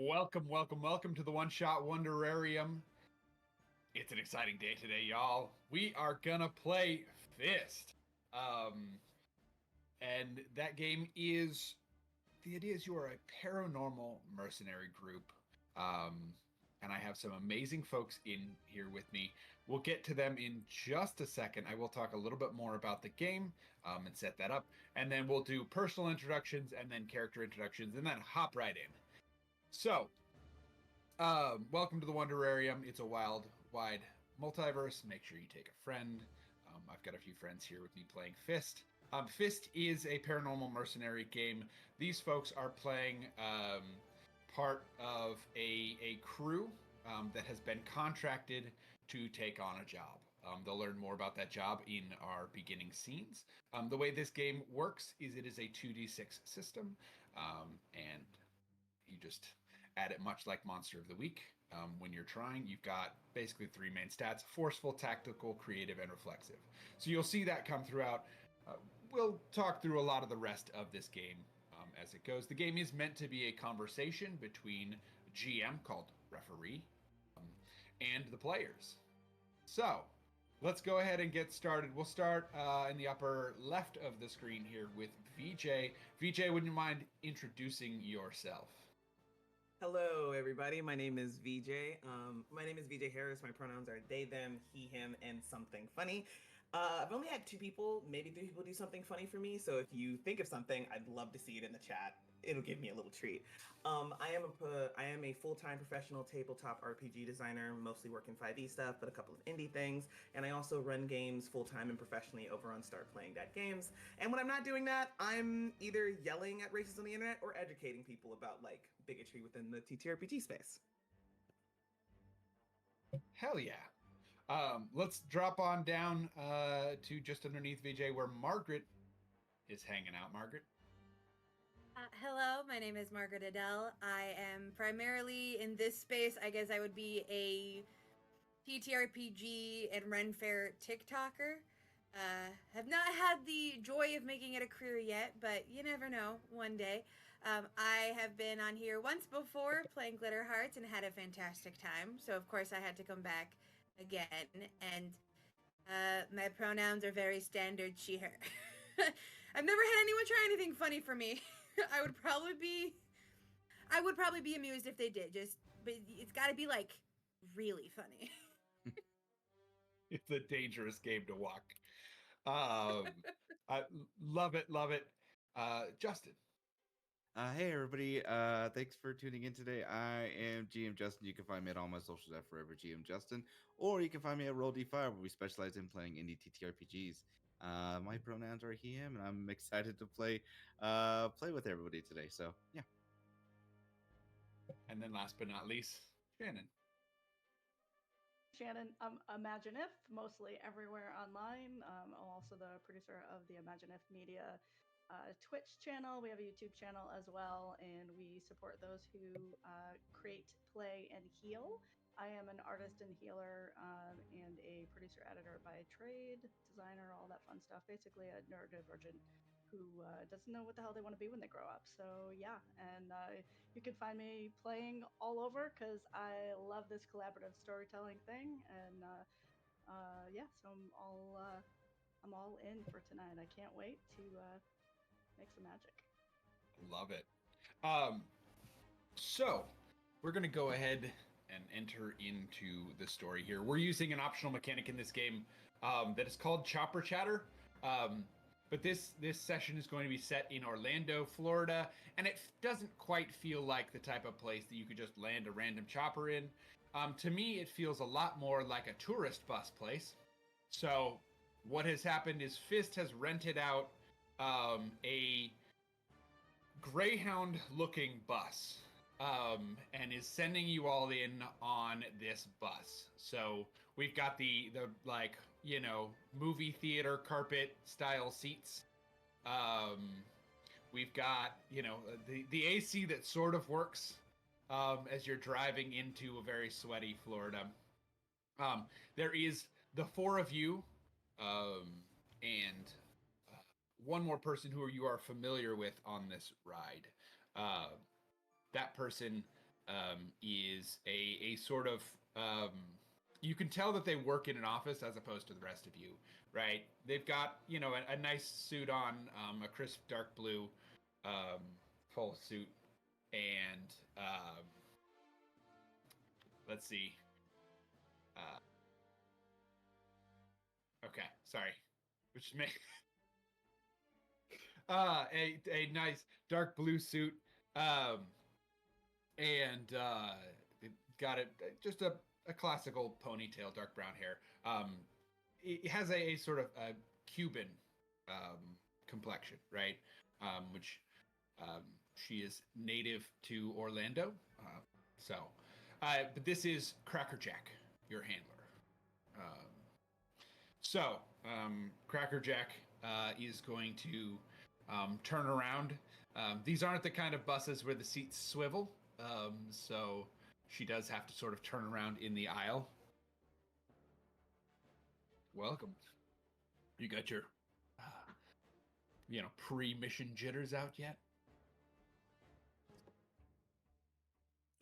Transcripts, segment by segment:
Welcome to the OneShot Wonderarium. It's an exciting day today, y'all. We are gonna play Fist. And that game is, the idea is you are a paranormal mercenary group. And I have some amazing folks in here with me. We'll get to them in just a second. I will talk a little bit more about the game and set that up. And then we'll do personal introductions and then character introductions and then hop right in. So, welcome to the Wonderarium. It's a wild, wide multiverse. Make sure you take a friend. I've got a few friends here with me playing Fist. Fist is a paranormal mercenary game. These folks are playing part of a crew that has been contracted to take on a job. They'll learn more about that job in our beginning scenes. The way this game works is it is a 2d6 system, and you just add it much like Monster of the Week. When you're trying, you've got basically three main stats: forceful, tactical, creative, and reflexive. So you'll see that come throughout. We'll talk through a lot of the rest of this game as it goes. The game is meant to be a conversation between GM, called referee, and the players. So let's go ahead and get started. We'll start in the upper left of the screen here with VJ. VJ, would you mind introducing yourself? Hello, everybody. My name is VJ. My name is VJ Harris. My pronouns are they, them, he, him, and something funny. I've only had 2 people, maybe 3 people do something funny for me. So if you think of something, I'd love to see it in the chat. It'll give me a little treat. I am a full-time professional tabletop RPG designer, mostly work in 5e stuff, but a couple of indie things. And I also run games full-time and professionally over on Start Playing Dead Games. And when I'm not doing that, I'm either yelling at racists on the internet or educating people about like bigotry within the TTRPG space. Hell yeah. Let's drop on down to just underneath VJ where Margaret is hanging out. Margaret? Hello, my name is Margaret Adele. I am primarily in this space. I guess I would be a TTRPG and Ren Fair TikToker. Have not had the joy of making it a career yet, but you never know, one day. I have been on here once before playing Glitter Hearts and had a fantastic time, so of course I had to come back again, and my pronouns are very standard she, her. I've never had anyone try anything funny for me. I would probably be amused if they did, but it's gotta be like really funny. It's a dangerous game to walk. I love it. Justin. Hey everybody, thanks for tuning in today. I am GM Justin. You can find me at all my socials at Forever GM Justin, or you can find me at Roll D5, where we specialize in playing indie TTRPGs. My pronouns are he, him, and I'm excited to play with everybody today. So yeah. And then last but not least, Shannon. Shannon, Imagine If, mostly everywhere online. I'm also the producer of the Imagine If Media Twitch channel. We have a YouTube channel as well, and we support those who create, play, and heal. I am an artist and healer and a producer-editor by trade, designer, all that fun stuff. Basically a neurodivergent who doesn't know what the hell they want to be when they grow up. So yeah, and you can find me playing all over because I love this collaborative storytelling thing. And yeah, so I'm all in for tonight. I can't wait to make some magic. Love it. So we're gonna go ahead and enter into the story here. We're using an optional mechanic in this game that is called Chopper Chatter. But this session is going to be set in Orlando, Florida, and it doesn't quite feel like the type of place that you could just land a random chopper in. To me, it feels a lot more like a tourist bus place. So what has happened is Fist has rented out a Greyhound-looking bus and is sending you all in on this bus. So we've got the like, you know, movie theater carpet style seats. We've got, you know, the AC that sort of works as you're driving into a very sweaty Florida. There is the 4 of you and one more person who you are familiar with on this ride. That person is a sort of you can tell that they work in an office as opposed to the rest of you, right? They've got a nice suit on, a crisp dark blue full suit, and let's see. Okay, sorry, which may a nice dark blue suit, and it got it just a classical ponytail, dark brown hair. It has a sort of a Cuban complexion, right? Which she is native to Orlando. But this is Crackerjack, your handler. Crackerjack is going to turn around. These aren't the kind of buses where the seats swivel, so she does have to sort of turn around in the aisle. Welcome. You got your, pre-mission jitters out yet?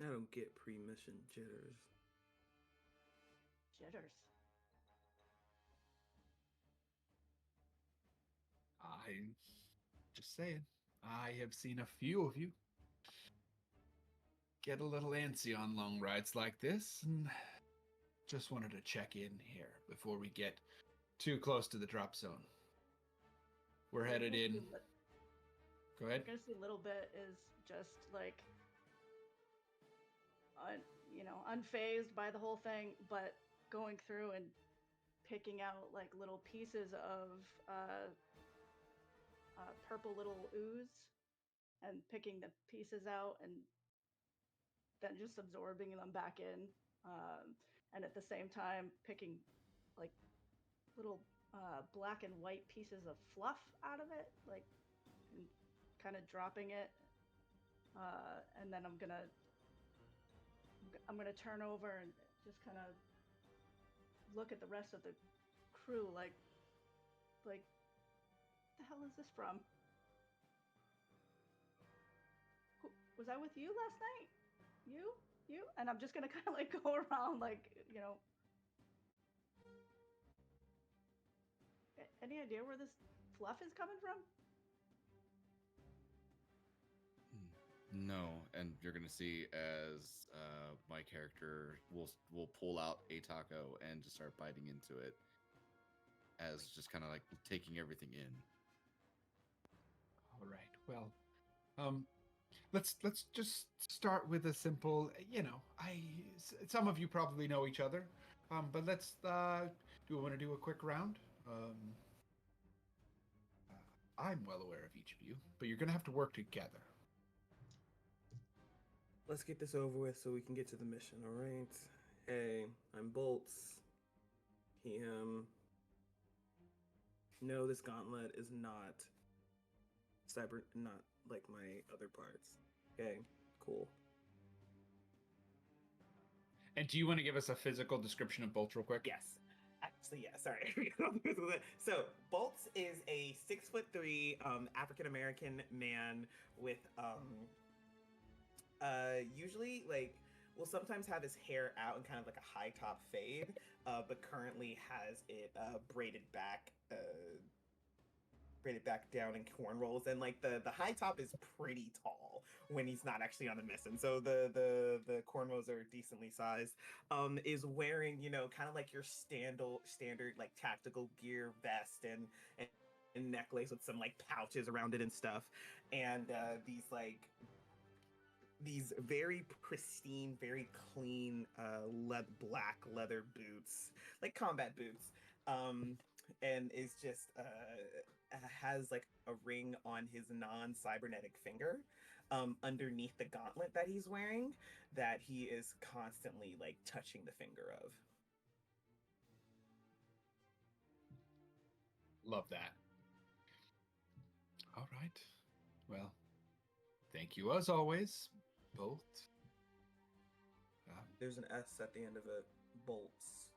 I don't get pre-mission jitters. Jitters. I'm just saying. I have seen a few of you get a little antsy on long rides like this, and just wanted to check in here before we get too close to the drop zone. We're headed in. Go ahead. I'm gonna say a little bit is just like, unfazed by the whole thing, but going through and picking out like little pieces of purple little ooze and picking the pieces out and then just absorbing them back in, and at the same time picking like little black and white pieces of fluff out of it, like, and kind of dropping it, and then I'm gonna turn over and just kind of look at the rest of the crew, like the hell is this from? Was I with you last night? You? And I'm just gonna kind of like go around, like, any idea where this fluff is coming from? No, and you're gonna see as my character will pull out a taco and just start biting into it, as just kind of like taking everything in. All right. Well, let's just start with a simple. Some of you probably know each other, but let's do we want to do a quick round? I'm well aware of each of you, but you're gonna have to work together. Let's get this over with so we can get to the mission, all right? Hey, I'm Bolts. No, this gauntlet is not like my other parts. Okay, cool. And do you want to give us a physical description of Bolts real quick? Yes. Actually, yeah, sorry. So, Bolts is a 6'3" African-American man with usually, like, will sometimes have his hair out in kind of like a high top fade, but currently has it braided back down in cornrows, and like the high top is pretty tall when he's not actually on the mission, so the cornrows are decently sized. Is wearing, kind of like your standard like tactical gear vest and necklace with some like pouches around it and stuff, and these very pristine, very clean black leather boots, like combat boots, and is just has like a ring on his non-cybernetic finger underneath the gauntlet that he's wearing, that he is constantly like touching the finger of. Love that. All right. Well, thank you as always, Bolt. There's an S at the end of it. Bolts.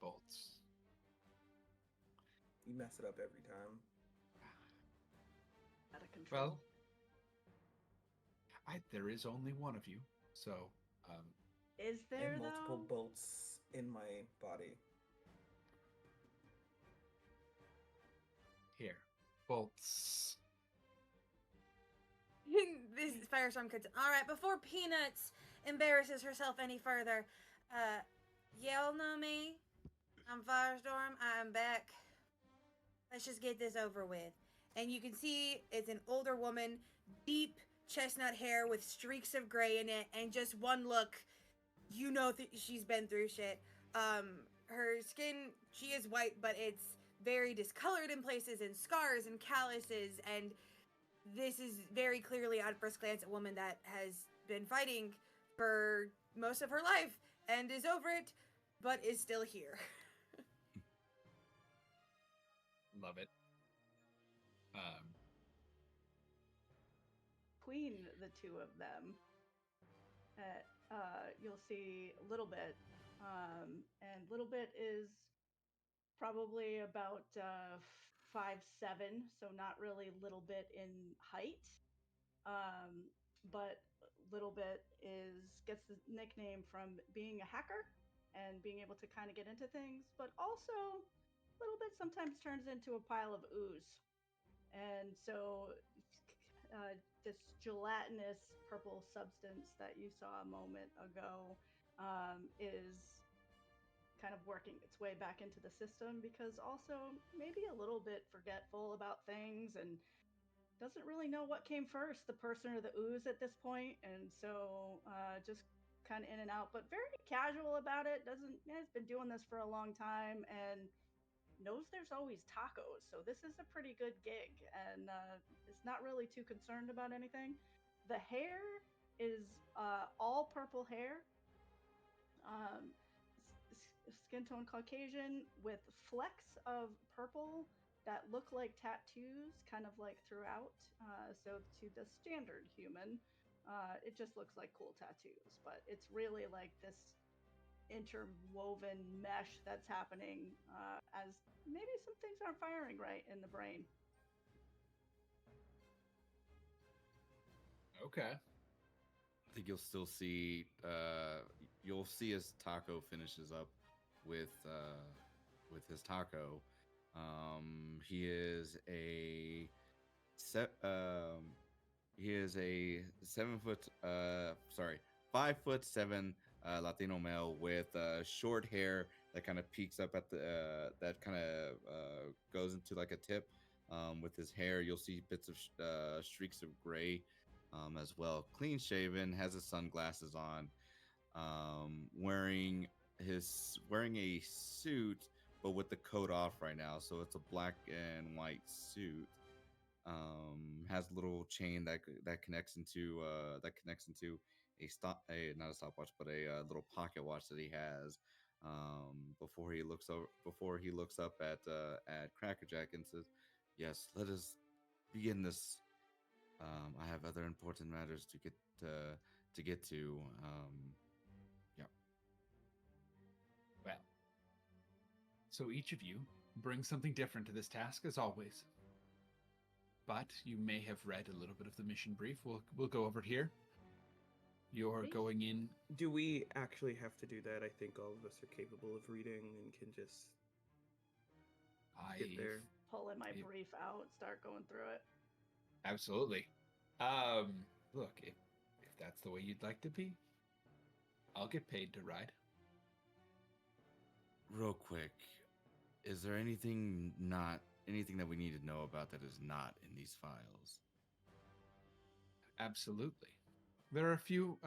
Bolts. You mess it up every time. Out of control. Well, There is only one of you, so Is I have there multiple though? bolts in my body. here, bolts. This Firestorm cuts. All right, before Peanuts embarrasses herself any further, y'all know me. I'm Firestorm. I'm back. Let's just get this over with. And you can see it's an older woman, deep chestnut hair with streaks of gray in it, and just one look, you know she's been through shit. Her skin, she is white, but it's very discolored in places, and scars and calluses, and this is very clearly at first glance a woman that has been fighting for most of her life and is over it, but is still here. Love it. Between the two of them, you'll see Little Bit, and Little Bit is probably about 5'7", so not really Little Bit in height, um, but Little Bit is gets the nickname from being a hacker and being able to kind of get into things, but also Little Bit sometimes turns into a pile of ooze. And so this gelatinous purple substance that you saw a moment ago is kind of working its way back into the system, because also maybe a little bit forgetful about things and doesn't really know what came first, the person or the ooze at this point. And so just kind of in and out, but very casual about it. Doesn't Has been doing this for a long time and knows there's always tacos, so this is a pretty good gig, and is not really too concerned about anything. The hair is all purple hair, um, skin tone Caucasian with flecks of purple that look like tattoos, kind of like throughout. So to the standard human, it just looks like cool tattoos, but it's really like this interwoven mesh that's happening as maybe some things aren't firing right in the brain. Okay. I think you'll see as Taco finishes up with his taco. He is a se- he is a 7 foot sorry 5'7" Latino male with short hair that kind of peaks up at the that kind of goes into like a tip. With his hair, you'll see bits of streaks of gray as well. Clean shaven, has his sunglasses on, wearing a suit, but with the coat off right now. So it's a black and white suit. Has a little chain that connects into a not a stopwatch, but a little pocket watch that he has. Before he looks up at Crackerjack and says, "Yes, let us begin this. I have other important matters to get to. Yeah, Well, so each of you brings something different to this task, as always. But you may have read a little bit of the mission brief. We'll go over it here. You're going in. Do we actually have to do that? I think all of us are capable of reading and can just get there. Pulling my brief out, start going through it. Absolutely. Look, if that's the way you'd like to be, I'll get paid to ride. real quick, is there anything that we need to know about that is not in these files? Absolutely. There are a few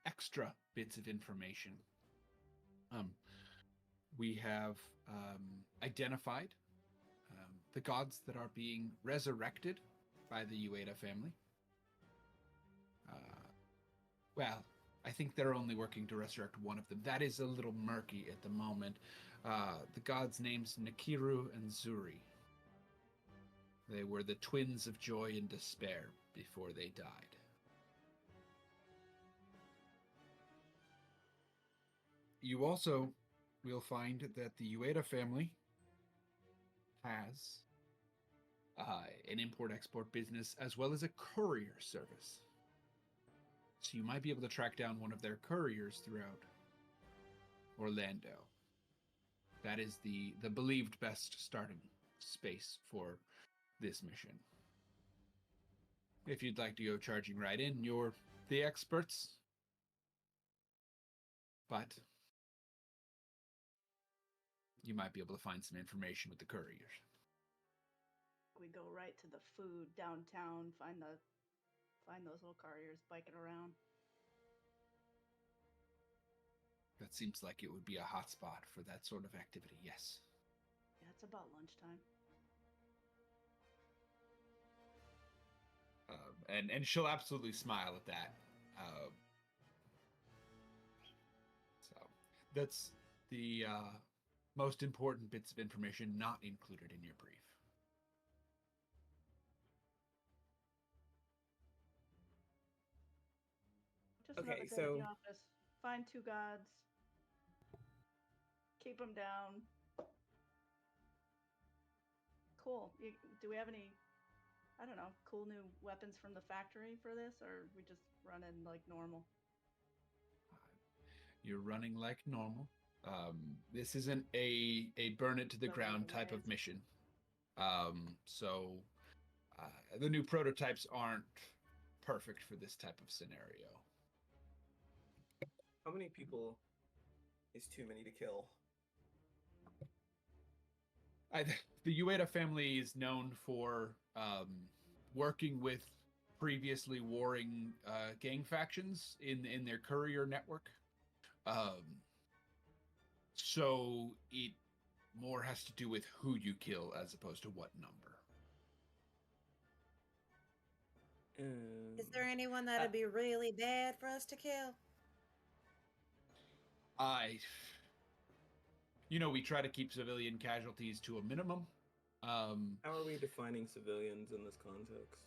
extra bits of information. We have identified the gods that are being resurrected by the Ueda family. Well, I think they're only working to resurrect one of them. That is a little murky at the moment. The gods' names Nakiru and Zuri. They were the twins of joy and despair before they died. You also will find that the Ueda family has an import-export business as well as a courier service. So you might be able to track down one of their couriers throughout Orlando. That is the believed best starting space for this mission. If you'd like to go charging right in, you're the experts. But you might be able to find some information with the couriers. We go right to the food downtown, find those little couriers biking around. That seems like it would be a hot spot for that sort of activity, yes. Yeah, it's about lunchtime. And she'll absolutely smile at that. So that's the most important bits of information not included in your brief. Just Okay, another day so- in the office. Find two gods. Keep them down. Cool. Do we have any, I don't know, cool new weapons from the factory for this, or we just run in like normal? You're running like normal. This isn't a burn it to the Burn it ground to type of waste. mission. So the new prototypes aren't perfect for this type of scenario. How many people is too many to kill? The Ueda family is known for working with previously warring gang factions in their courier network. So it more has to do with who you kill as opposed to what number. Is there anyone that'd be really bad for us to kill? We try to keep civilian casualties to a minimum. How are we defining civilians in this context?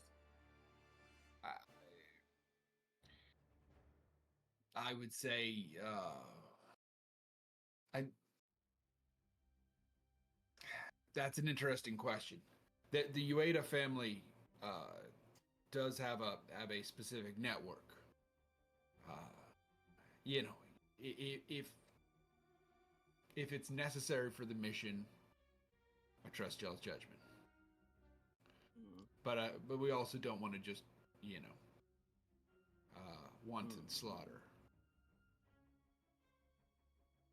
I would say, that's an interesting question. The Ueda family does have a specific network. If it's necessary for the mission, I trust y'all's judgment. But we also don't want to just wanton slaughter.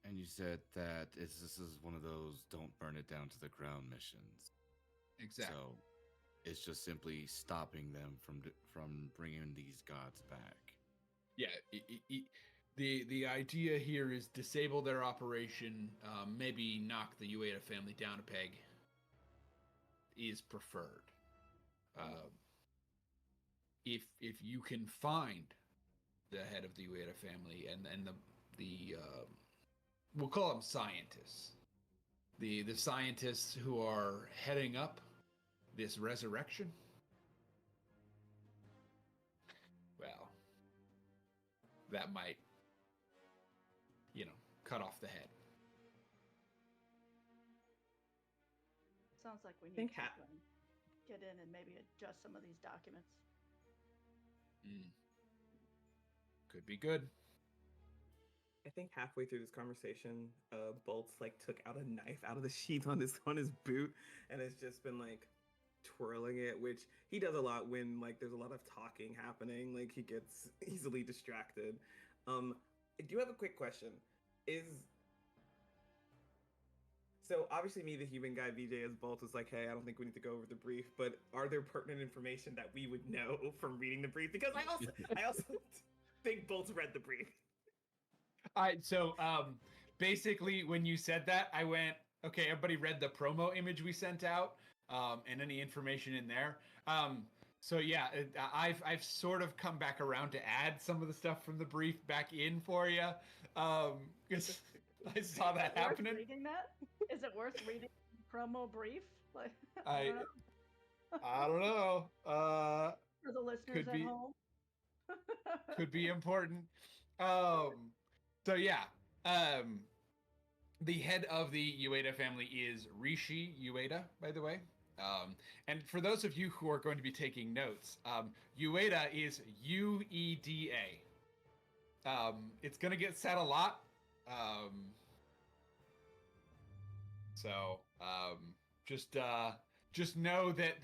And you said that this is one of those don't burn it down to the ground missions. Exactly. So it's just simply stopping them from bringing these gods back. Yeah. The idea here is disable their operation, maybe knock the Ueda family down a peg is preferred. If you can find the head of the Ueda family and the we'll call them scientists, the scientists who are heading up this resurrection, well, that might cut off the head. Sounds like we need Think to ha- get in and maybe adjust some of these documents. Could be good. I think halfway through this conversation, Bolts took out a knife out of the sheath on his boot and has just been twirling it, which he does a lot when there's a lot of talking happening. He gets easily distracted. I do have a quick question. So obviously me, the human guy, VJ as Bolt, was hey, I don't think we need to go over the brief, but are there pertinent information that we would know from reading the brief? Because I also think Bolt's read the brief. All right, so basically when you said that, I went, okay, everybody read the promo image we sent out and any information in there. So yeah, I've sort of come back around to add some of the stuff from the brief back in for you. Because I saw that happening. Reading that? Is it worth reading the promo brief? I don't know. For the listeners at home. Could be important. So yeah. The head of the Ueda family is Rishi Ueda, by the way. And for those of you who are going to be taking notes, Ueda is UEDA. It's going to get said a lot. So just know that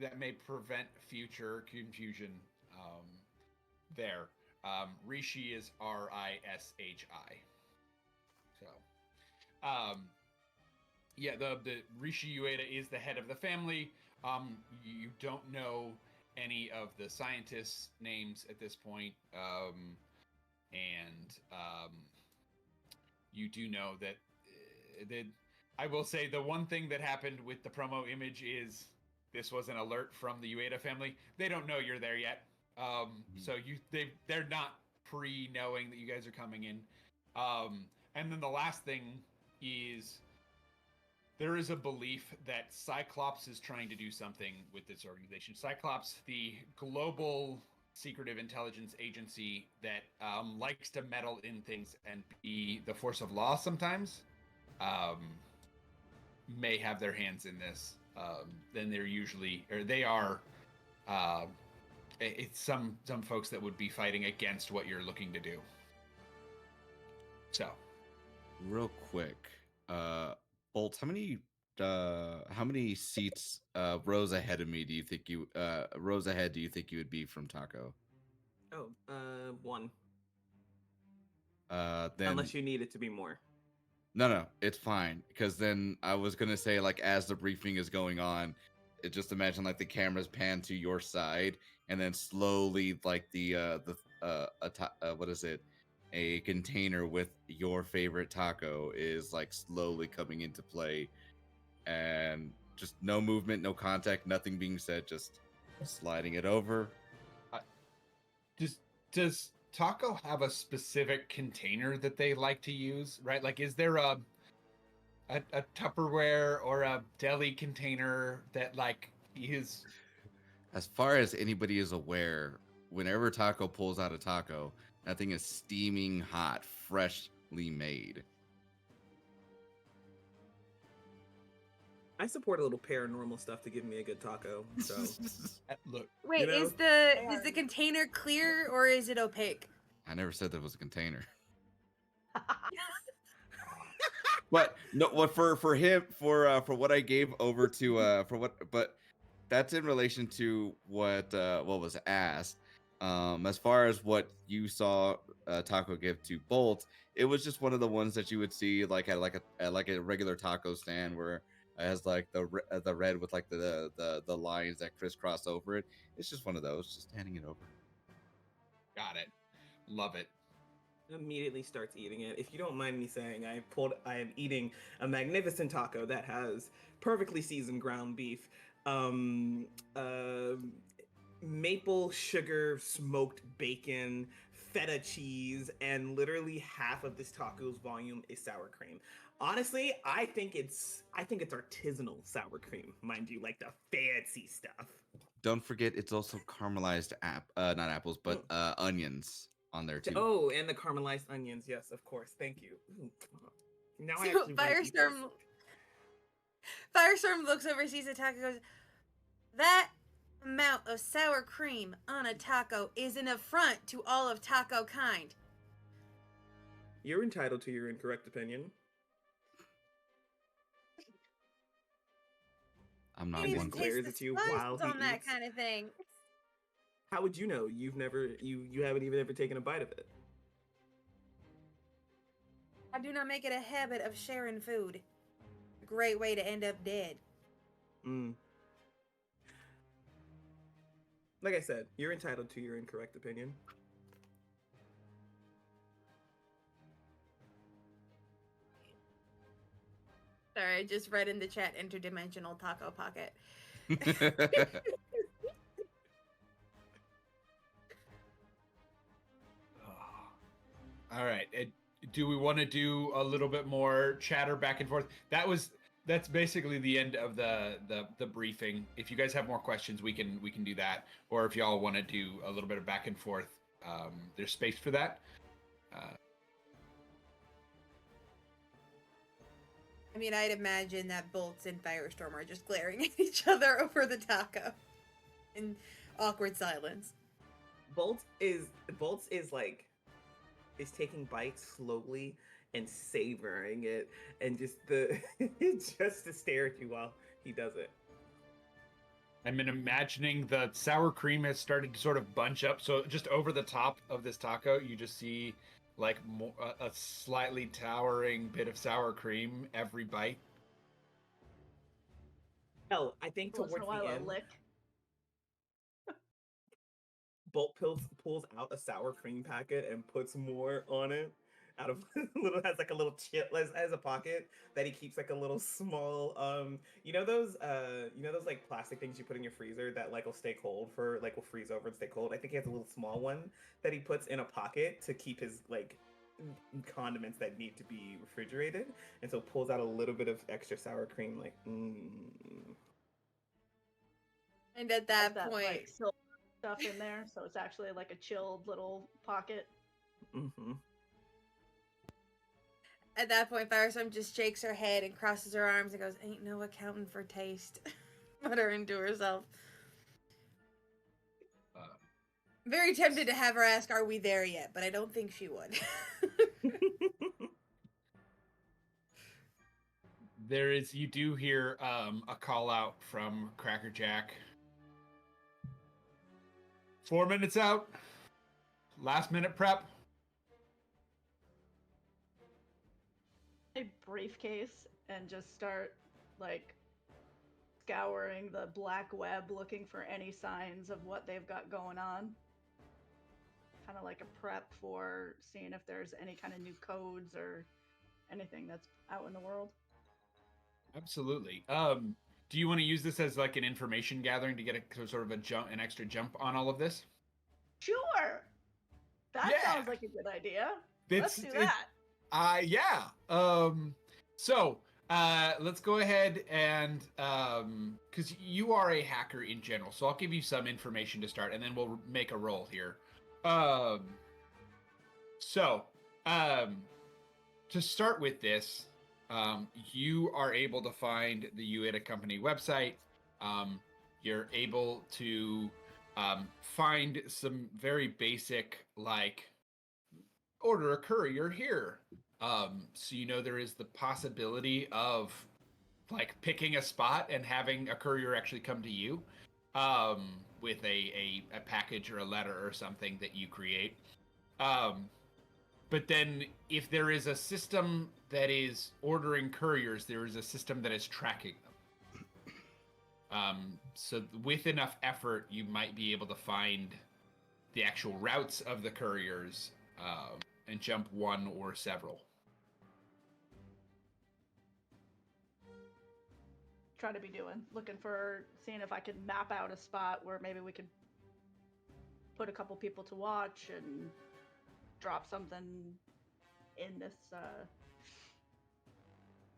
that may prevent future confusion there. Rishi is Rishi. So, yeah, the Rishi Ueda is the head of the family. You don't know any of the scientists' names at this point, and you do know that I will say the one thing that happened with the promo image is this was an alert from the Ueda family. They don't know you're there yet. So they're not pre-knowing that you guys are coming in. And then the last thing is there is a belief that Cyclops is trying to do something with this organization. Cyclops, the global secretive intelligence agency that likes to meddle in things and be the force of law sometimes, may have their hands in this. Then they are it's some folks that would be fighting against what you're looking to do. So, real quick, Bolt, how many seats rows ahead of me do you think you would be from Taco? Oh, one. Then Unless you need it to be more. No, it's fine. Because then I was gonna say, like, as the briefing is going on, just imagine like the cameras pan to your side, and then slowly, like what is it? A container with your favorite taco is like slowly coming into play, and just no movement, no contact, nothing being said, just sliding it over. Does Taco have a specific container that they like to use? Right? Like, is there a Tupperware or a deli container that like is? As far as anybody is aware, whenever Taco pulls out a taco, that thing is steaming hot, freshly made. I support a little paranormal stuff to give me a good taco. So Look, Wait, you know, is the container clear or is it opaque? I never said there was a container. But no, what for what I gave over to but that's in relation to what was asked. As far as what you saw Taco give to Bolt, it was just one of the ones that you would see like at a regular taco stand where it has like the red with like the lines that crisscross over it. It's just one of those. Just handing it over. got it. Love it. immediately starts eating it. If you don't mind me saying, I am eating a magnificent taco that has perfectly seasoned ground beef, maple sugar smoked bacon, feta cheese, and literally half of this taco's volume is sour cream. Honestly, I think it's artisanal sour cream, mind you, like the fancy stuff. Don't forget, it's also caramelized not apples, but onions on there too. Oh, and the caramelized onions. Yes, of course. Thank you. Ooh. Now I So actually wanna eat this. Firestorm looks over, sees the taco, goes, "That amount of sour cream on a taco is an affront to all of taco kind." You're entitled to your incorrect opinion. I'm not He One needs one. to clears taste it the to you while spice he on that eats. kind of thing. How would you know? You haven't even ever taken a bite of it. I do not make it a habit of sharing food. A great way to end up dead. Like I said, you're entitled to your incorrect opinion. Sorry, I just read in the chat interdimensional taco pocket. All right. Do we want to do a little bit more chatter back and forth? That's basically the end of the briefing. If you guys have more questions, we can do that. Or if y'all want to do a little bit of back and forth, there's space for that. I mean, I'd imagine that Bolts and Firestorm are just glaring at each other over the taco in awkward silence. Bolts is like is taking bites slowly and savoring it, and just just to stare at you while he does it. I'm imagining the sour cream has started to sort of bunch up. So just over the top of this taco, you just see like a slightly towering bit of sour cream every bite. Hell, I think Once in towards a while, the a end, lick. Bolt pulls out a sour cream packet and puts more on it. Out of little has like a little chip as a pocket that he keeps like a little small you know those like plastic things you put in your freezer that like will stay cold for like will freeze over and stay cold. I think he has a little small one that he puts in a pocket to keep his like condiments that need to be refrigerated, and so pulls out a little bit of extra sour cream like And at Has that point, like silver stuff in there, so it's actually like a chilled little pocket. mm-hmm. at that point, Firestorm just shakes her head and crosses her arms and goes, "Ain't no accounting for taste," muttering to herself. Very tempted to have her ask, "Are we there yet?" But I don't think she would. You do hear a call out from Cracker Jack. 4 minutes out. Last minute prep. A briefcase and just start like scouring the black web looking for any signs of what they've got going on. Kind of like a prep for seeing if there's any kind of new codes or anything that's out in the world. Absolutely. Do you want to use this as like an information gathering to get sort of an extra jump on all of this? Sure. That Yeah. sounds like a good idea. Let's do that. Yeah. So let's go ahead and because you are a hacker in general, so I'll give you some information to start, and then we'll make a roll here. So to start with this, you are able to find the Ueda Company website. You're able to find some very basic, like, order a courier here. So you know there is the possibility of like picking a spot and having a courier actually come to you with a package or a letter or something that you create. But then if there is a system that is ordering couriers, there is a system that is tracking them. So with enough effort, you might be able to find the actual routes of the couriers and jump one or several. Try to be doing. Looking for seeing if I could map out a spot where maybe we could put a couple people to watch and drop something in this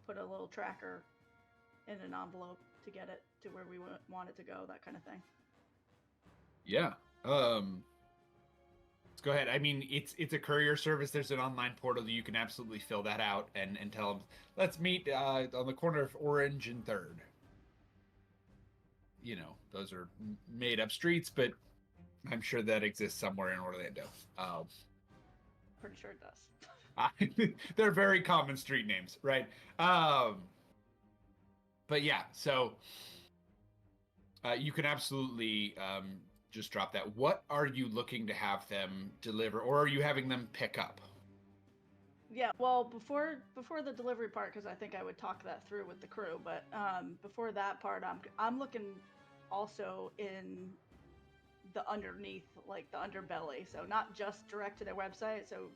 put a little tracker in an envelope to get it to where we want it to go, that kind of thing. Yeah. Let's go ahead. I mean, it's a courier service. There's an online portal that you can absolutely fill that out and tell them, let's meet on the corner of Orange and 3rd. You know, those are made up streets, but I'm sure that exists somewhere in Orlando. Pretty sure it does. They're very common street names, right? But yeah, so you can absolutely just drop that. What are you looking to have them deliver, or are you having them pick up? Yeah, well, before the delivery part, because I think I would talk that through with the crew, but before that part, I'm looking also in the underneath, like the underbelly, so not just direct to their website. So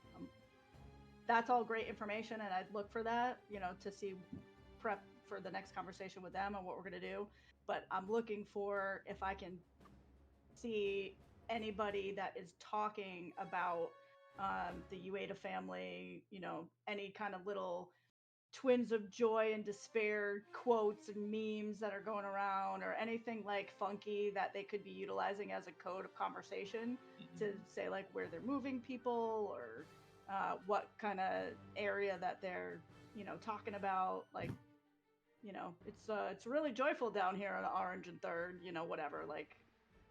that's all great information, and I'd look for that, to see prep for the next conversation with them and what we're gonna do. But I'm looking for if I can see anybody that is talking about the Ueda family, any kind of little twins of joy and despair quotes and memes that are going around, or anything like funky that they could be utilizing as a code of conversation to say like where they're moving people, or what kind of area that they're talking about, like it's really joyful down here on Orange and Third, whatever, like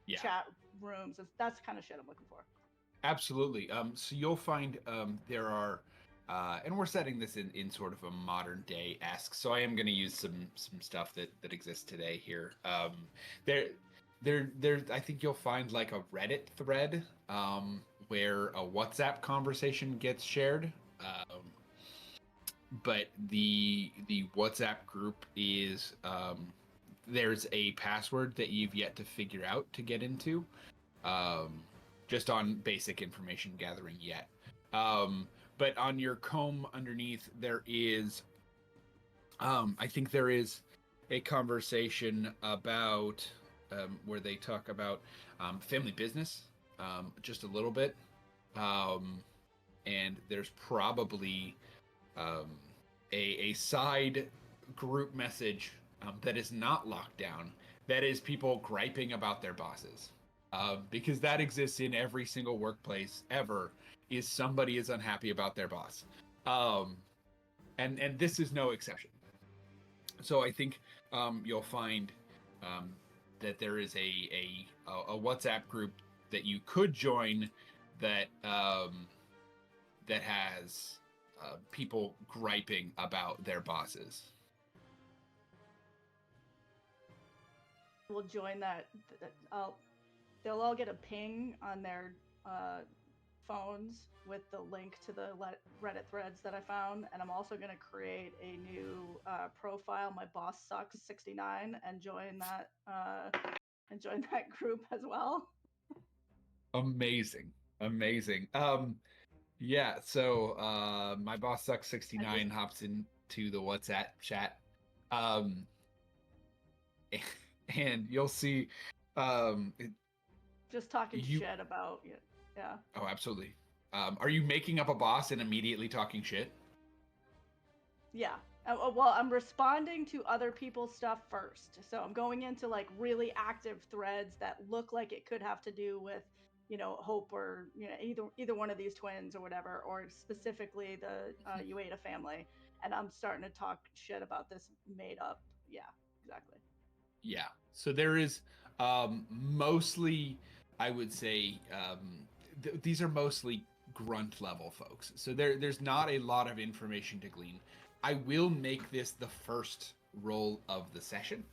Yeah. chat rooms. That's the kind of shit I'm looking for. Absolutely. So you'll find there are, and we're setting this in sort of a modern day esque. So I am going to use some stuff that exists today here. There. I think you'll find like a Reddit thread where a WhatsApp conversation gets shared. But the WhatsApp group is there's a password that you've yet to figure out to get into. Just on basic information gathering yet. But on your comb underneath, there is, I think there is a conversation about where they talk about family business just a little bit. And there's probably a side group message that is not locked down, that is people griping about their bosses. Because that exists in every single workplace ever, is somebody is unhappy about their boss. And this is no exception. So I think you'll find that there is a WhatsApp group that you could join that that has people griping about their bosses. We'll join that. They'll all get a ping on their phones with the link to the Reddit threads that I found, and I'm also going to create a new profile, my boss sucks 69, and join that group as well. Amazing. Yeah, so my boss sucks 69 hops into the WhatsApp chat. And you'll see just talking shit about it. Yeah. Oh, absolutely. Are you making up a boss and immediately talking shit? Yeah. Well, I'm responding to other people's stuff first. So I'm going into like really active threads that look like it could have to do with, Hope or, either one of these twins or whatever, or specifically the Ueda family. And I'm starting to talk shit about this made up. Yeah, exactly. Yeah. So there is mostly, I would say, these are mostly grunt level folks. So there's not a lot of information to glean. I will make this the first roll of the session.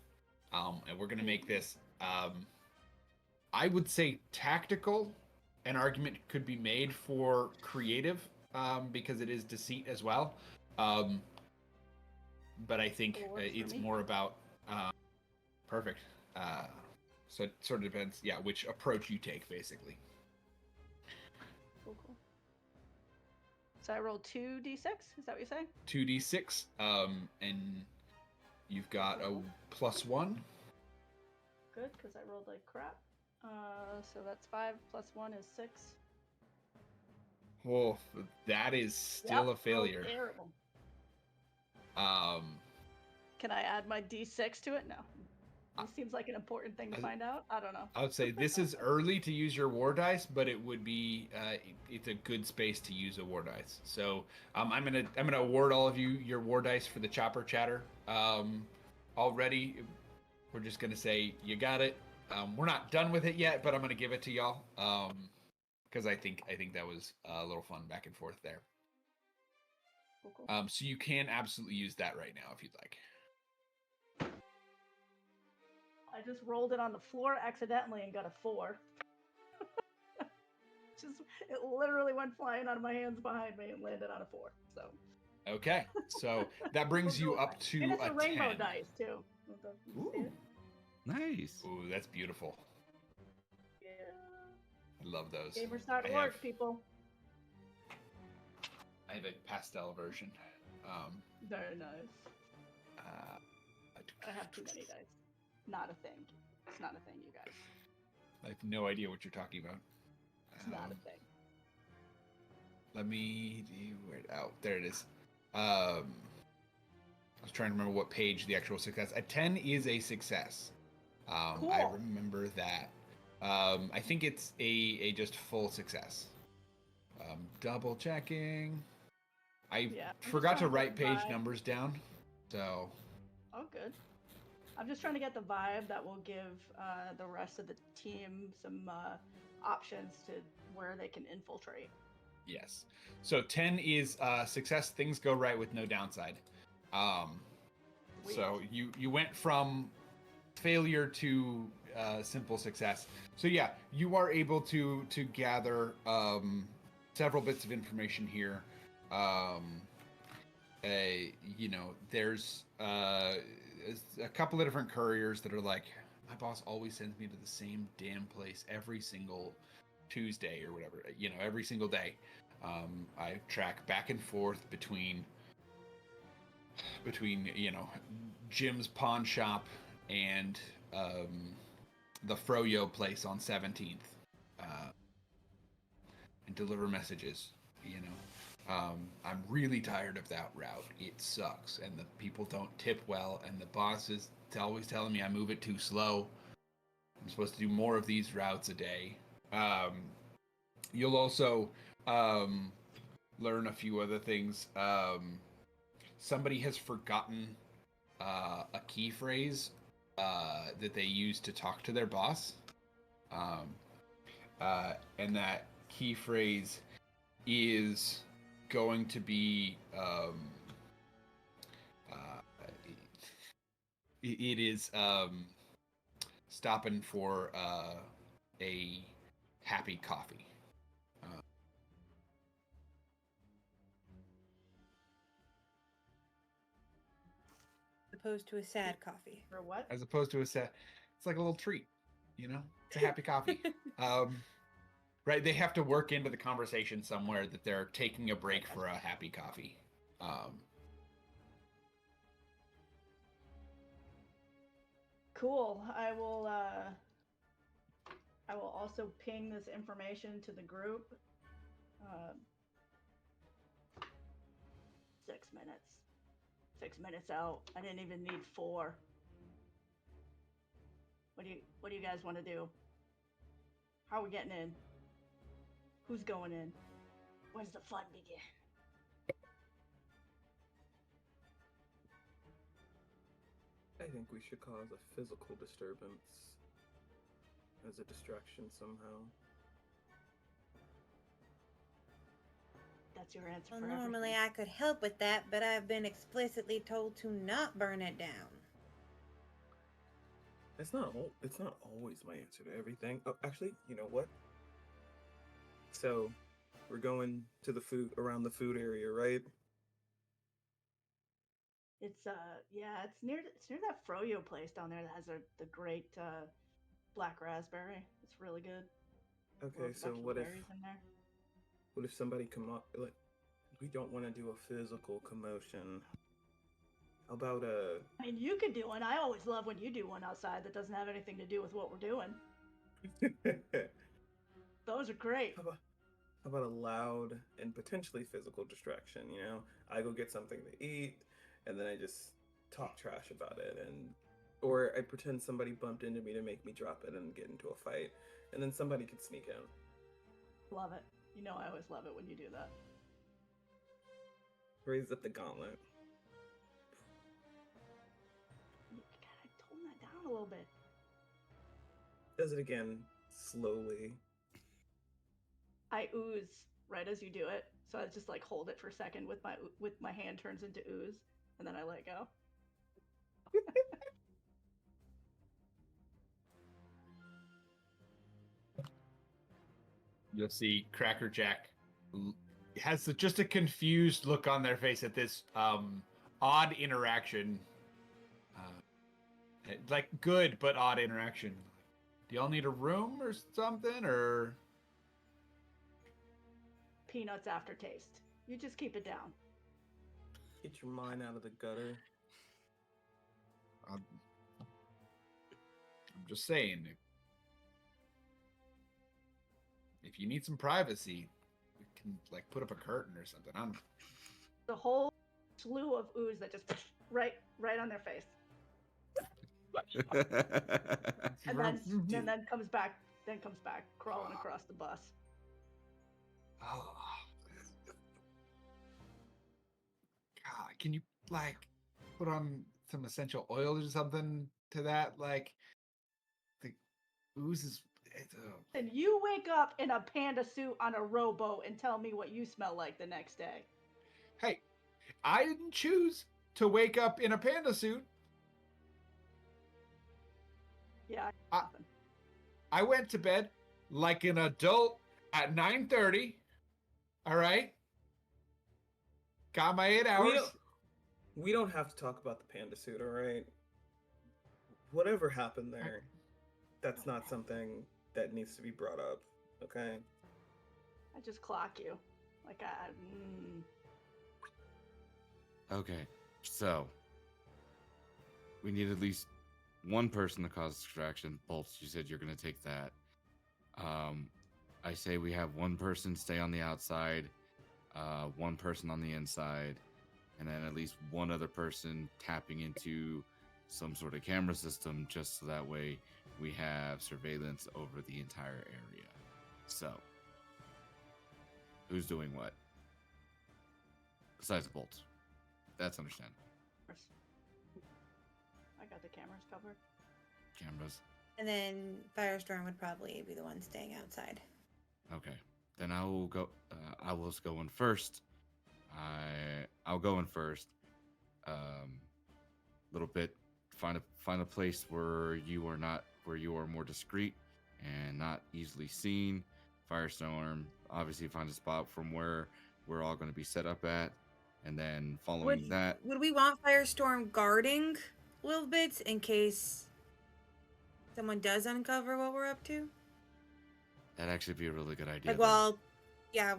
And we're going to make this, I would say, tactical. An argument could be made for creative because it is deceit as well. But I think it's more about perfect. So it sort of depends, which approach you take, basically. Cool. So I rolled 2d6. Is that what you're saying? 2d6. And you've got a +1. Good, because I rolled like crap. So that's 5 + 1 is 6. Oh, that is still a failure. Terrible. Can I add my d6 to it? No. This seems like an important thing to find out. I don't know. I would say this is early to use your war dice, but it would be it's a good space to use a war dice. So I'm gonna award all of you your war dice for the chopper chatter. Already, we're just gonna say you got it. We're not done with it yet, but I'm gonna give it to y'all because I think that was a little fun back and forth there. Cool. So you can absolutely use that right now if you'd like. I just rolled it on the floor accidentally and got a 4. It literally went flying out of my hands behind me and landed on a 4. So. Okay, so that brings you up to and it's a rainbow 10. dice too. Ooh, nice. Ooh, that's beautiful. Yeah. I love those. Gamers.org, people. I have a pastel version. Very nice. I have too many dice. Not a thing. It's not a thing, you guys. I have no idea what you're talking about. It's not a thing. Let me there it is. I was trying to remember what page the actual success. A 10 is a success. Cool. I remember that. I think it's a just full success. Double checking. I forgot to write page numbers down, so Oh, good. I'm just trying to get the vibe that will give the rest of the team some options to where they can infiltrate. Yes. So 10 is success. Things go right with no downside. Sweet. So you went from failure to simple success. So yeah, you are able to gather several bits of information here. You know, there's a couple of different couriers that are like, my boss always sends me to the same damn place every single Tuesday or whatever. You know, every single day. I track back and forth between you know, Jim's pawn shop and the Froyo place on 17th, and deliver messages. You know, I'm really tired of that route. It sucks, and the people don't tip well, and the boss is always telling me I move it too slow. I'm supposed to do more of these routes a day. You'll also learn a few other things. Somebody has forgotten a key phrase that they use to talk to their boss. And that key phrase is going to be it is stopping for a happy coffee. Opposed to a sad coffee. For what? As opposed to it's like a little treat, you know? It's a happy coffee. Right, they have to work into the conversation somewhere that they're taking a break for a happy coffee. Cool. I will also ping this information to the group. 6 minutes. 6 minutes out. I didn't even need 4. What do you guys want to do? How are we getting in? Who's going in? When's the fun begin? I think we should cause a physical disturbance as a distraction somehow. That's your answer Well, for normally everything. I could help with that, but I've been explicitly told to not burn it down. It's not always my answer to everything. Oh, actually, you know what? So, we're going to the food around the food area, right? It's it's near that Froyo place down there that has the great black raspberry. It's really good. Okay, Loads of so extra what if berries in there. somebody come up like we don't want to do a physical commotion. How about I mean, you could do one. I always love when you do one outside that doesn't have anything to do with what we're doing. Those are great. how about a loud and potentially physical distraction, you know? I go get something to eat and then I just talk trash about it, or I pretend somebody bumped into me to make me drop it and get into a fight, and then somebody could sneak in. Love it. You know I always love it when you do that. Raise up the gauntlet. You gotta tone that down a little bit. Does it again, slowly. I ooze right as you do it, so I just like hold it for a second with my hand turns into ooze, and then I let go. You'll see Cracker Jack has just a confused look on their face at this odd interaction. Like good but odd interaction. Do y'all need a room or something, or Peanuts aftertaste. You just keep it down. Get your mind out of the gutter. I'm just saying, if you need some privacy, we can like put up a curtain or something. I don't know. The whole slew of ooze that just right on their face, and then comes back crawling across the bus. Oh. God, can you like put on some essential oils or something to that. Like the ooze is. And you wake up in a panda suit on a rowboat and tell me what you smell like the next day. Hey, I didn't choose to wake up in a panda suit. Yeah. I went to bed like an adult at 9:30. All right. Got my 8 hours. We don't have to talk about the panda suit, all right? Whatever happened there, that's not something that needs to be brought up, okay? I just clock you. Like, Okay, so we need at least one person to cause distraction. Bolts, you said you're gonna take that. I say we have one person stay on the outside, one person on the inside, and then at least one other person tapping into some sort of camera system, just so that way we have surveillance over the entire area. So, who's doing what? Besides Bolts. That's understandable. I got the cameras covered. Cameras. And then Firestorm would probably be the one staying outside. Okay, then I will go. I will go in first. I'll go in first. Little bit. Find a place where you are more discreet and not easily seen. Firestorm. Obviously, find a spot from where we're all going to be set up at, and then following that. Would we want Firestorm guarding little bits in case someone does uncover what we're up to? That'd actually be a really good idea. Like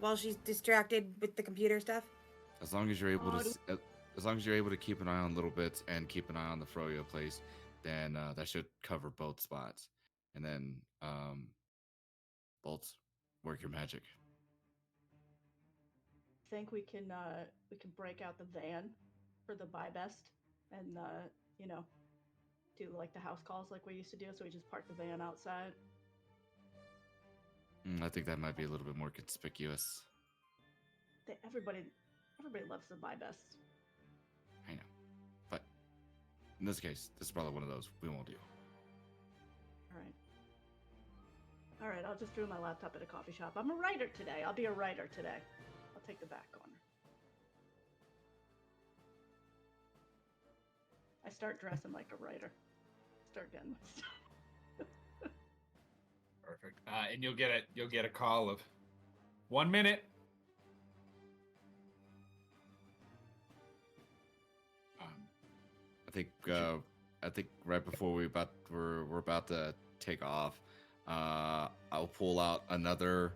while she's distracted with the computer stuff. As long as you're able to keep an eye on little bits and keep an eye on the Froyo place, then that should cover both spots. And then Bolts, work your magic. I think we can break out the van for the buy best and do like the house calls like we used to do. So we just park the van outside. I think that might be a little bit more conspicuous. Everybody loves the buy best. I know, but in this case, this is probably one of those we won't do. All right. I'll just do my laptop at a coffee shop. I'm a writer today. I'll be a writer today. I'll take the back corner. I start dressing like a writer. Start getting my stuff. Perfect. And you'll get a call of 1 minute. I think right before we're about to take off, I'll pull out another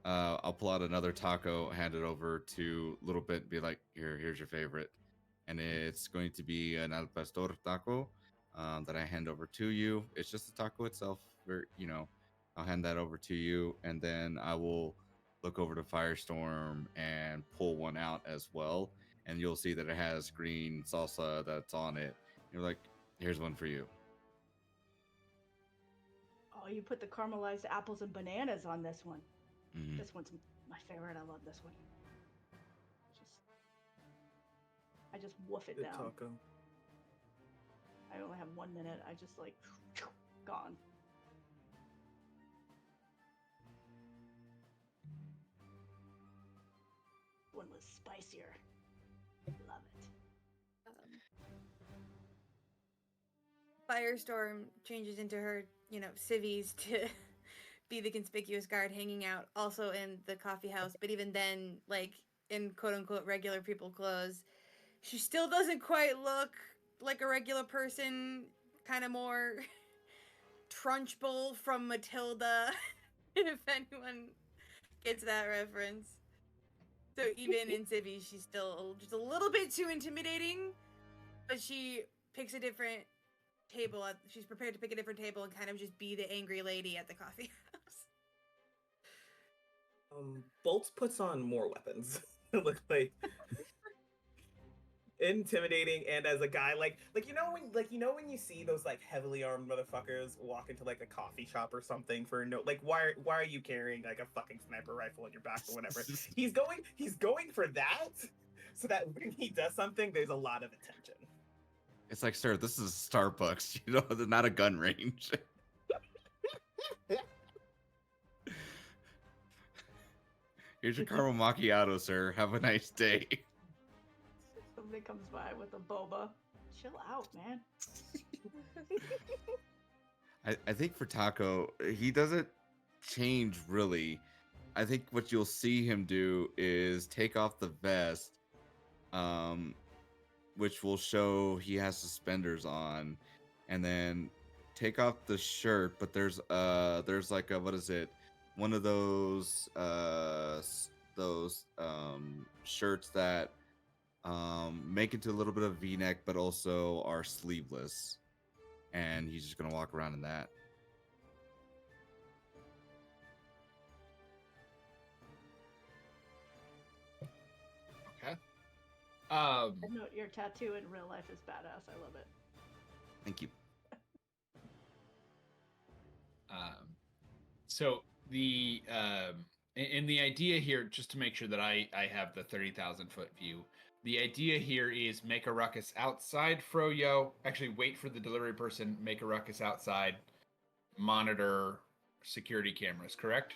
taco, hand it over to Little Bit, and be like, here's your favorite, and it's going to be an al pastor taco that I hand over to you. It's just the taco itself, I'll hand that over to you, and then I will look over to Firestorm and pull one out as well, and you'll see that it has green salsa that's on it. You're like, here's one for you. Oh, you put the caramelized apples and bananas on this one. Mm-hmm. This one's my favorite. I love this one. I just woof it Good down. taco. I only have 1 minute. I just like gone. One was spicier. Love it. Firestorm changes into her, civvies to be the conspicuous guard hanging out also in the coffee house. But even then, like in quote unquote regular people clothes, she still doesn't quite look like a regular person, kind of more Trunchbull from Matilda, if anyone gets that reference. So even in civvies, she's still just a little bit too intimidating, but she picks a different table. She's prepared to pick a different table and kind of just be the angry lady at the coffee house. Bolts puts on more weapons. Look like intimidating, and as a guy like when you see those like heavily armed motherfuckers walk into like a coffee shop or something for why are you carrying like a fucking sniper rifle on your back or whatever? He's going for that, so that when he does something, there's a lot of attention. It's like, sir, this is Starbucks. You know, they're not a gun range. Here's your caramel macchiato, sir. Have a nice day. Somebody comes by with a boba. Chill out, man. I think for Taco, he doesn't change really. I think what you'll see him do is take off the vest, which will show he has suspenders on, and then take off the shirt. But there's like a, what is it? One of those shirts that make it to a little bit of V-neck, but also are sleeveless, and he's just gonna walk around in that. Okay. I know your tattoo in real life is badass. I love it. Thank you. So the and the idea here, just to make sure that I have the 30,000-foot view. The idea here is make a ruckus outside Froyo. Actually, wait for the delivery person. Make a ruckus outside. Monitor security cameras. Correct?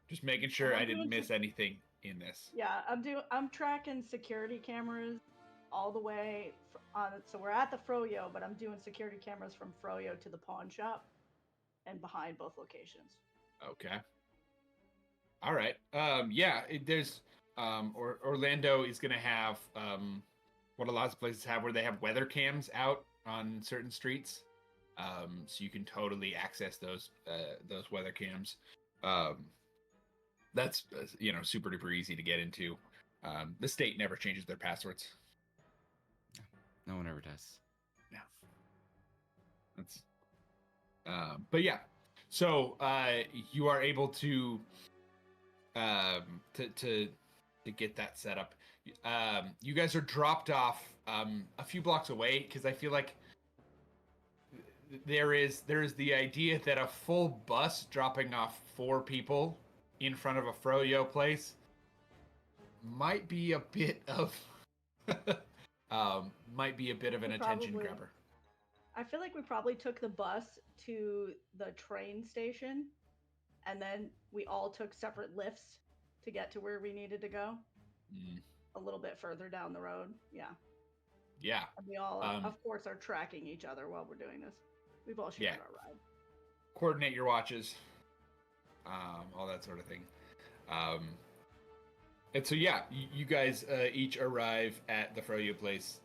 Just making sure I didn't miss anything in this. Yeah, I'm tracking security cameras all the way on. So we're at the Froyo, but I'm doing security cameras from Froyo to the pawn shop and behind both locations. Okay. All right. Yeah, there's Orlando is going to have what a lot of places have, where they have weather cams out on certain streets. So you can totally access those weather cams. That's super duper easy to get into. The state never changes their passwords. No one ever does. Yeah. That's but yeah. So you are able to get that set up. You guys are dropped off a few blocks away, because I feel like there is the idea that a full bus dropping off 4 people in front of a Froyo place might be a bit of an attention grabber. I feel like we probably took the bus to the train station, and then we all took separate lifts to get to where we needed to go. A little bit further down the road. Yeah. Yeah. And we all, of course, are tracking each other while we're doing this. We've all shared our ride. Coordinate your watches. All that sort of thing. And so, yeah, you guys each arrive at the Froyo place.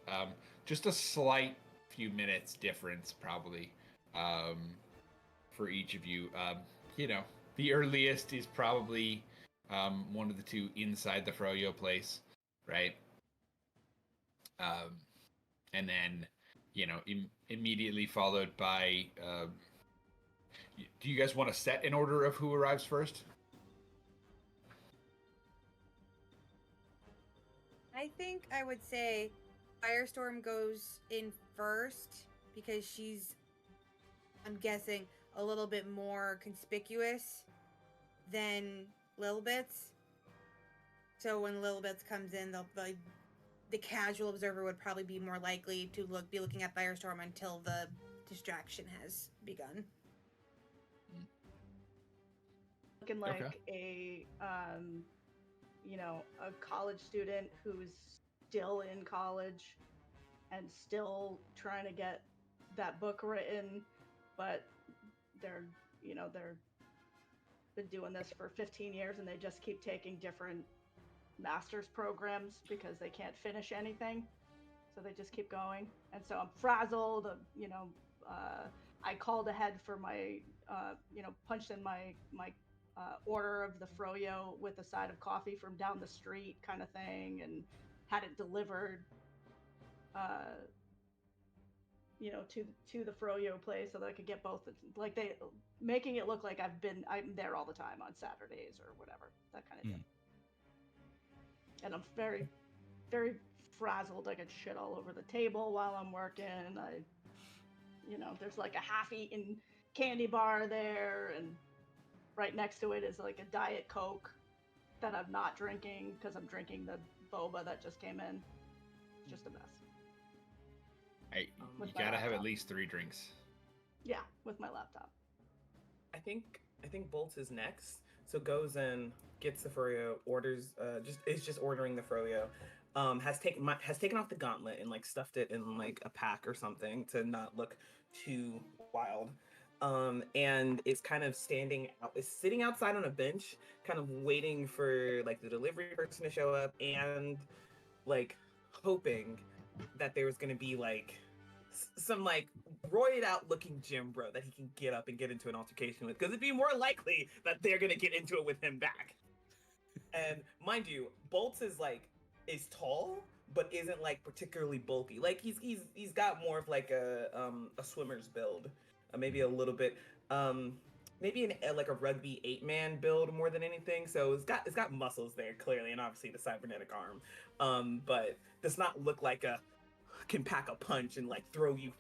Just a slight few minutes difference, probably, for each of you. The earliest is probably one of the two inside the Froyo place, right? And then, immediately followed by... do you guys want to set an order of who arrives first? I think I would say Firestorm goes in first, because she's, I'm guessing, a little bit more conspicuous than Lilbits. So when Lilbits comes in, the casual observer would probably be more likely to be looking at Firestorm until the distraction has begun. Looking like a college student who's still in college and still trying to get that book written, but they're been doing this for 15 years and they just keep taking different master's programs because they can't finish anything, so they just keep going. And so I'm frazzled. I called ahead for my punched in my order of the Froyo with a side of coffee from down the street, kind of thing, and had it delivered to the Froyo place so that I could get both, like, they making it look like I'm there all the time on Saturdays or whatever, that kind of thing. And I'm very, very frazzled. I get shit all over the table while I'm working. There's like a half-eaten candy bar there, and right next to it is like a Diet Coke that I'm not drinking because I'm drinking the boba that just came in. It's just a mess. With You my gotta have at laptop. least 3 drinks. Yeah, with my laptop. I think Bolts is next. So goes and gets the froyo, orders just ordering the froyo. Has taken off the gauntlet and like stuffed it in like a pack or something to not look too wild. And is kind of is sitting outside on a bench, kind of waiting for like the delivery person to show up and like hoping that there was gonna be like some like roided out looking gym bro that he can get up and get into an altercation with, because it'd be more likely that they're gonna get into it with him back. And mind you, Bolts is tall, but isn't like particularly bulky. Like he's got more of like a swimmer's build, maybe a little bit maybe like a rugby 8-man build more than anything. So it's got muscles there clearly, and obviously the cybernetic arm. But does not look like a can pack a punch and like throw you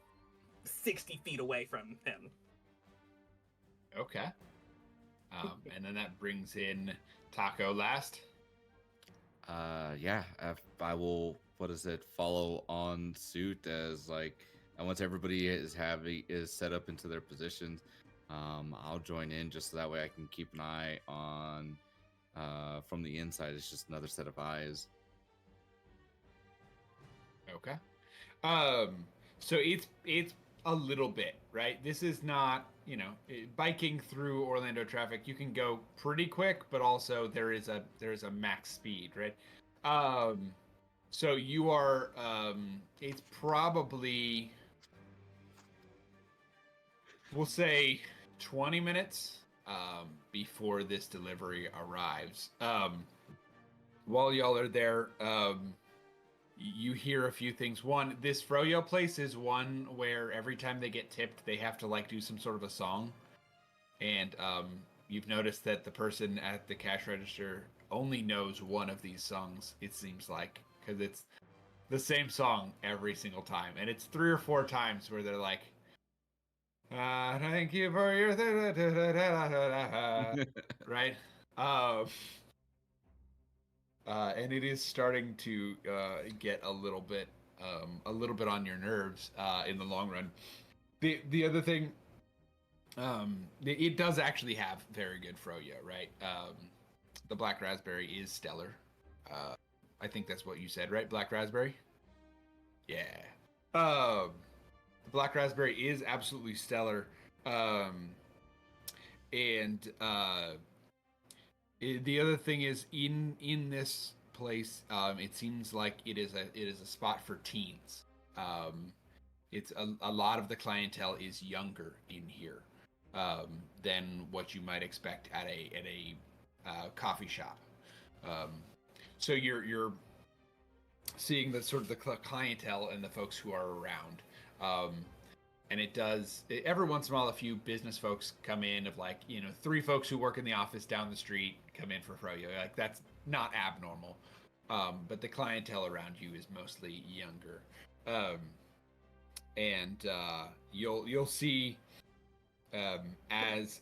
60 feet away from him. Okay. And then that brings in Taco last. Yeah, I will. What is it? Follow on suit as like, and once everybody is set up into their positions, I'll join in just so that way I can keep an eye on. From the inside, it's just another set of eyes. Okay. So it's a little bit, right? This is not, biking through Orlando traffic. You can go pretty quick, but also there is a max speed, right? So you are it's probably, we'll say, 20 minutes before this delivery arrives. While y'all are there, you hear a few things. One, this froyo place is one where every time they get tipped, they have to like do some sort of a song. And you've noticed that the person at the cash register only knows one of these songs, it seems like, because it's the same song every single time. And it's 3 or 4 times where they're like, thank you for your right? And it is starting to get a little bit on your nerves in the long run. The other thing, it does actually have very good froyo, right? The black raspberry is stellar. I think that's what you said, right? Black raspberry. Yeah. The black raspberry is absolutely stellar. And the other thing is in this place, it seems like it is a spot for teens. It's a lot of the clientele is younger in here than what you might expect at a coffee shop. So you're seeing the sort of the clientele and the folks who are around. And every once in a while, a few business folks come in of like, 3 folks who work in the office down the street come in for froyo. Like, that's not abnormal. But the clientele around you is mostly younger. And you'll see as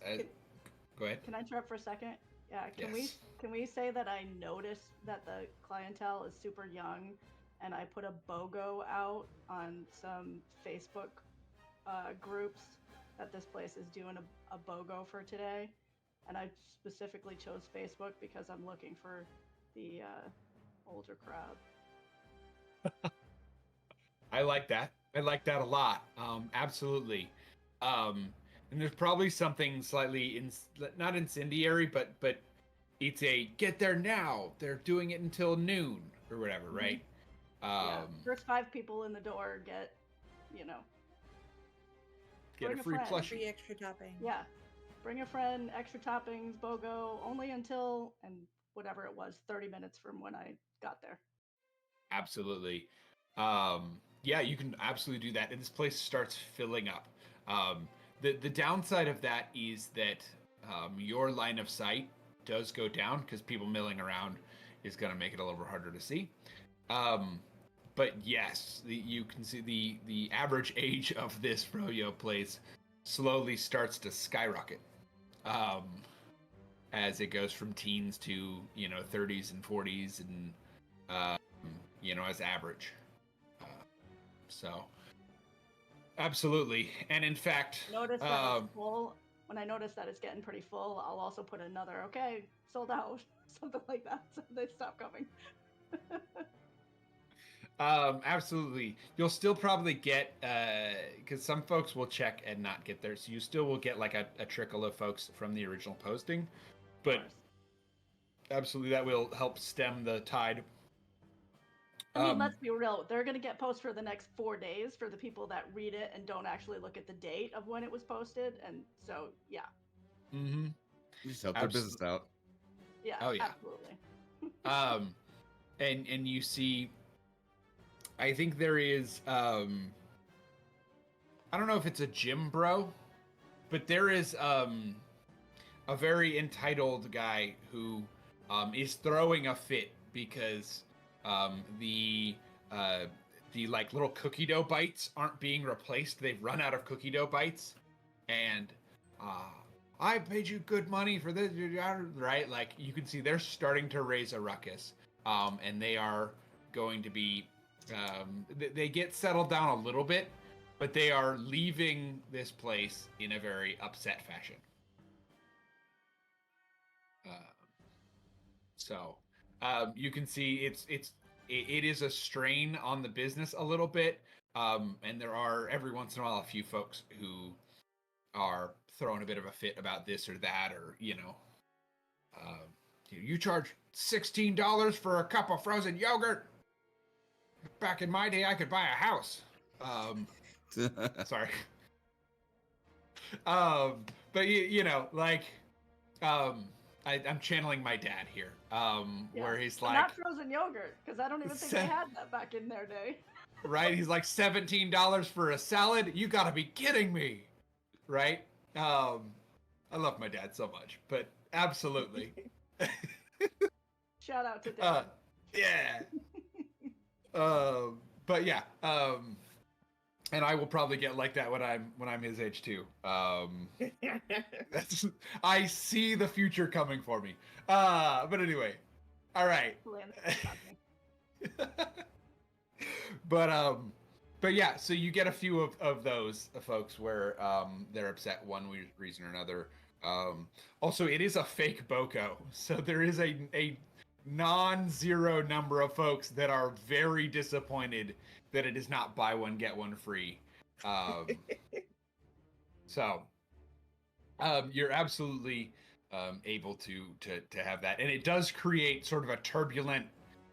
go ahead. Can I interrupt for a second? Yeah, Yes. can we say that I noticed that the clientele is super young, and I put a BOGO out on some Facebook groups that this place is doing a BOGO for today, and I specifically chose Facebook because I'm looking for the older crowd. I like that. I like that a lot. Absolutely. And there's probably something slightly not incendiary, but it's a get there now. They're doing it until noon or whatever, right? Yeah, first 5 people in the door get Get bring a a free friend. plushie. Free extra topping. Yeah, bring a friend, extra toppings, BOGO, only until, and whatever it was, 30 minutes from when I got there. Absolutely. Yeah, you can absolutely do that. And this place starts filling up. The downside of that is that your line of sight does go down because people milling around is going to make it a little bit harder to see. But yes, you can see the average age of this froyo place slowly starts to skyrocket as it goes from teens to 30s and 40s and as average. So Absolutely. And in fact, Notice that it's full. When I notice that it's getting pretty full, I'll also put another, okay, sold out, something like that, so they stop coming. absolutely. You'll still probably get, because some folks will check and not get there, so you still will get like a trickle of folks from the original posting, but absolutely that will help stem the tide. I mean, let's be real. They're going to get posts for the next 4 days for the people that read it and don't actually look at the date of when it was posted. And so, yeah. Mm-hmm. You just help their business out. Yeah, oh, yeah. Absolutely. And you see, I think there is, I don't know if it's a gym bro, but there is a very entitled guy who is throwing a fit because the like little cookie dough bites aren't being replaced. They've run out of cookie dough bites, and I paid you good money for this, right? Like you can see they're starting to raise a ruckus, and they are going to be. They get settled down a little bit, but they are leaving this place in a very upset fashion. So you can see it is a strain on the business a little bit, and there are every once in a while a few folks who are throwing a bit of a fit about this or that, or you charge $16 for a cup of frozen yogurt. Back in my day, I could buy a house. Sorry. But you know, like, I'm channeling my dad here, where he's like, not frozen yogurt, because I don't even think they had that back in their day. Right? He's like $17 for a salad. You gotta be kidding me, right? I love my dad so much, but absolutely. Shout out to Dad. Yeah. But yeah. And I will probably get like that when I'm his age too. I see the future coming for me. But anyway, all right. But yeah, so you get a few of those folks where they're upset one reason or another. Also, it is a fake BOCO, so there is a non-zero number of folks that are very disappointed that it is not buy one get one free. So you're absolutely able to have that, and it does create sort of a turbulent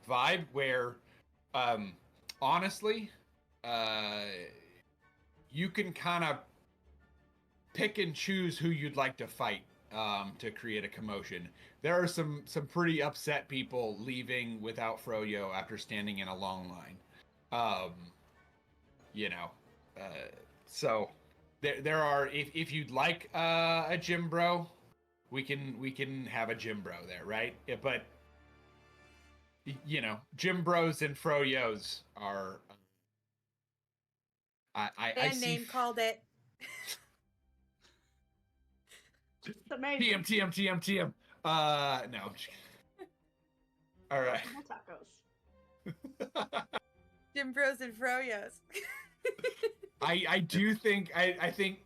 vibe where honestly you can kind of pick and choose who you'd like to fight to create a commotion. There are some pretty upset people leaving without Froyo after standing in a long line. So there are, if you'd like a gym bro, we can have a gym bro there, right? Yeah, but gym bros and Froyos are I see name called it. It's amazing. TM. No, I'm just kidding. All right. Tacos. Gym Bros and Froyos. I do think I think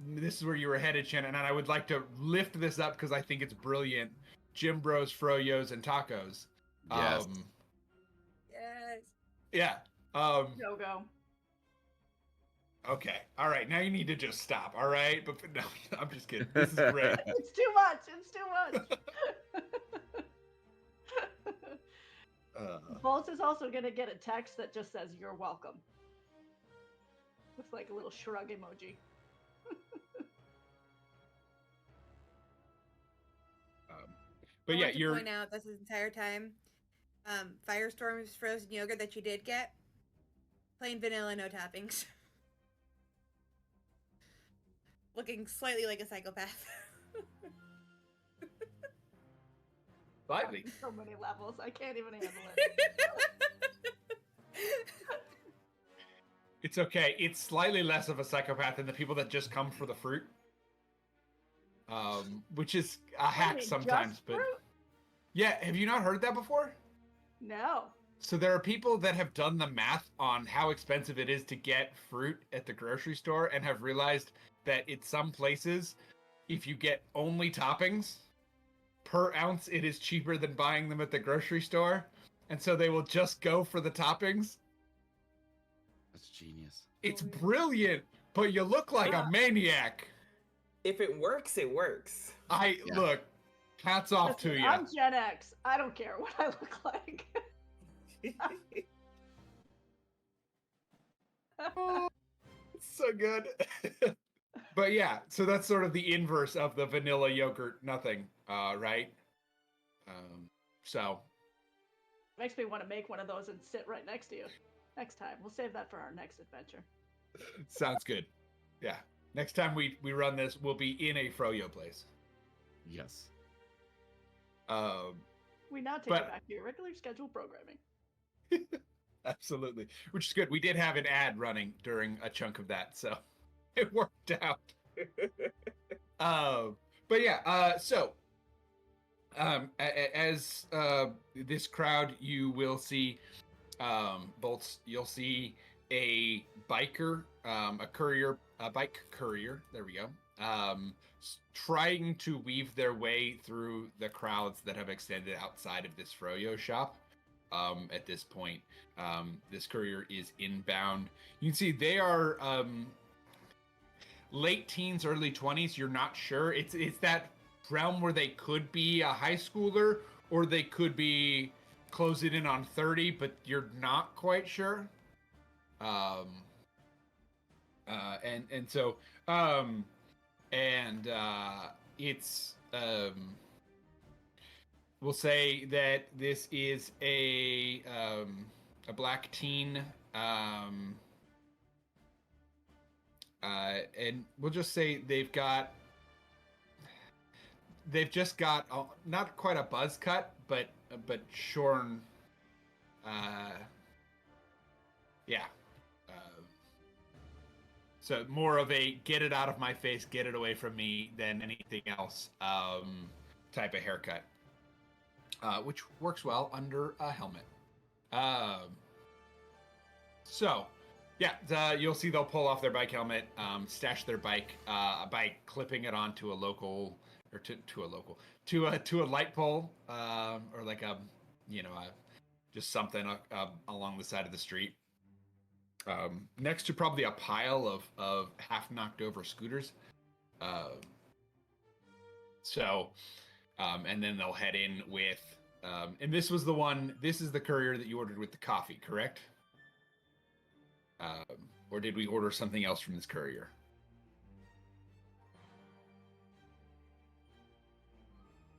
this is where you were headed, Shannon, and I would like to lift this up because I think it's brilliant. Gym Bros, Froyos, and tacos. Yes. Yes. Yeah. Go. Okay. All right. Now you need to just stop. All right. But no, I'm just kidding. This is great. It's too much. Bolt is also going to get a text that just says, "You're welcome." With like a little shrug emoji. But yeah, you're point out this entire time, Firestorm's frozen yogurt that you did get, plain vanilla, no toppings. Looking slightly like a psychopath. Slightly. So many levels, I can't even handle it. It's okay. It's slightly less of a psychopath than the people that just come for the fruit. Which is a hack sometimes, but yeah, have you not heard that before? No. So there are people that have done the math on how expensive it is to get fruit at the grocery store and have realized that in some places, if you get only toppings per ounce, it is cheaper than buying them at the grocery store. And so they will just go for the toppings. That's genius. It's brilliant, but you look like a maniac. If it works, it works. Look, hats off to Listen, you. I'm Gen X. I don't care what I look like. Oh, so good. But yeah, so that's sort of the inverse of the vanilla yogurt nothing, right? So Makes me want to make one of those and sit right next to you. Next time. We'll save that for our next adventure. sounds good. Yeah. Next time we run this, we'll be in a froyo place. Yes. We now take But- it back to your regular scheduled programming. Absolutely. Which is good. We did have an ad running during a chunk of that, so it worked out. But yeah, so as this crowd, you will see bolts. You'll see a biker, a bike courier. There we go. Trying to weave their way through the crowds that have extended outside of this froyo shop. At this point, this courier is inbound. You can see they are late teens, early 20s. You're not sure. It's that realm where they could be a high schooler or they could be closing in on 30, but you're not quite sure. It's we'll say that this is a black teen, and we'll just say they've just got not quite a buzz cut, but shorn, yeah. So more of a get it out of my face, get it away from me than anything else type of haircut. Which works well under a helmet. So, yeah, you'll see they'll pull off their bike helmet, stash their bike by clipping it onto a local, or to a light pole, or like just something along the side of the street. Next to probably a pile of half knocked over scooters. And then they'll head in with, and this is the courier that you ordered with the coffee, correct? Or did we order something else from this courier?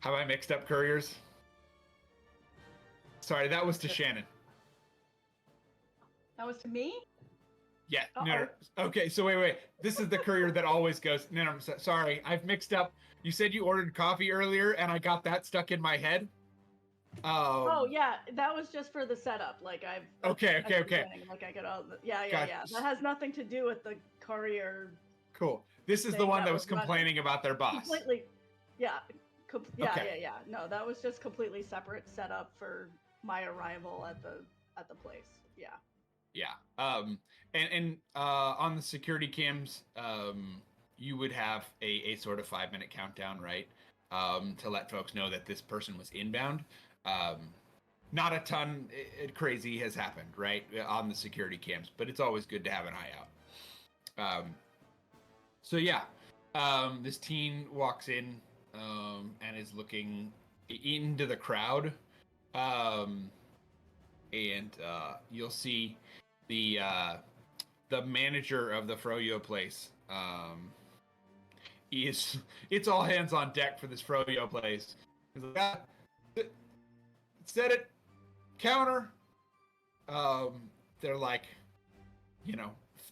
Have I mixed up couriers? Sorry, that was to Shannon. That was to me? Yeah, no. Okay, so wait. This is the courier that always goes, no, I'm sorry, I've mixed up. You said you ordered coffee earlier, and I got that stuck in my head. Oh yeah, that was just for the setup. Like I've Okay. Like I get all yeah. Gotcha. That has nothing to do with the courier. Cool. This is the thing one that that was was running. complaining about their boss. Completely, yeah, Okay. yeah. No, that was just completely separate setup for my arrival at the place. Yeah. Yeah. And on the security cams, you would have a sort of 5-minute countdown, right? To let folks know that this person was inbound. Not a ton crazy has happened, right, on the security cams, but it's always good to have an eye out. So yeah, this teen walks in and is looking into the crowd, and you'll see the manager of the froyo place. It's all hands on deck for this froyo place. He's like, set it, counter. They're like,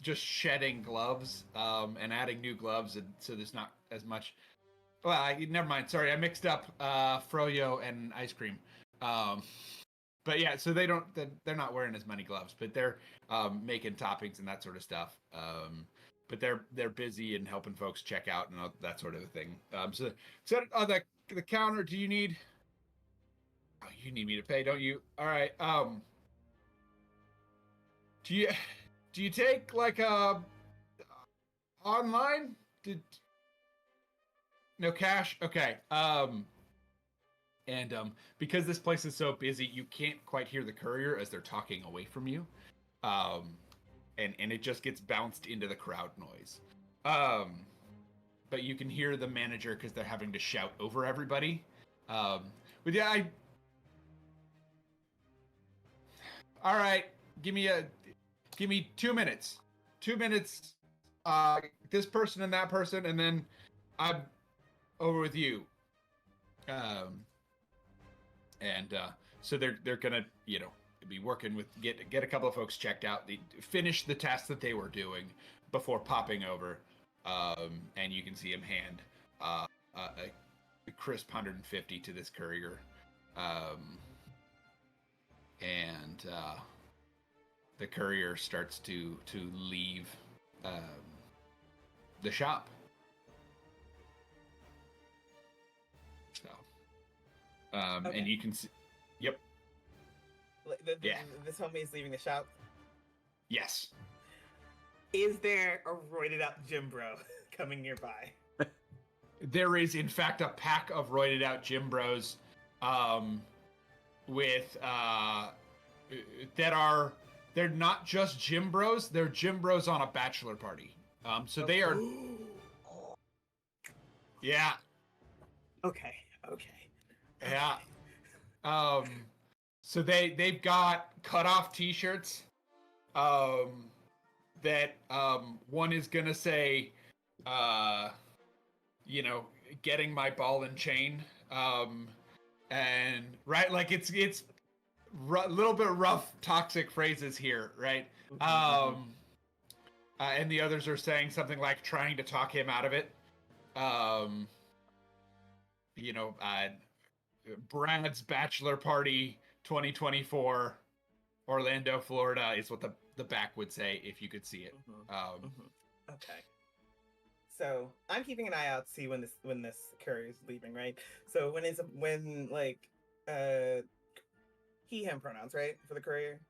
just shedding gloves and adding new gloves, and so there's not as much. Well, never mind. Sorry, I mixed up froyo and ice cream. But yeah, so they're not wearing as many gloves, but they're making toppings and that sort of stuff. But they're busy and helping folks check out and that sort of a thing. So set it on the counter. Do you need? Oh, you need me to pay, don't you? All right. Do you take like a online? No cash? Okay. And because this place is so busy, you can't quite hear the courier as they're talking away from you. And it just gets bounced into the crowd noise. But you can hear the manager because they're having to shout over everybody. But yeah, all right, give me 2 minutes. 2 minutes. This person and that person, and then I'm over with you. So they're gonna, be working with get a couple of folks checked out. They finish the tasks that they were doing before popping over, and you can see him hand a crisp 150 to this courier, and the courier starts to leave the shop. So, Okay. and you can see, yep, Yeah. This homie is leaving the shop. yes. Is there a roided up gym bro coming nearby? There is, in fact, a pack of roided out gym bros, with they're not just gym bros, they're gym bros on a bachelor party. So they are, yeah, Okay. yeah. So they've got cut off T-shirts, that one is gonna say, getting my ball and chain, and right, like it's a little bit rough, toxic phrases here, right? And the others are saying something like trying to talk him out of it. Brad's bachelor party 2024, Orlando, Florida is what the back would say if you could see it. Okay. So I'm keeping an eye out to see when this courier is leaving, right? So when he him pronouns, right, for the courier?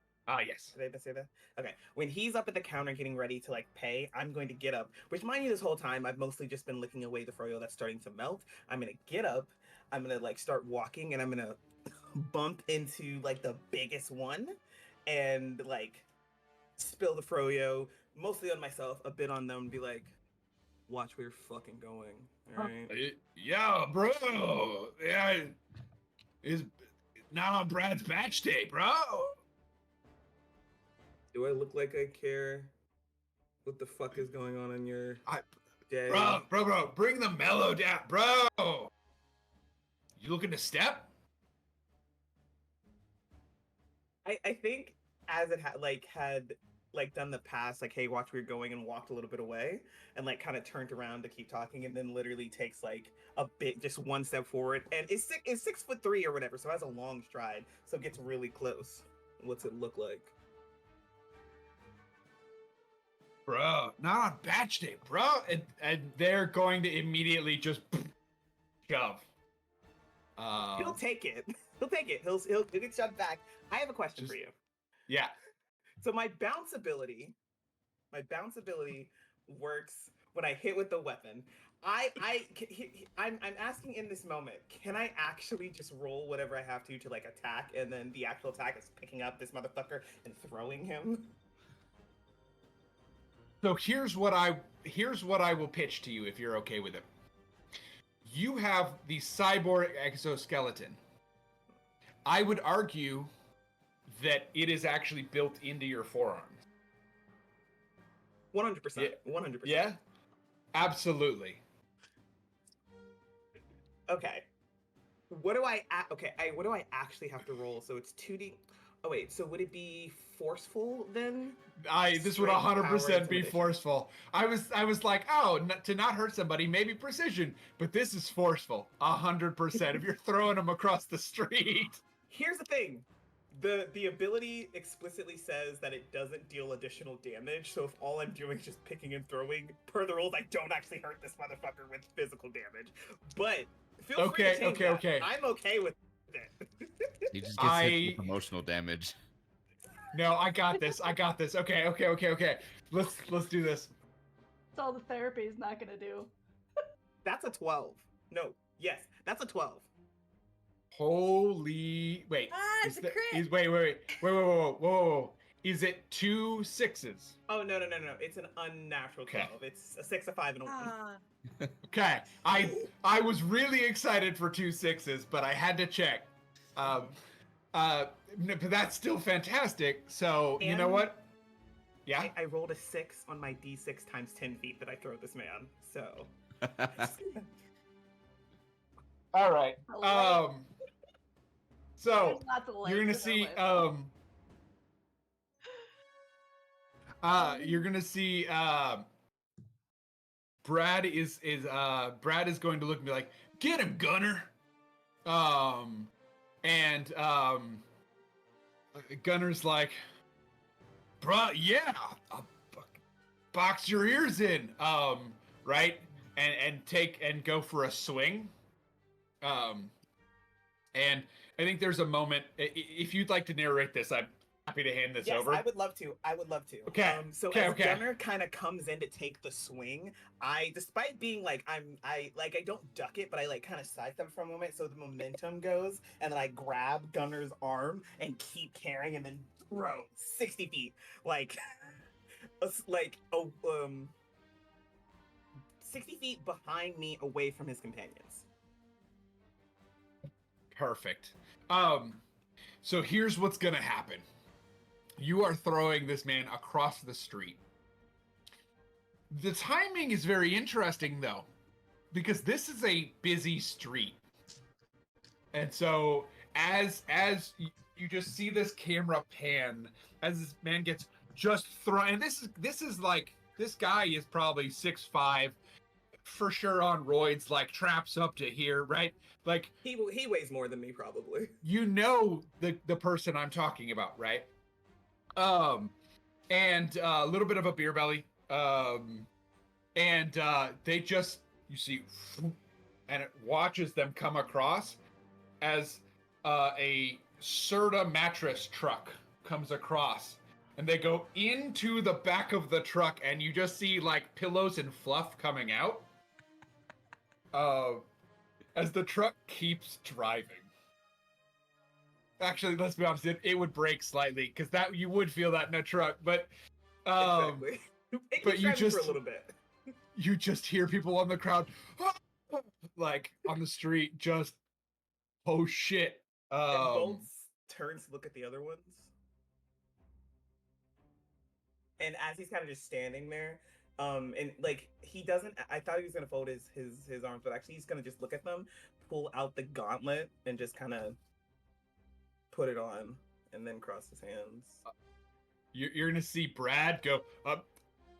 Yes. Did I say that? Okay. When he's up at the counter getting ready to pay, I'm going to get up. Which, mind you, this whole time I've mostly just been licking away the froyo that's starting to melt. I'm gonna get up. I'm gonna start walking, and I'm gonna bump into the biggest one, and spill the froyo mostly on myself, a bit on them, and be like, "Watch where you're fucking going." All right. Yeah, bro. Yeah, is not on Brad's batch day, bro. Do I look like I care what the fuck is going on in your day? Bro, bring the mellow down, bro. You looking to step? I think as it had done the past, hey, watch where you're going, and walked a little bit away, and kind of turned around to keep talking, and then literally takes a bit, just one step forward, and is 6'3" or whatever, so has a long stride, so it gets really close. What's it look like? Bro, not on batch day, bro. And they're going to immediately just shove. He'll take it. He'll take it. He'll get shoved back. I have a question for you. Yeah. So my bounce ability works when I hit with the weapon. I'm asking in this moment, can I actually just roll whatever I have to attack, and then the actual attack is picking up this motherfucker and throwing him? So here's what I will pitch to you if you're okay with it. You have the cyborg exoskeleton. I would argue that it is actually built into your forearms. 100%. 100%. Yeah? Absolutely. Okay. What do I actually have to roll? So it's 2D. Oh wait, so would it be forceful then? This would 100% be forceful. I was like, to not hurt somebody, maybe precision, but this is forceful, 100%. If you're throwing them across the street. Here's the thing, the ability explicitly says that it doesn't deal additional damage. So if all I'm doing is just picking and throwing, per the rules, I don't actually hurt this motherfucker with physical damage. But feel free to change that. Okay. I'm okay with it. He just gets hit with emotional damage. No, I got this. I got this. Okay. Let's do this. That's all the therapy is not gonna do. That's a 12. No, yes, that's a 12. Holy wait. Ah, it's a crit. Whoa. Is it 2 6s? Oh no. It's an unnatural 12. Okay. It's a 6, a 5, and a 1. Ah. Okay. I was really excited for 2 6s, but I had to check. But that's still fantastic. So you know And- what? Yeah. I rolled a 6 on my d6 times 10 feet that I throw at this man. So All right. A light. So There's lots of you're gonna lights in see our you're gonna see Brad is going to look and be like, get him, Gunner. And Gunner's like, bruh, yeah, I'll box your ears in, right? And go for a swing. And I think there's a moment, if you'd like to narrate this, I'm happy to hand this yes, over. I would love to. Okay. So as Gunner kind of comes in to take the swing, despite being like I don't duck it, but I like kind of sidestep for a moment so the momentum goes, and then I grab Gunner's arm and keep carrying, and then throw 60 feet, like 60 feet behind me, away from his companions. Perfect. So here's what's gonna happen. You are throwing this man across the street. The timing is very interesting though, because this is a busy street. And so as you just see this camera pan as this man gets just thrown, and this is like, this guy is probably 6'5", for sure on roids, like traps up to here, right? Like He weighs more than me probably. you know the person I'm talking about, right? And a little bit of a beer belly. And they just, you see, and it watches them come across as a Serta mattress truck comes across, and they go into the back of the truck, and you just see like pillows and fluff coming out. As the truck keeps driving. Actually, let's be honest, it would break slightly, because that you would feel that in a truck, but Exactly. but you just for a little bit. you just hear people on the crowd like on the street just, oh shit. And Bolts turns to look at the other ones. And as he's kind of just standing there, and like he doesn't, I thought he was gonna fold his arms, but actually he's gonna just look at them, pull out the gauntlet, and just kind of put it on, and then cross his hands. You're gonna see Brad go,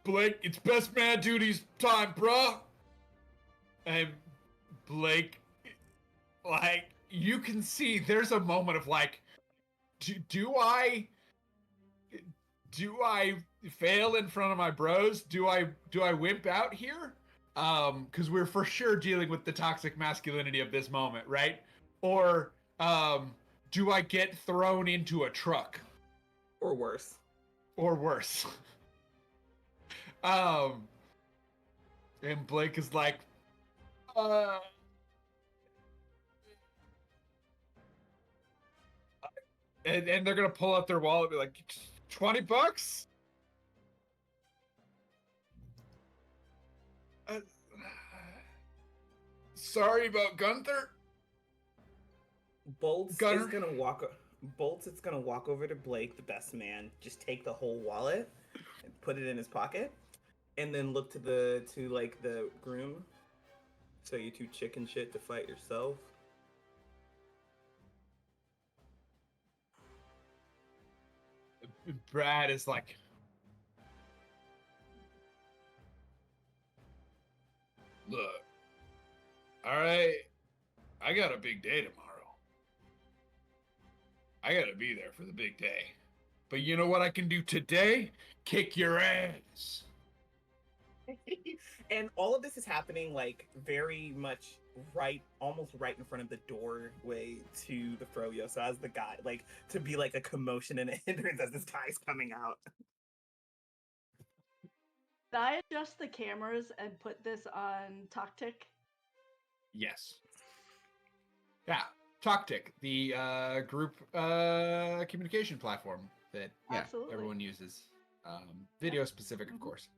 Blake, it's best man duties time, bruh. And Blake, like, you can see there's a moment of like, do I fail in front of my bros? Do I wimp out here? Because we're for sure dealing with the toxic masculinity of this moment, right? Or do I get thrown into a truck? Or worse. Or worse. And Blake is like, and they're gonna pull out their wallet and be like, $20? Sorry about Gunther. Bolts Gunner? is gonna walk. Bolts is gonna walk over to Blake, the best man. Just take the whole wallet and put it in his pocket, and then look to the groom. So you two chicken shit to fight yourself. Brad is like, look, all right, I got a big day tomorrow. I gotta be there for the big day. But you know what I can do today? Kick your ass. And all of this is happening like very much right, almost right in front of the doorway to the froyo. So as the guy, like, to be like a commotion and a hindrance as this guy's coming out. Did I adjust the cameras and put this on Tactic? Yes. Yeah. TalkTick, the group communication platform that Yeah, Absolutely. everyone uses. Video specific, of Mhm. course.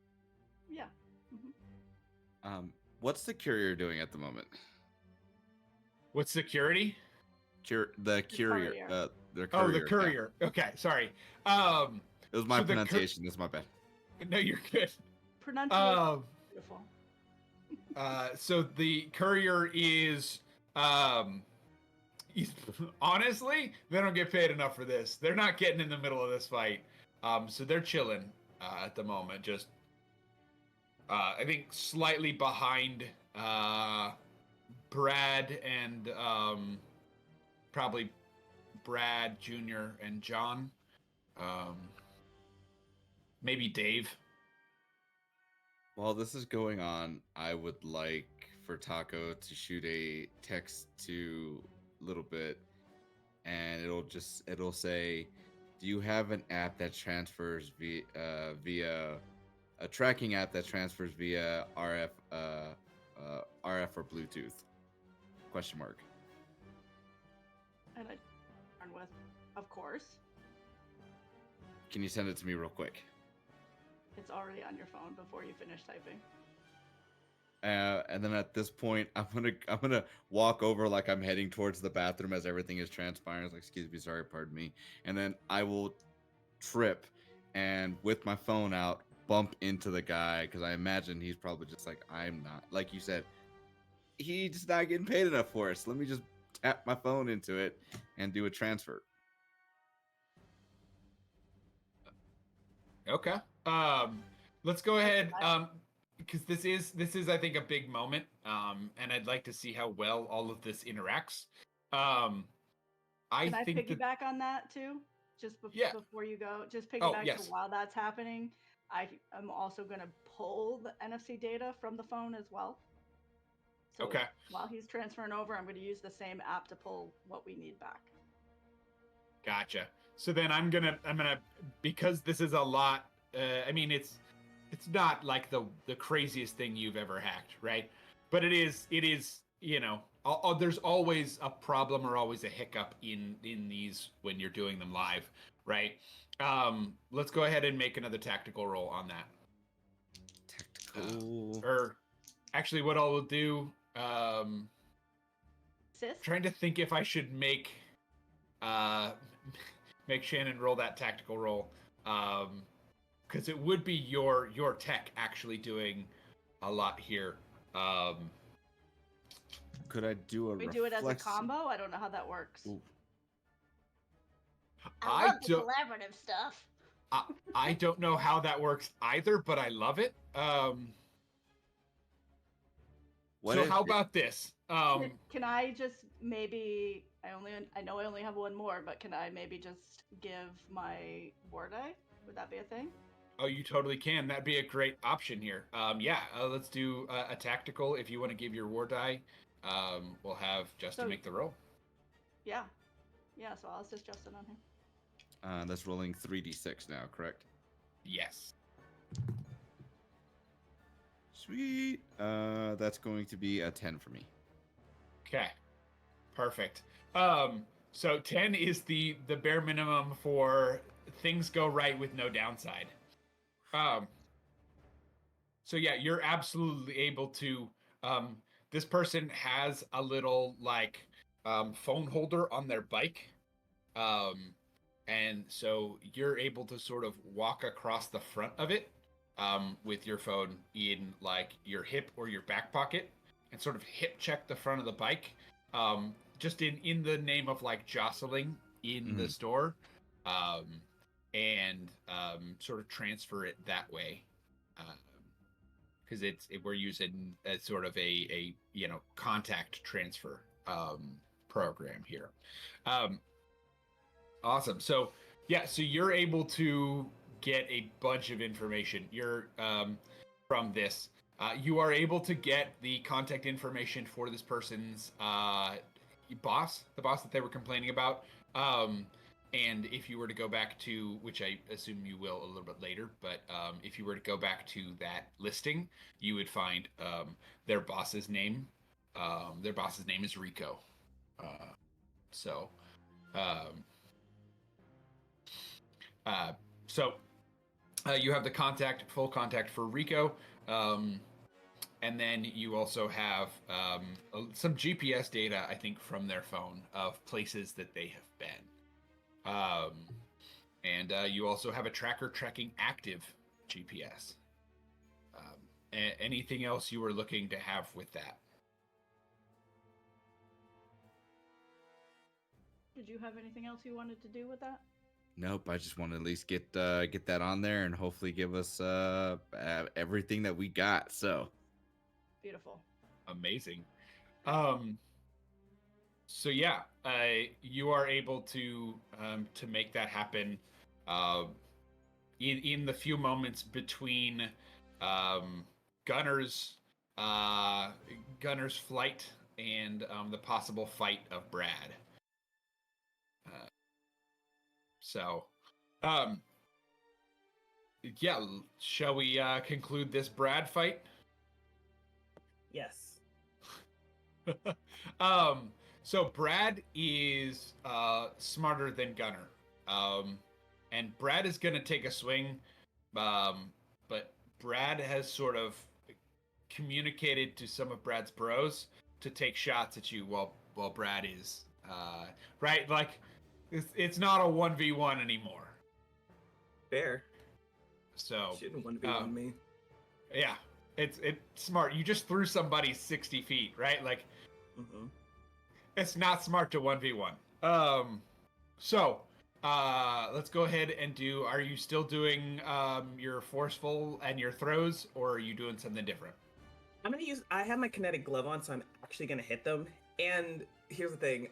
Yeah. Mhm. What's the courier doing at the moment? What's security? The courier. courier. The courier. Oh, the yeah. courier. Okay, sorry. It was my So the cur- pronunciation. That's my bad. No, you're good. Pronunciation beautiful. So the courier is he's, honestly, they don't get paid enough for this. They're not getting in the middle of this fight. So they're chilling at the moment. Just I think slightly behind Brad and probably Brad Jr. and John. Maybe Dave. While this is going on, I would like for Taco to shoot a text to Little Bit, and it'll say, "Do you have an app that transfers via a tracking app that transfers via RF or Bluetooth?" Question mark. And I turn with, of course. Can you send it to me real quick? It's already on your phone before you finish typing. And then at this point, I'm gonna walk over like I'm heading towards the bathroom as everything is transpiring. It's like, excuse me, sorry, pardon me. And then I will trip and with my phone out, bump into the guy because I imagine he's probably just like, I'm not. Like you said, he's not getting paid enough for us. Let me just tap my phone into it and do a transfer. Okay. Let's go ahead. Because this is I think a big moment. And I'd like to see how well all of this interacts. Can I think piggyback on that too? Just Yeah. before you go, just piggyback yes. to while that's happening. I am also going to pull the NFC data from the phone as well. So Okay. While he's transferring over, I'm going to use the same app to pull what we need back. Gotcha. So then I'm gonna because this is a lot. I mean, it's not like the craziest thing you've ever hacked, right? But it is you know. There's always a problem or always a hiccup in these when you're doing them live, right? Let's go ahead and make another tactical roll on that. Tactical. Or actually, what I'll do. Sis? Trying to think if I should make Shannon roll that tactical roll, because it would be your tech actually doing a lot here. Could I do a We do it as a reflex- combo? I don't know how that works. Ooh. I love the collaborative stuff. I don't know how that works either, but I love it. So how about this? Can I just maybe I know I only have one more, but can I maybe just give my war die? Would that be a thing? Oh, you totally can. That'd be a great option here. Let's do a tactical. If you want to give your war die, we'll have Justin make the roll. Yeah. So I'll assist Justin on here. That's rolling 3d6 now, correct? Yes. Sweet. That's going to be a 10 for me. Okay. Perfect. So 10 is the bare minimum for things go right with no downside. So yeah, you're absolutely able to. This person has a little phone holder on their bike, and so you're able to sort of walk across the front of it with your phone in like your hip or your back pocket, and sort of hip check the front of the bike, just in the name of like jostling in the store, and sort of transfer it that way. Because we're using a sort of a contact transfer program here. Awesome. So you're able to get a bunch of information. You're from this. You are able to get the contact information for this person's boss, the boss that they were complaining about. And if you were to go back to, which I assume you will a little bit later, but if you were to go back to that listing, you would find their boss's name. Their boss's name is Rico. So, um, so you have the full contact for Rico. And then you also have some GPS data, I think, from their phone of places that they have been. And you also have a tracker tracking active GPS. Anything else you were looking to have with that? Did you have anything else you wanted to do with that? Nope, I just want to at least get that on there and hopefully give us everything that we got. So Beautiful. Amazing. So yeah, you are able to make that happen in the few moments between Gunner's flight and the possible fight of Brad. So, yeah, shall we conclude this Brad fight? Yes. So Brad is smarter than Gunner. And Brad is going to take a swing, but Brad has sort of communicated to some of Brad's bros to take shots at you while Brad is right. Like it's not a 1v1 anymore. Fair. So Shouldn't 1v1 me. Yeah, it's smart. You just threw somebody 60 feet, right? Like it's not smart to 1v1. So let's go ahead and do. Are you still doing your forceful and your throws, or are you doing something different? I'm gonna use. I have my kinetic glove on, so I'm actually gonna hit them. And here's the thing.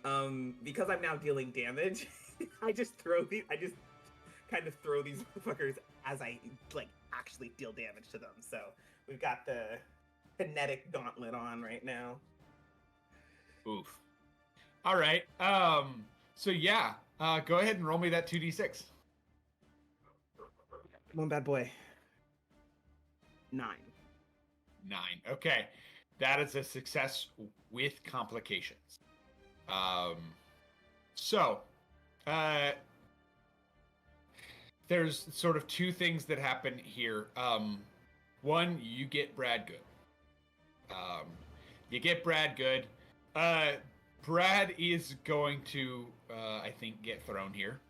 Because I'm now dealing damage, I just kind of throw these motherfuckers as I like actually deal damage to them. So we've got the kinetic gauntlet on right now. Oof. All right. So yeah. Go ahead and roll me that 2d6. Come on, bad boy. 9. 9. Okay. That is a success with complications. So, there's sort of two things that happen here. One, you get Brad good. You get Brad good. Brad is going to, I think, get thrown here.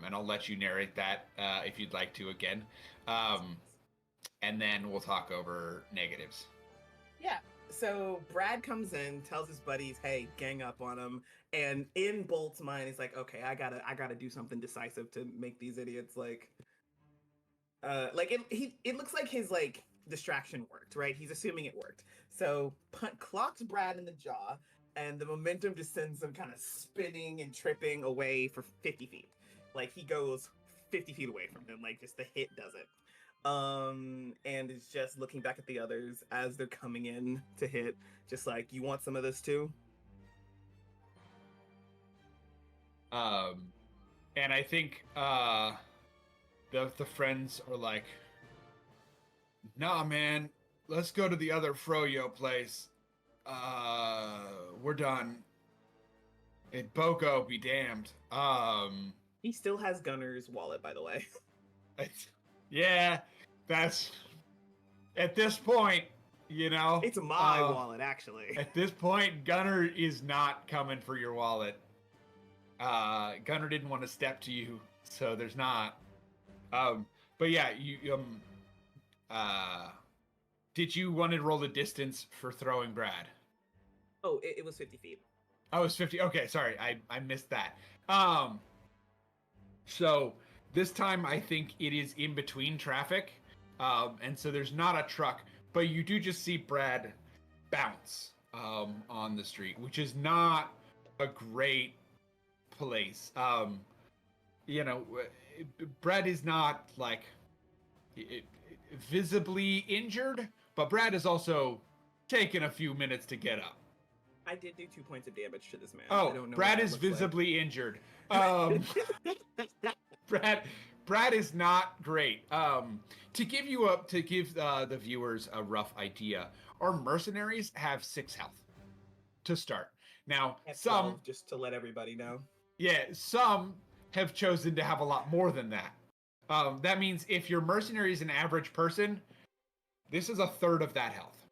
And I'll let you narrate that if you'd like to again. And then we'll talk over negatives. Yeah. So Brad comes in, tells his buddies, "Hey, gang up on him." And in Bolt's mind, he's like, "Okay, I gotta do something decisive to make these idiots like it looks like his like distraction worked, right? He's assuming it worked. So clocks Brad in the jaw, and the momentum just sends him kind of spinning and tripping away for 50 feet. Like he goes 50 feet away from him, like just the hit does it. And is just looking back at the others as they're coming in to hit, just like, "You want some of this too?" And I think the friends are like, "Nah, man, let's go to the other Froyo place. We're done. And Boko be damned." He still has Gunner's wallet, by the way. Yeah, that's at this point, you know. It's my wallet, actually. At this point, Gunner is not coming for your wallet. Gunner didn't want to step to you, so there's not. But yeah, did you want to roll the distance for throwing Brad? Oh, it was 50 feet. Oh, it was 50. Okay, sorry, I missed that. So this time I think it is in between traffic, and so there's not a truck, but you do just see Brad bounce on the street, which is not a great place. You know, Brad is not like visibly injured, but Brad is also taking a few minutes to get up. I did do 2 points of damage to this man. Oh, I don't know Brad what that is looks like. visibly injured. Brad is not great. To give the viewers a rough idea, our mercenaries have 6 health to start. Now, At some 12, just to let everybody know. some have chosen to have a lot more than that. That means if your mercenary is an average person, this is a third of that health.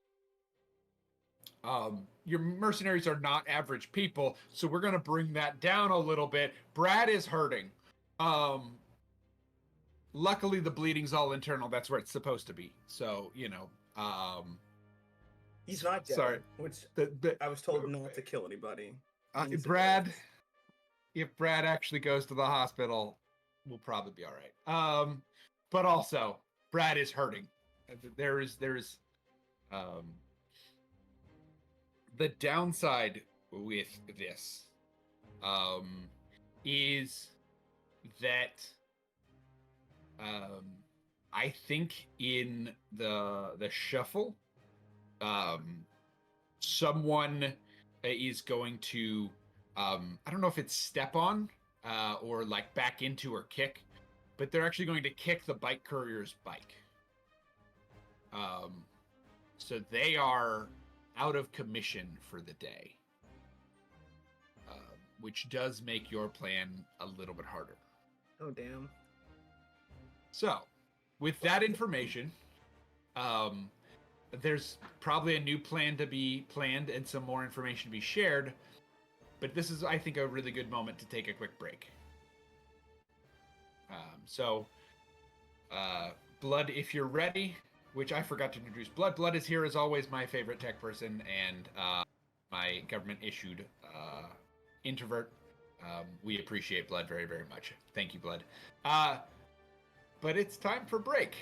Your mercenaries are not average people, so we're going to bring that down a little bit. Brad is hurting. Luckily, the bleeding's all internal. That's where it's supposed to be. So, He's not dead, sorry. which The I was told not to kill anybody. Brad, if Brad actually goes to the hospital, we'll probably be all right. But also, Brad is hurting. There's the downside with this is that I think in the shuffle, someone is going to I don't know if it's step on or like back into or kick, but they're actually going to kick the bike courier's bike. So they are out of commission for the day, which does make your plan a little bit harder. Oh, damn. So, with that information, there's probably a new plan to be planned and some more information to be shared, but this is, I think, a really good moment to take a quick break. Blood, if you're ready, which I forgot to introduce. Blood is here as always, my favorite tech person, and my government-issued introvert. We appreciate Blood very, very much. Thank you, Blood. But it's time for break.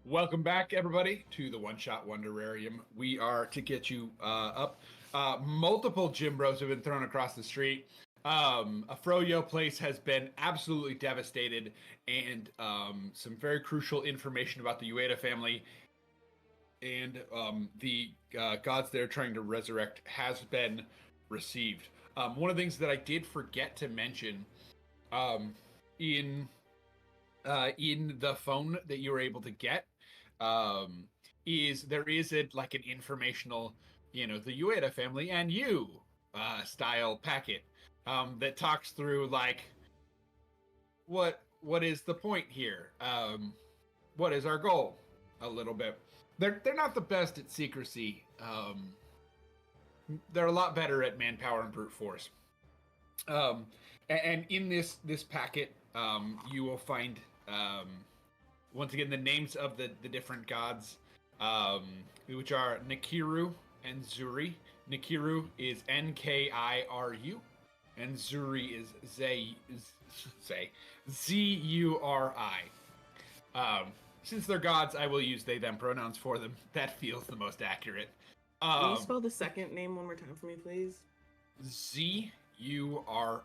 Welcome back, everybody, to the OneShot Wonderarium. We are to get you up. Multiple gym bros have been thrown across the street. A Froyo place has been absolutely devastated, and some very crucial information about the Ueda family and the gods they're trying to resurrect has been received. One of the things that I did forget to mention in the phone that you were able to get is there is like an informational, the Ueda family and you style packet that talks through like what is the point here? What is our goal? A little bit. They're not the best at secrecy. They're a lot better at manpower and brute force. And in this packet, you will find once again the names of the different gods, which are Nikiru and Zuri. Nikiru is Nkiru, and Zuri is Zuri. Since they're gods, I will use they them pronouns for them. That feels the most accurate. Can you spell the second name one more time for me, please? Zuri. I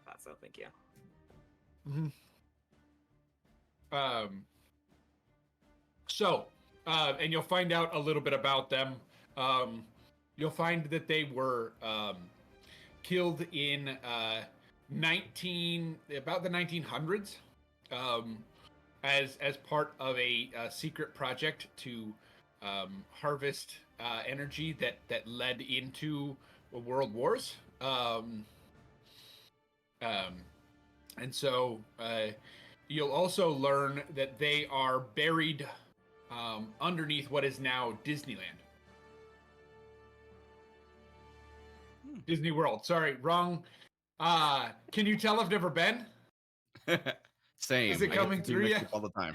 thought so. Thank you. Mm-hmm. And you'll find out a little bit about them. You'll find that they were killed in about the 1900s, as part of a secret project to harvest energy that led into world wars. And so you'll also learn that they are buried underneath what is now Disneyland. Disney World. Sorry, wrong. Can you tell I've never been? Same. Is it coming through yet? All the time.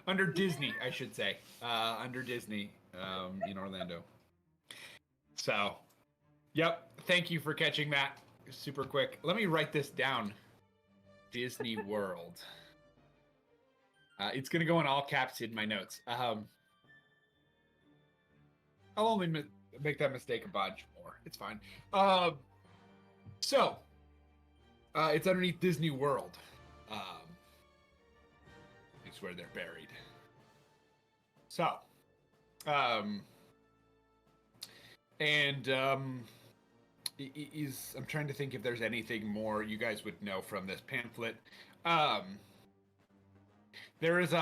Under Disney, I should say. Under Disney in Orlando. So, yep. Thank you for catching that super quick. Let me write this down. Disney World. It's going to go in all caps in my notes. I'll only make that mistake a bunch more. It's fine. So, it's underneath Disney World. It's where they're buried. So, I'm trying to think if there's anything more you guys would know from this pamphlet. There is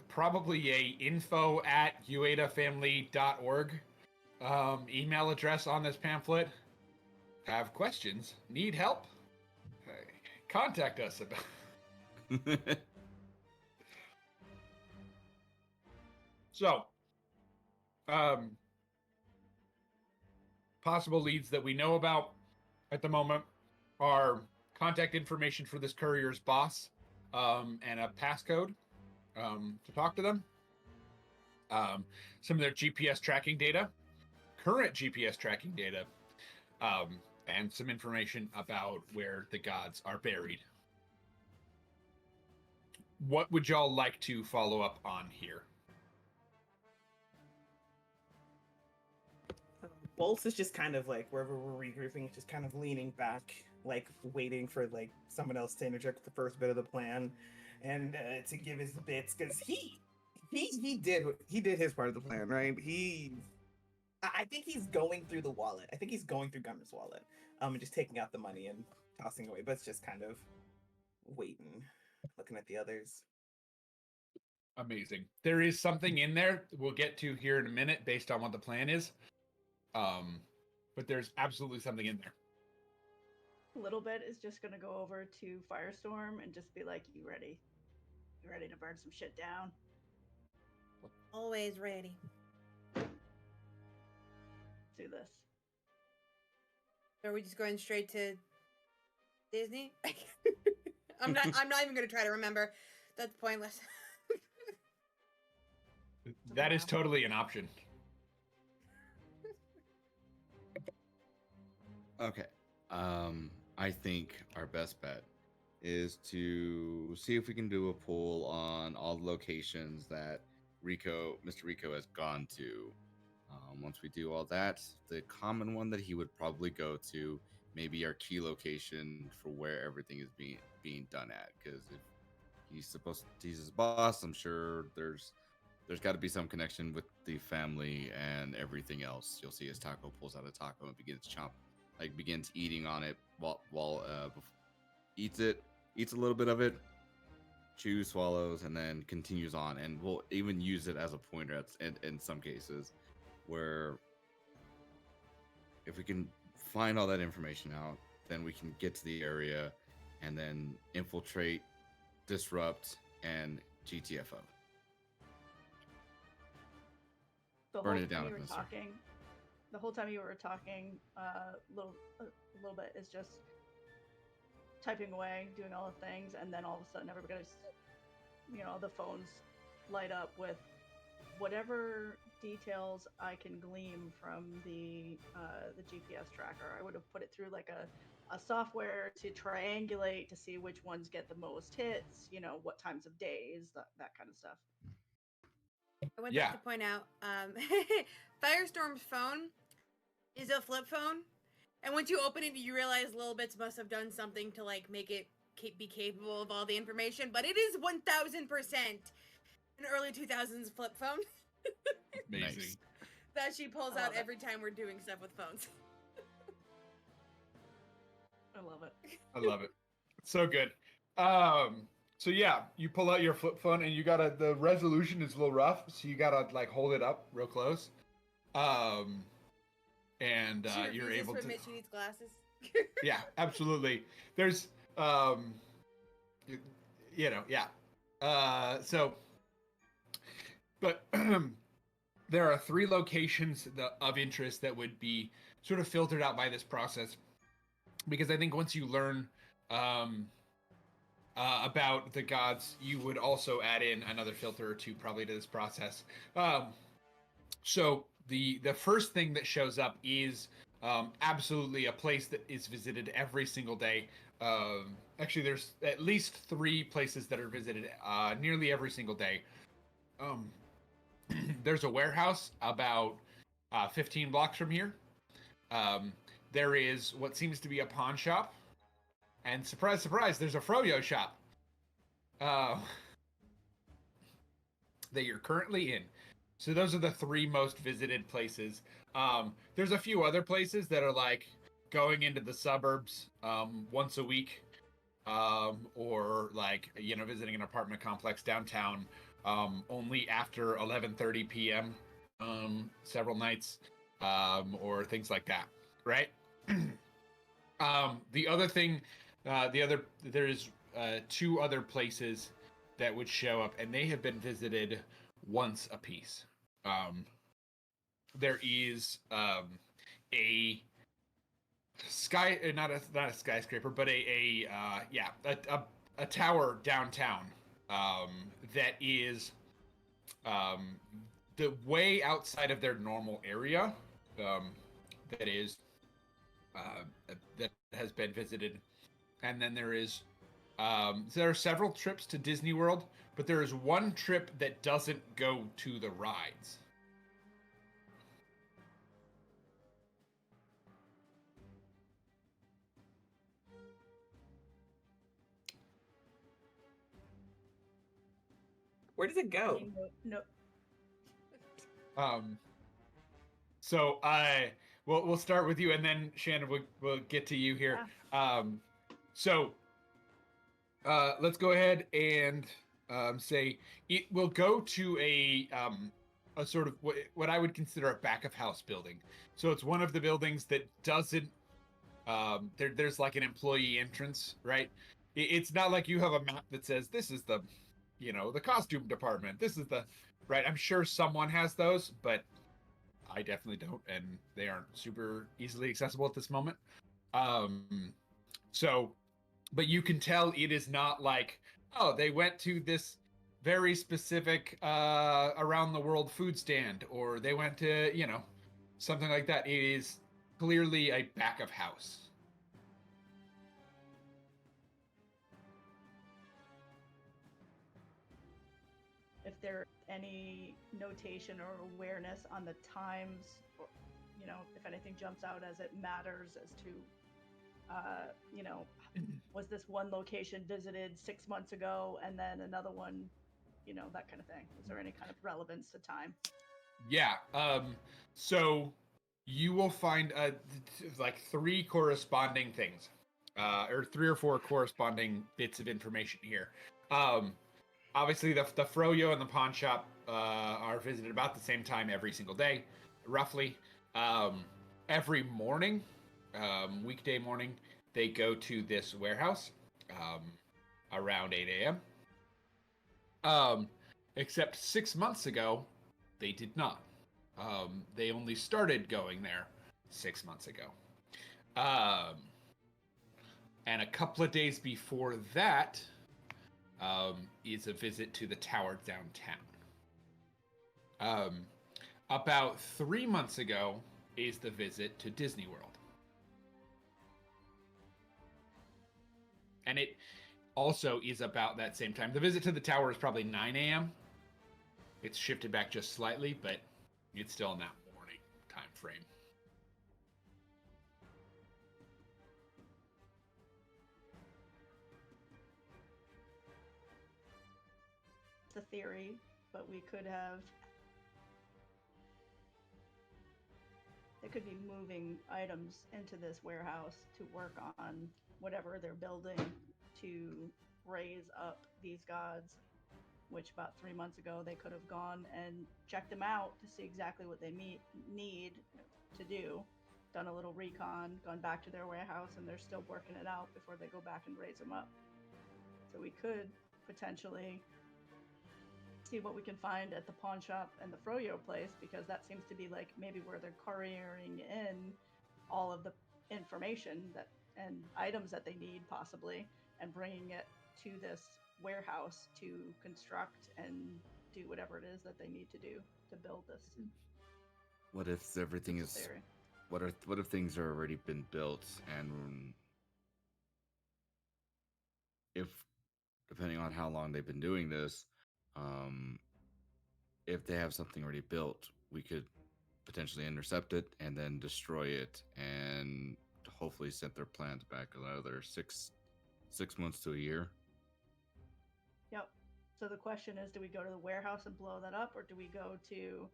probably a info@uedafamily.org email address on this pamphlet. Have questions? Need help? Contact us about. So, possible leads that we know about at the moment are contact information for this courier's boss, and a passcode to talk to them. Some of their GPS tracking data, current GPS tracking data, and some information about where the gods are buried. What would y'all like to follow up on here? Bolts is just kind of like wherever we're regrouping, just kind of leaning back, like waiting for like someone else to interject with the first bit of the plan, and to give his bits, because he did his part of the plan, right? I think he's going through the wallet. I think he's going through Gunner's wallet, and just taking out the money and tossing away. But it's just kind of waiting, looking at the others. Amazing. There is something in there we'll get to here in a minute based on what the plan is. But there's absolutely something in there. A little bit is just gonna go over to Firestorm and just be like, "You ready? You ready to burn some shit down?" Always ready. Let's do this. So are we just going straight to Disney? I'm not even gonna try to remember. That's pointless. That is totally an option. Okay. I think our best bet is to see if we can do a poll on all the locations that Mr. Rico has gone to. Once we do all that, the common one that he would probably go to, maybe our key location for where everything is being done at. Because if he's his boss, I'm sure there's got to be some connection with the family and everything else. You'll see his taco pulls out a taco and begins eating on it while eats a little bit of it, chews, swallows, and then continues on. And we'll even use it as a pointer in some cases, where if we can find all that information out, then we can get to the area and then infiltrate, disrupt, and GTFO. Burn it down, the whole time you were talking, a little bit is just typing away, doing all the things, and then all of a sudden everybody's, the phones light up with whatever details I can glean from the GPS tracker. I would have put it through like a software to triangulate to see which ones get the most hits, what times of days, that kind of stuff. I would like to point out, Firestorm's phone is a flip phone, and once you open it, you realize Little Bits must have done something to like make it be capable of all the information. But it is 1000% an early 2000s flip phone. Amazing. Nice. That she pulls out every time we're doing stuff with phones. I love it. I love it. It's so good. So yeah, you pull out your flip phone and the resolution is a little rough, so you gotta like hold it up real close. And you're able to. She needs glasses. Yeah, absolutely. There's, yeah. But there are 3 locations of interest that would be sort of filtered out by this process, because I think once you learn about the gods, you would also add in another filter or 2 probably to this process. So the first thing that shows up is absolutely a place that is visited every single day. Actually, there's at least 3 places that are visited nearly every single day. There's a warehouse about 15 blocks from here. There is what seems to be a pawn shop. And surprise, surprise, there's a froyo shop that you're currently in. So those are the 3 most visited places. There's a few other places that are like going into the suburbs once a week, or like, visiting an apartment complex downtown only after 11:30 p.m. Several nights, or things like that, right? The other thing, there's 2 other places that would show up, and they have been visited once apiece. There is a not a skyscraper, but a tower downtown that is the way outside of their normal area, that is that has been visited. And then there is there are several trips to Disney World, but there is one trip that doesn't go to the rides. Where does it go? No. So we'll start with you, and then Shannon, we'll get to you here. Yeah. So let's go ahead and say it will go to a sort of what I would consider a back of house building. So it's one of the buildings that doesn't there's like an employee entrance, right? It's not like you have a map that says this is the the costume department, this is the right. I'm sure someone has those, but I definitely don't, and they aren't super easily accessible at this moment. But you can tell it is not like, oh, they went to this very specific around the world food stand, or they went to, something like that. It is clearly a back of house. if there's any notation or awareness on the times, or if anything jumps out as it matters as to was this one location visited 6 months ago and then another one, that kind of thing. Is there any kind of relevance to time? Yeah. So you will find like 3 corresponding things, or 3 or 4 corresponding bits of information here. Obviously, the froyo and the pawn shop are visited about the same time every single day, roughly. Every morning, weekday morning, they go to this warehouse around 8 a.m. Except 6 months ago, they did not. They only started going there 6 months ago. And a couple of days before that is a visit to the tower downtown. About 3 months ago is the visit to Disney World. And it also is about that same time. The visit to the tower is probably 9 a.m. It's shifted back just slightly, but it's still in that morning time frame. It's a theory, but we could have. They could be moving items into this warehouse to work on whatever they're building to raise up these gods, which about 3 months ago they could have gone and checked them out to see exactly what they need to do, done a little recon, gone back to their warehouse, and they're still working it out before they go back and raise them up. So we could potentially see what we can find at the pawn shop and the froyo place, because that seems to be like maybe where they're couriering in all of the information and items that they need, possibly, and bringing it to this warehouse to construct and do whatever it is that they need to do to build this. What if everything is theory. What if things are already been built, and if, depending on how long they've been doing this, if they have something already built, we could potentially intercept it and then destroy it, and hopefully set their plans back another six months to a year. Yep. So the question is, do we go to the warehouse and blow that up, or do we go to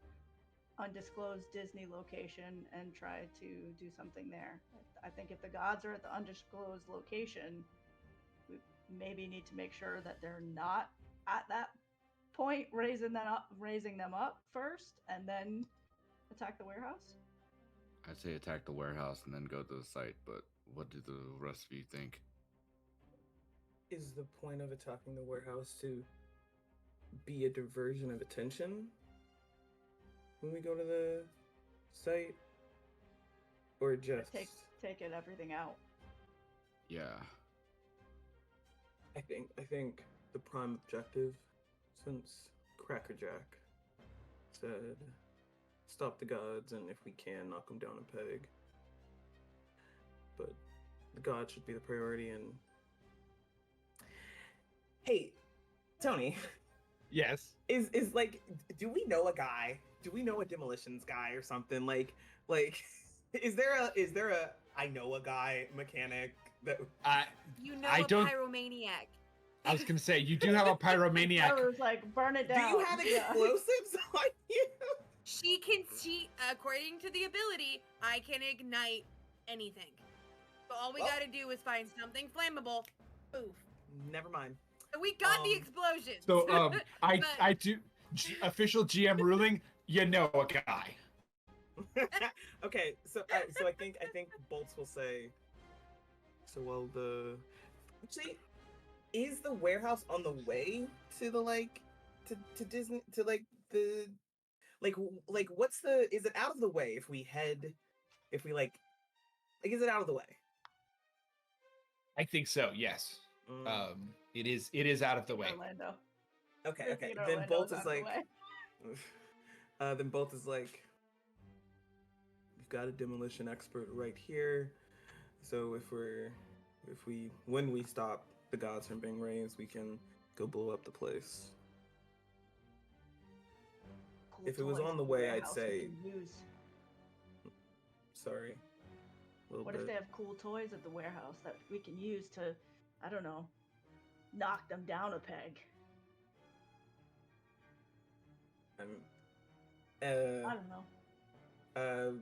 undisclosed Disney location and try to do something there? I think if the gods are at the undisclosed location, we maybe need to make sure that they're not at that point raising them up first, and then attack the warehouse. I'd say attack the warehouse and then go to the site, but what do the rest of you think? Is the point of attacking the warehouse to be a diversion of attention when we go to the site, or just take everything out? Yeah. I think the prime objective, since Crackerjack said stop the gods, and if we can, knock them down a peg. But the gods should be the priority. And hey, Tony. Yes. Is like, do we know a guy? Do we know a demolitions guy or something? Like is there a I know a guy mechanic that I a pyromaniac. I was gonna say, you do have a pyromaniac. I was like, burn it down. Do you have explosives on you? She according to the ability, I can ignite anything. But all we gotta do is find something flammable. Poof. Never mind. So we got the explosion. So I do official GM ruling. You know a guy. Okay, so I think Bolts will say. So actually, is the warehouse on the way to the to Disney, to the what's the, is it out of the way if we is it out of the way? I think so. Yes. It is out of the way. Orlando. Okay. Then Bolt is like, we've got a demolition expert right here. So when we stop the gods from being raised, we can go blow up the place. cool If it was toys on the at way, I'd warehouse we say- can use? Sorry. A little What bit. if they have cool toys at the warehouse that we can use to, I don't know, knock them down a peg? I don't know.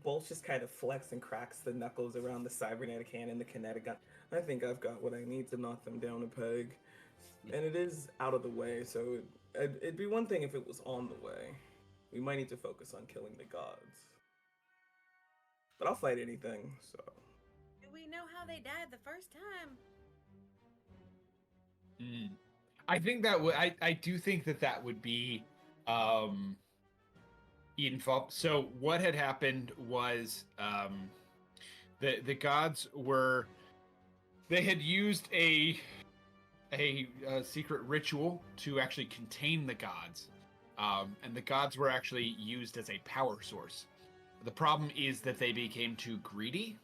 Bolts just kind of flex and cracks the knuckles around the cybernetic hand and the kinetic gun. I think I've got what I need to knock them down a peg. And it is out of the way, so it'd be one thing if it was on the way. We might need to focus on killing the gods. But I'll fight anything, so. Do we know how they died the first time? I think that would. I do think that would be involved. So what had happened was the gods were, they had used a secret ritual to actually contain the gods, and the gods were actually used as a power source. The problem is that they became too greedy,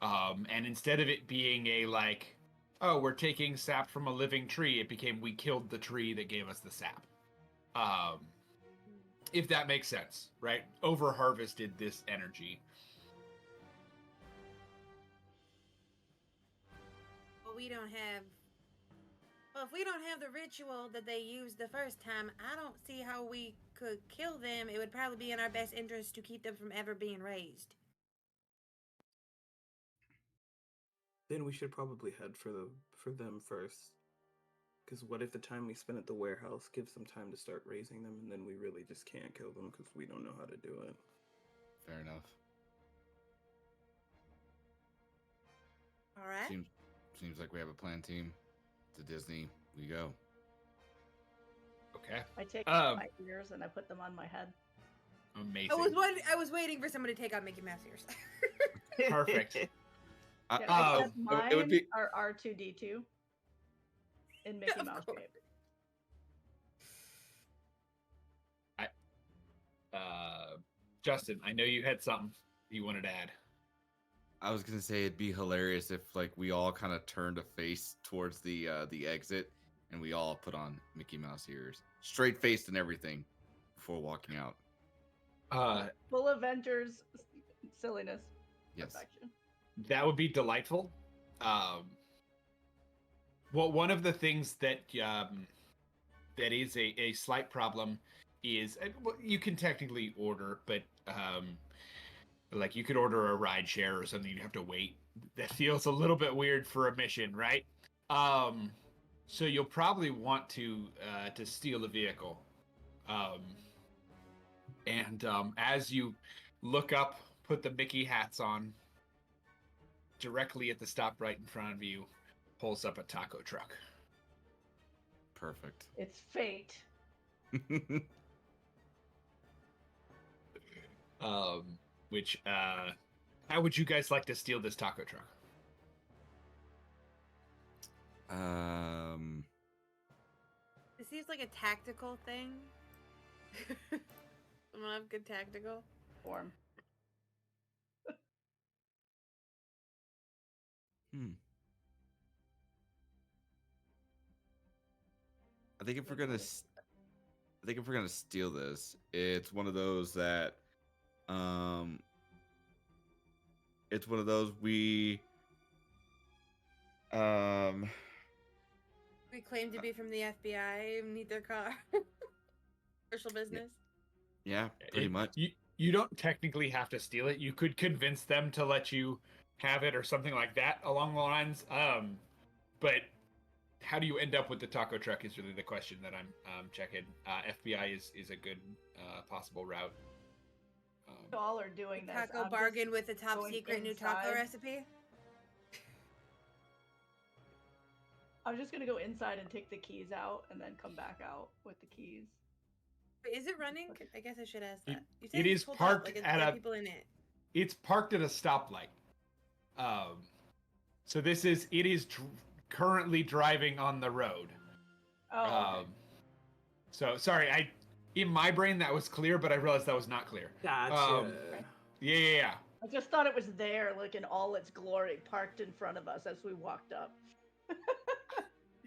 and instead of it being a like, oh, we're taking sap from a living tree, it became we killed the tree that gave us the sap. If that makes sense, right? Over harvested this energy. Well, we don't have. Well, if we don't have the ritual that they used the first time, I don't see how we could kill them. It would probably be in our best interest to keep them from ever being raised. Then we should probably head for them first. Because what if the time we spend at the warehouse gives them time to start raising them, and then we really just can't kill them because we don't know how to do it. Fair enough. All right. Seems like we have a plan, team. To Disney we go. Okay. I take my ears and I put them on my head. Amazing. I was waiting for someone to take out Mickey Mouse ears. Perfect. Yeah, except mine it would be are R2D2 in Mickey Mouse course. shape. Justin, I know you had something you wanted to add. I was gonna say it'd be hilarious if like we all kind of turned a face towards the exit and we all put on Mickey Mouse ears, straight faced and everything, before walking out. Full Avengers silliness. Yes. Perfection. That would be delightful. Well, one of the things that that is a slight problem is you can technically order, but like you could order a ride share or something. You have to wait. That feels a little bit weird for a mission, right? So you'll probably want to steal a vehicle, and as you look up, put the Mickey hats on. Directly at the stop right in front of you, pulls up a taco truck. Perfect. It's fate. Which how would you guys like to steal this taco truck? It seems like a tactical thing. Someone have good tactical Form. I think if we're gonna steal this, it's one of those that, it's one of those we claim to be from the FBI and need their car. Commercial business. yeah, pretty much. You don't technically have to steal it. You could convince them to let you have it or something like that along the lines. But how do you end up with the taco truck is really the question that I'm checking. FBI is a good possible route. Y'all are doing this. Taco I'm bargain just with the top going secret new taco inside. recipe. I'm just gonna go inside and take the keys out and then come back out with the keys. Wait, is it running? I guess I should ask that. You It it's is pulled up, parked like, at there are a- people in it. It's parked at a stoplight. So it is currently driving on the road. Oh, okay. So sorry, in my brain that was clear, but I realized that was not clear. Gotcha. Yeah. I just thought it was there, like in all its glory, parked in front of us as we walked up.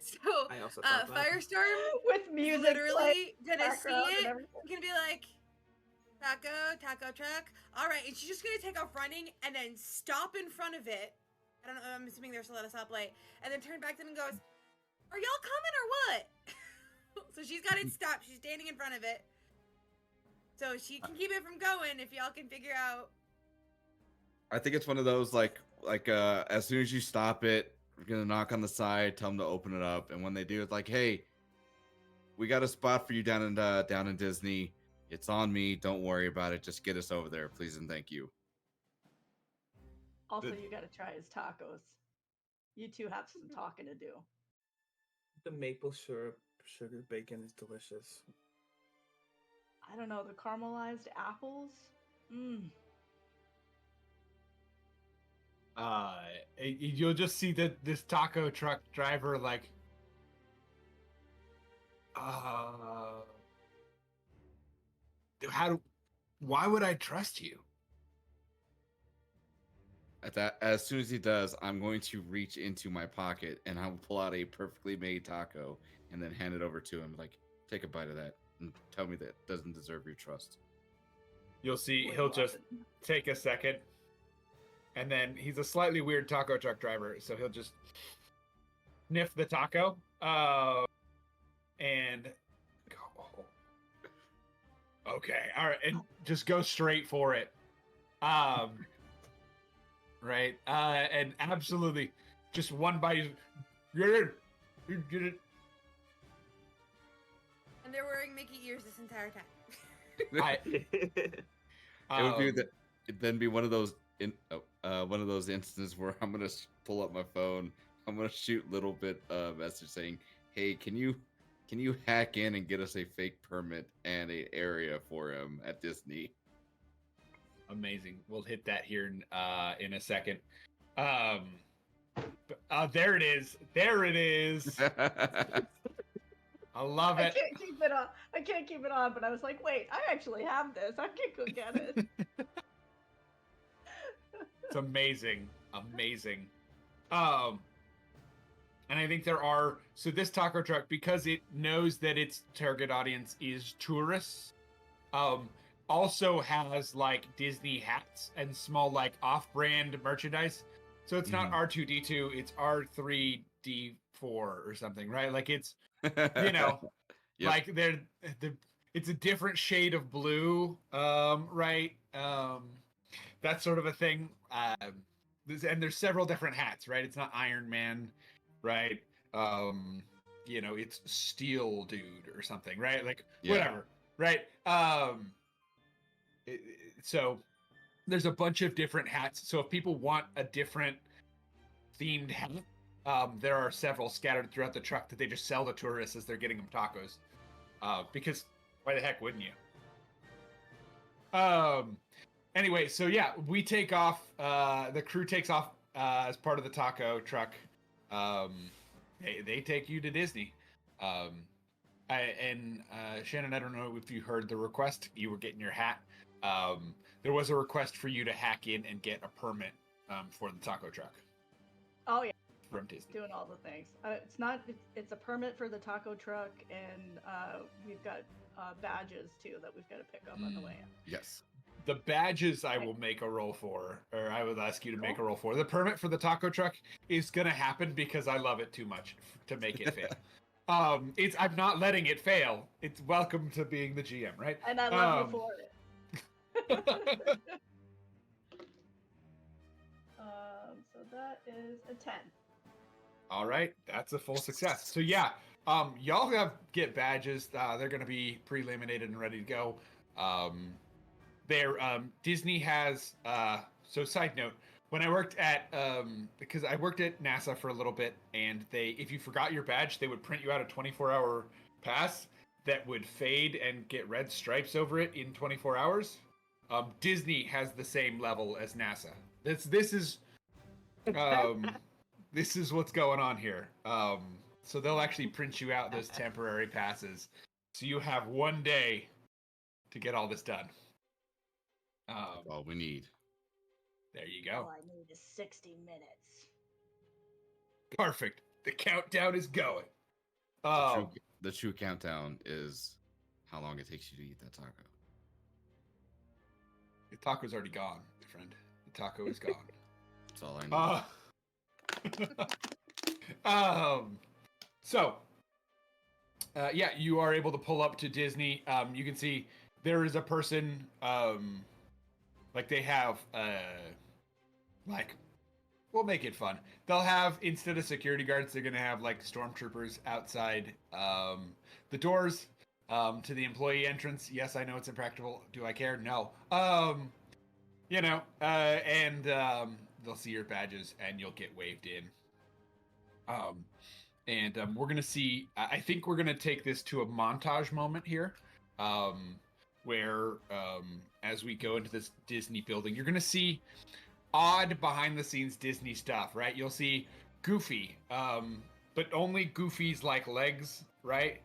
So, I also thought that. Firestorm With is music literally gonna see background and it. everything. Gonna be like, taco truck. All right, and she's just gonna take off running and then stop in front of it. I don't know. I'm assuming there's a lot of stoplight, and then turn back to them and goes, "Are y'all coming or what?" So she's got it stopped. She's standing in front of it, so she can keep it from going. If y'all can figure out. I think it's one of those like as soon as you stop it, we're gonna knock on the side, tell them to open it up, and when they do, it's like, hey, we got a spot for you down in Disney. It's on me. Don't worry about it. Just get us over there, please and thank you. Also, you gotta try his tacos. You two have some talking to do. The maple syrup sugar bacon is delicious. I don't know, the caramelized apples. You'll just see that this taco truck driver like, why would I trust you? At that, as soon as he does, I'm going to reach into my pocket and I will pull out a perfectly made taco and then hand it over to him. Like, take a bite of that and tell me that doesn't deserve your trust. You'll see he'll just take a second, and then he's a slightly weird taco truck driver, so he'll just sniff the taco, and go, okay, all right, and just go straight for it. Right, and absolutely, just one bite. Get it, get it. And they're wearing Mickey ears this entire time. It would be it'd then be one of those instances where I'm gonna pull up my phone. I'm gonna shoot a little bit of message saying, "Hey, can you hack in and get us a fake permit and an area for him at Disney?" Amazing. We'll hit that here in a second. There it is. There it is. I love it. I can't keep it on, but I was like, wait, I actually have this. I can go get it. It's amazing. Amazing. And I think so this taco truck, because it knows that its target audience is tourists, also has like Disney hats and small like off-brand merchandise. So it's not R2D2, it's R3D4 or something, right? Like it's, yep. Like it's a different shade of blue, right? That sort of a thing. And there's several different hats, right? It's not Iron Man, right? It's Steel Dude or something, right? Like whatever, right? So there's a bunch of different hats. So if people want a different themed hat, there are several scattered throughout the truck that they just sell to tourists as they're getting them tacos. Because why the heck wouldn't you? Anyway, so yeah, we take off. The crew takes off as part of the taco truck. They take you to Disney. Shannon, I don't know if you heard the request. You were getting your hat. There was a request for you to hack in and get a permit for the taco truck. Oh yeah, from Disney. Doing all the things. It's a permit for the taco truck, and we've got badges too that we've got to pick up on the way in. Yes. The badges I will make a roll for, or I would ask you to make a roll for. The permit for the taco truck is gonna happen because I love it too much to make it fail. I'm not letting it fail. It's welcome to being the GM, right? And I love you for it. So that is a 10. All right, that's a full success. So yeah, y'all get badges. They're gonna be pre-laminated and ready to go. Disney has so side note, when I worked at because I worked at NASA for a little bit, and if you forgot your badge, they would print you out a 24-hour pass that would fade and get red stripes over it in 24 hours. Disney has the same level as NASA. This is what's going on here. So they'll actually print you out those temporary passes, so you have one day to get all this done. That's all we need. There you go. All I need is 60 minutes. Perfect. The countdown is going. The true countdown is how long it takes you to eat that taco. The taco's already gone, my friend. The taco is gone. That's all I need. So, you are able to pull up to Disney. You can see there is a person, like they have, like, we'll make it fun. They'll have, instead of security guards, they're going to have, like, stormtroopers outside the doors to the employee entrance. Yes, I know it's impractical. Do I care? No. And they'll see your badges and you'll get waved in. We're going to see, I think we're going to take this to a montage moment here, where as we go into this Disney building, you're going to see odd behind the scenes Disney stuff, right? You'll see Goofy, but only Goofy's like legs, right?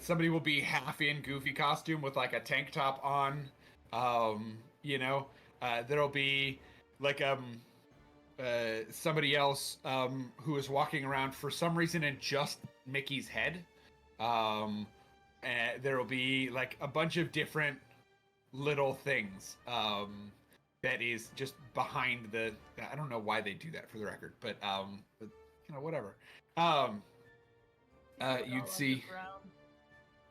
Somebody will be half in Goofy costume with like a tank top on. There'll be like somebody else who is walking around for some reason in just Mickey's head. There will be like a bunch of different little things that is just behind the. I don't know why they do that, for the record, but whatever. You'd see.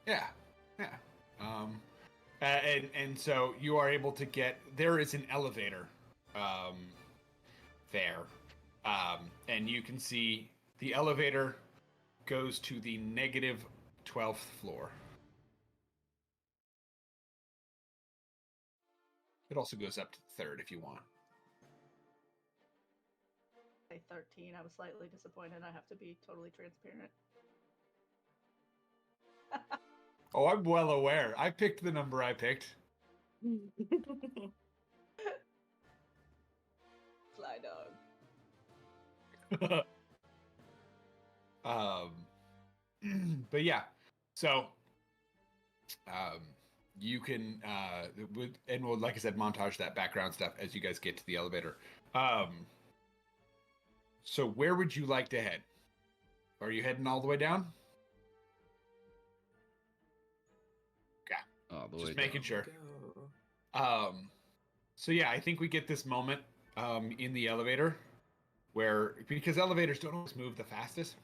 Yeah. And so you are able to get. There is an elevator. There. And you can see the elevator goes to the negative 12th floor. It also goes up to the 3rd if you want. 13. I was slightly disappointed. I have to be totally transparent. Oh, I'm well aware. I picked the number I picked. Fly dog. But yeah, so you can we'll, like I said, montage that background stuff as you guys get to the elevator. So where would you like to head? Are you heading all the way down? All the way Just down. making sure. So yeah, I think we get this moment in the elevator where, because elevators don't always move the fastest,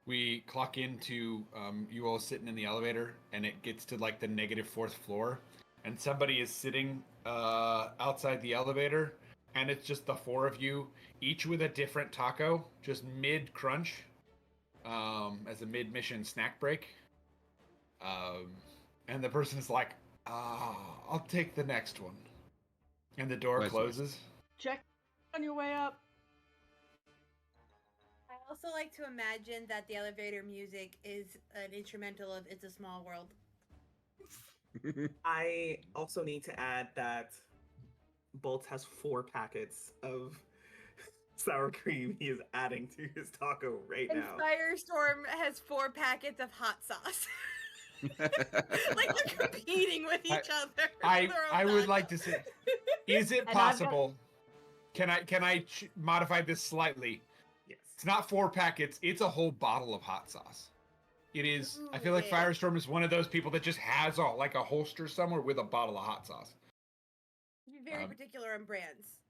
we clock into you all sitting in the elevator, and it gets to like the negative 4th floor, and somebody is sitting outside the elevator, and it's just the 4 of you, each with a different taco, just mid crunch, as a mid mission snack break. And the person is like, I'll take the next one. And the door closes. Check on your way up. I also like to imagine that the elevator music is an instrumental of It's a Small World. I also need to add that Bolts has 4 packets of sour cream he is adding to his taco right and now. Firestorm has 4 packets of hot sauce. Like they're competing with each other. I would like to say, is it possible? Can I modify this slightly? Yes. It's not 4 packets. It's a whole bottle of hot sauce. It is. Ooh, I feel like yeah. Firestorm is one of those people that just has like a holster somewhere with a bottle of hot sauce. Be very particular on brands.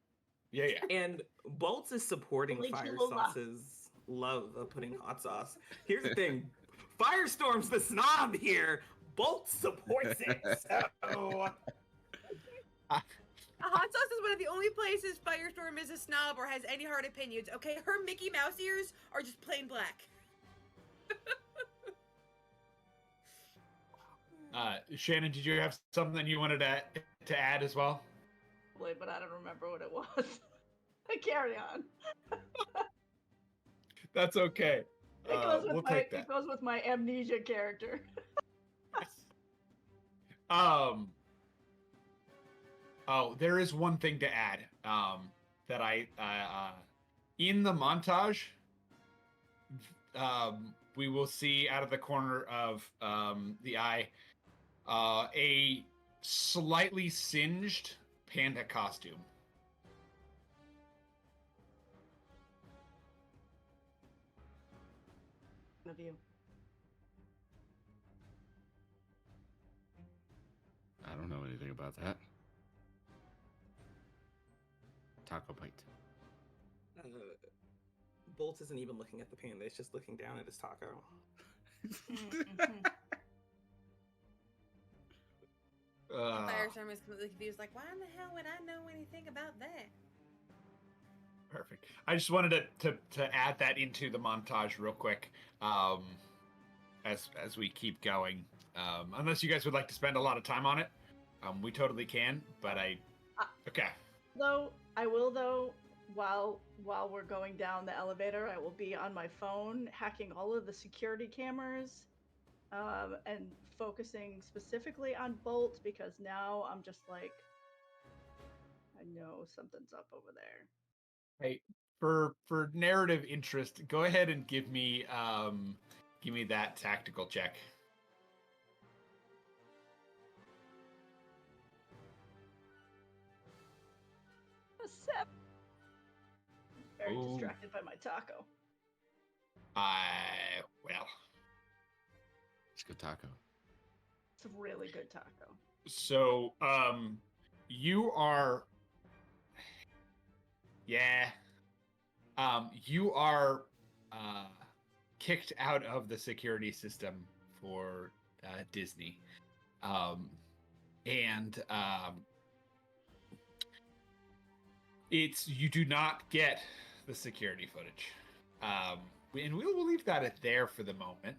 Yeah. And Bolts is supporting Holy Fire Cholula. Sauce's love of putting hot sauce. Here's the thing. Firestorm's the snob here. Bolts supports it. So A hot sauce is one of the only places Firestorm is a snob or has any hard opinions. Okay, her Mickey Mouse ears are just plain black. Shannon, did you have something you wanted to add as well? But I don't remember what it was. Carry on. That's okay. We'll take that. It goes with my amnesia character. Oh, there is one thing to add. That I in the montage, we will see out of the corner of the eye a slightly singed panda costume. of you. I don't know anything about that. Taco bite. Bolt isn't even looking at the panda; it's just looking down at his taco. Mm-hmm. Firestorm is completely confused, like, why in the hell would I know anything about that? Perfect. I just wanted to add that into the montage real quick, as we keep going. Unless you guys would like to spend a lot of time on it, we totally can. But okay. Though I will while we're going down the elevator, I will be on my phone hacking all of the security cameras, and focusing specifically on Bolt because now I'm just like, I know something's up over there. Hey, for narrative interest, go ahead and give me that tactical check. A 7. Very Ooh. distracted by my taco. Well. It's good taco. It's a really good taco. So, you are. Yeah. You are kicked out of the security system for Disney. And it's you do not get the security footage. And we will leave that at there for the moment.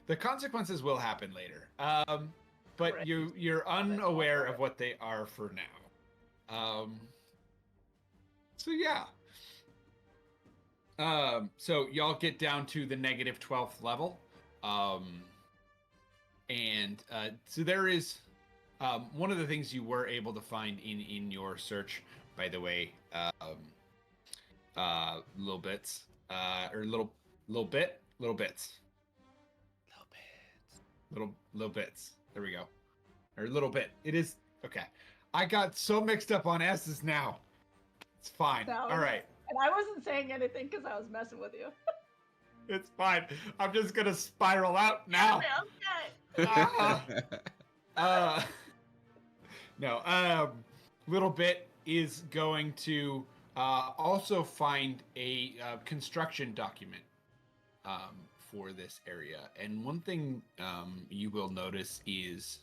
The consequences will happen later. But Correct. you're unaware of what they are for now. So yeah. So y'all get down to the negative 12th level. And so there is one of the things you were able to find in your search, by the way, little bits, or little bits. Little bits. There we go. Or little bit. It is okay. I got so mixed up on S's now. It's fine. All right. And I wasn't saying anything because I was messing with you. It's fine. I'm just gonna spiral out now. Okay. No. Little bit is going to also find a construction document for this area, and one thing you will notice is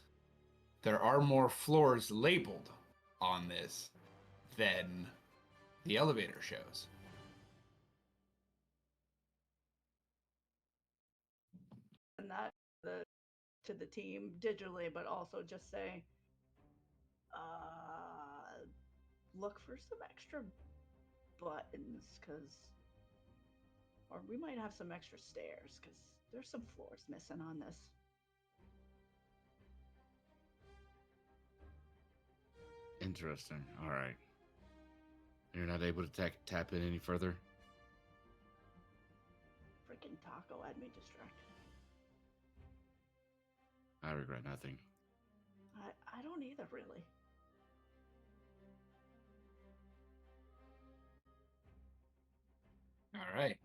there are more floors labeled on this than the elevator shows. And that to the team digitally, but also just say, look for some extra buttons, or we might have some extra stairs, because there's some floors missing on this. Interesting. All right. You're not able to tap in any further? Freaking taco had me distracted. I regret nothing. I don't either, really. All right.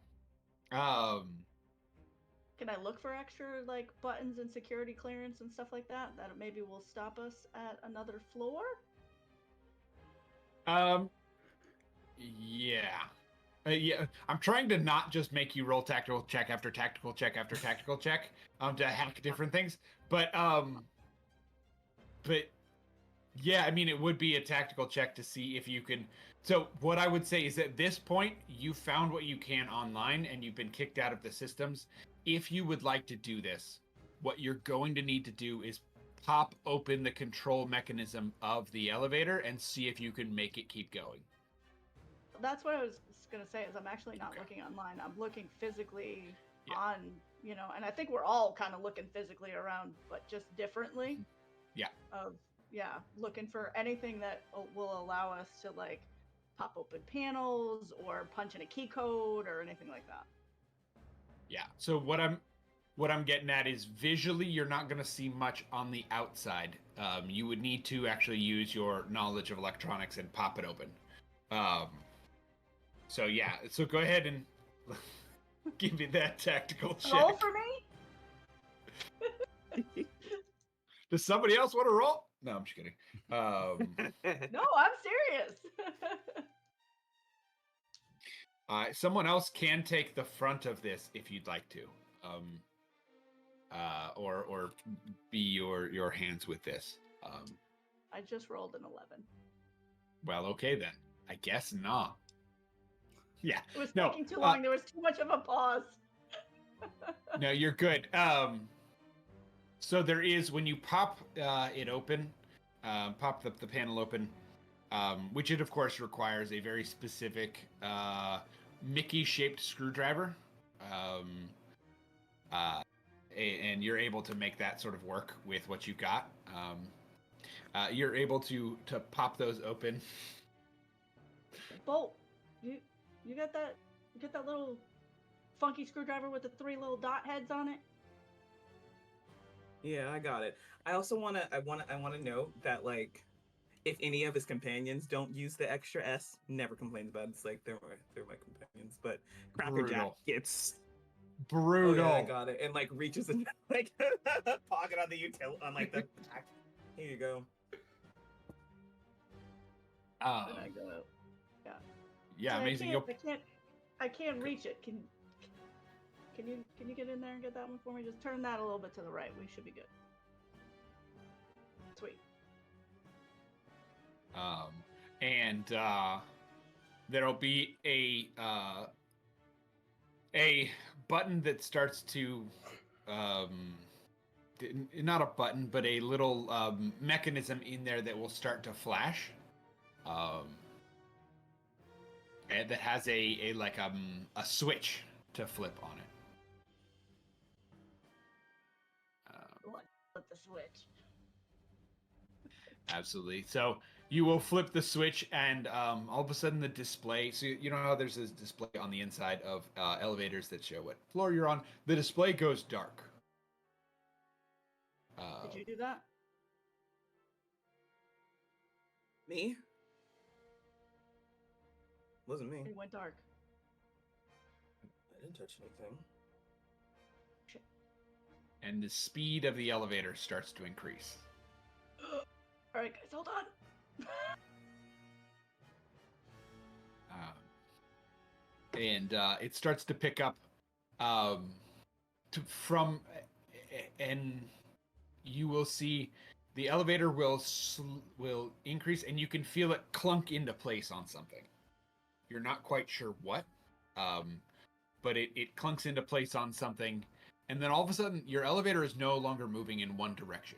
Can I look for extra like buttons and security clearance and stuff like that maybe will stop us at another floor? Yeah. Yeah, I'm trying to not just make you roll tactical check after tactical check after tactical check to hack different things, but yeah, I mean it would be a tactical check to see if you can. So what I would say is at this point you found what you can online and you've been kicked out of the systems. If you would like to do this, what you're going to need to do is pop open the control mechanism of the elevator and see if you can make it keep going. That's what I was going to say, is I'm actually not looking online. I'm looking physically on, and I think we're all kind of looking physically around, but just differently. Yeah. Looking for anything that will allow us to like pop open panels or punch in a key code or anything like that. Yeah. So what I'm getting at is visually you're not going to see much on the outside. You would need to actually use your knowledge of electronics and pop it open. So yeah. So go ahead and Give me that tactical Roll check. for me? Does somebody else want to roll? No, I'm just kidding. No, I'm serious. Someone else can take the front of this if you'd like to, or be your hands with this. I just rolled an 11. Well, okay then. I guess not. Yeah. It was No, taking too long. There was too much of a pause. No, you're good. So there is, when you pop it open, pop the panel open, which it of course requires a very specific Mickey-shaped screwdriver, and you're able to make that sort of work with what you've got. You're able to pop those open. Bolt, you got that? You got that little funky screwdriver with the 3 little dot heads on it? Yeah, I got it. I also wanna note that like, if any of his companions don't use the extra S, never complains about it. It's like they're my companions. But Cracker Jack Brutal. gets Brutal. Oh, yeah, I got it. And like reaches in like pocket on the on like the back. Here you go. And I go, yeah. Yeah, So amazing. I can't reach it. Can you get in there and get that one for me? Just turn that a little bit to the right. We should be good. Sweet. And there'll be a button that starts to not a button, but a little mechanism in there that will start to flash. And that has a switch to flip on it. Flip the switch. Absolutely. So you will flip the switch, and all of a sudden the display. So you know how there's this display on the inside of elevators that show what floor you're on. The display goes dark. Did you do that? Me? Wasn't me. It went dark. I didn't touch anything. And the speed of the elevator starts to increase. All right, guys, hold on. And it starts to pick up and you will see the elevator will increase, and you can feel it clunk into place on something. You're not quite sure what, but it clunks into place on something, and then all of a sudden your elevator is no longer moving in one direction.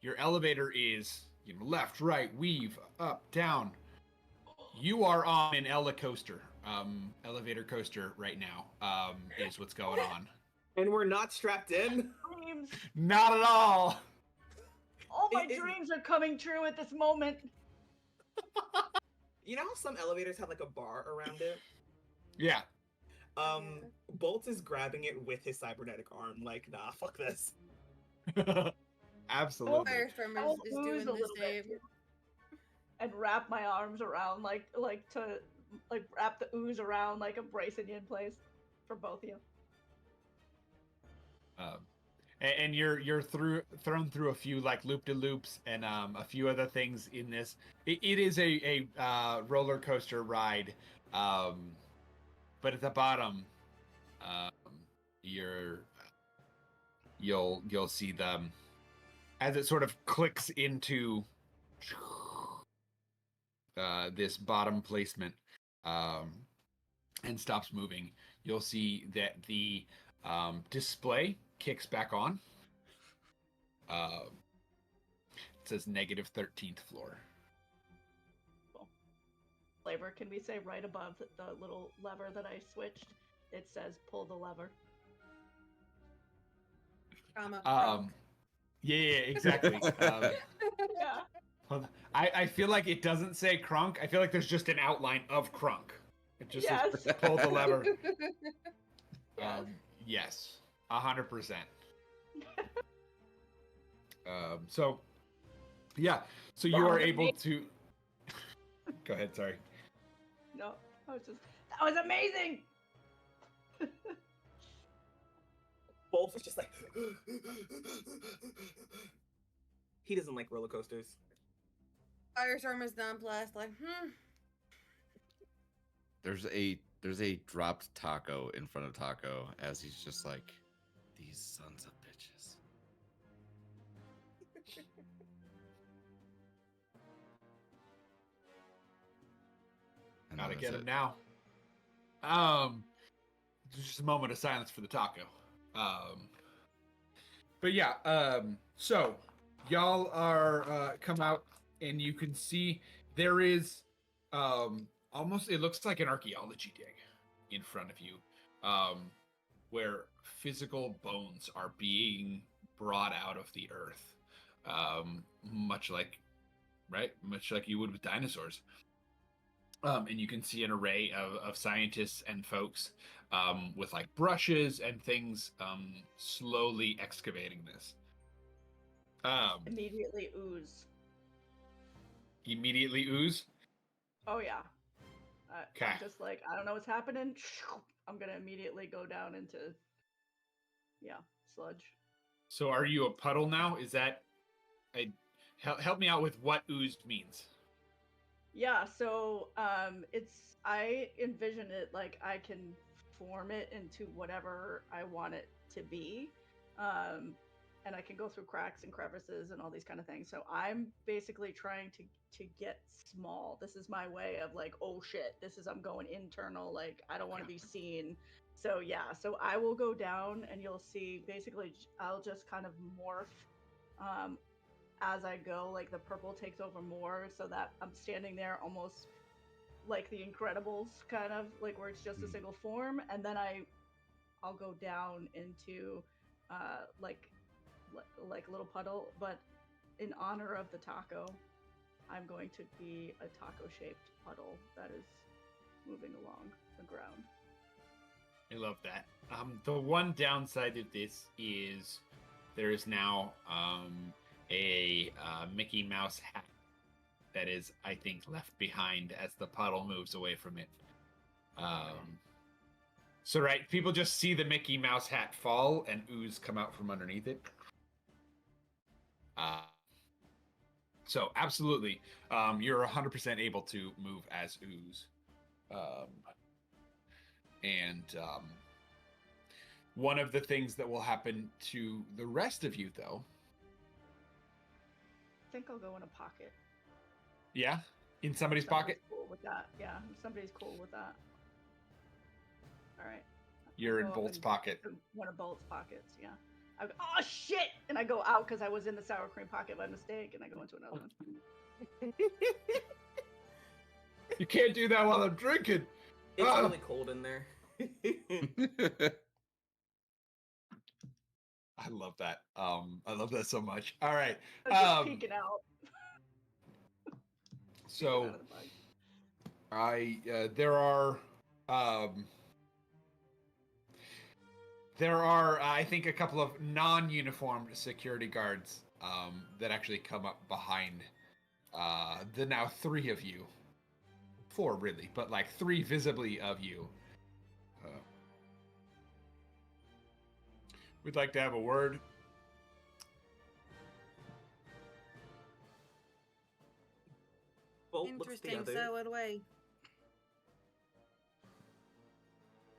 Your elevator is left, right, weave, up, down. You are on an elevator coaster right now, is what's going on. And we're not strapped in? Dreams. Not at all! All my dreams are coming true at this moment. You know how some elevators have like a bar around it? Yeah. Bolt is grabbing it with his cybernetic arm, like, nah, fuck this. Absolutely. Firestorm is doing Ooze a the little bit, same. and wrap my arms around, like to wrap the ooze around, like embracing you in place for both of you. And you're thrown through a few like loop-de-loops and a few other things in this. It is a roller coaster ride, but at the bottom, you'll see them as it sort of clicks into this bottom placement and stops moving. You'll see that the display kicks back on. It says negative 13th floor. Cool. Flavor, can we say right above the little lever that I switched? It says pull the lever. Yeah, exactly. Yeah. I feel like it doesn't say crunk. I feel like there's just an outline of crunk. It just says pull the lever. Yes, 100%. So, yeah. So you are able to. Go ahead. Sorry. No, I was just. That was amazing. Wolf is just like he doesn't like roller coasters. Firestorm is nonplussed, like, There's a dropped taco in front of Taco as he's just like, these sons of bitches. And Gotta then get that's him it. now. Just a moment of silence for the taco. But yeah, so y'all are come out and you can see there is almost, it looks like an archaeology dig in front of you, where physical bones are being brought out of the earth, much like you would with dinosaurs. And you can see an array of scientists and folks with like brushes and things slowly excavating this. Immediately ooze. Immediately ooze. Oh yeah. Okay. I'm just like, I don't know what's happening. I'm gonna immediately go down into sludge. So are you a puddle now? Is that help me out with what oozed means? Yeah, so I envision it like I can form it into whatever I want it to be. And I can go through cracks and crevices and all these kind of things. So I'm basically trying to get small. This is my way of like, oh shit, I'm going internal, like I don't want to be seen. So yeah, so I will go down and you'll see basically I'll just kind of morph as I go, like the purple takes over more so that I'm standing there almost like the Incredibles, kind of like where it's just a single form, and then I'll go down into like a little puddle, but in honor of the taco, I'm going to be a taco shaped puddle that is moving along the ground. I love that. The one downside of this is there is now a Mickey Mouse hat that is, I think, left behind as the puddle moves away from it. So right, people just see the Mickey Mouse hat fall and ooze come out from underneath it. So absolutely, you're 100% able to move as ooze. One of the things that will happen to the rest of you, though. I think I'll go in a pocket. Yeah? In somebody's pocket? Cool with that. Yeah, somebody's cool with that. All right. You're in Bolt's pocket. One of Bolt's pockets, yeah. I go, oh shit! And I go out because I was in the sour cream pocket by mistake, and I go into another one. You can't do that while I'm drinking. It's really cold in there. I love that. I love that so much. All right. I'm just peeking out. So, there are, I think, a couple of non-uniformed security guards that actually come up behind the now three of you. Four, really, but like three visibly of you. We'd like to have a word. Bolt Interesting, so would we.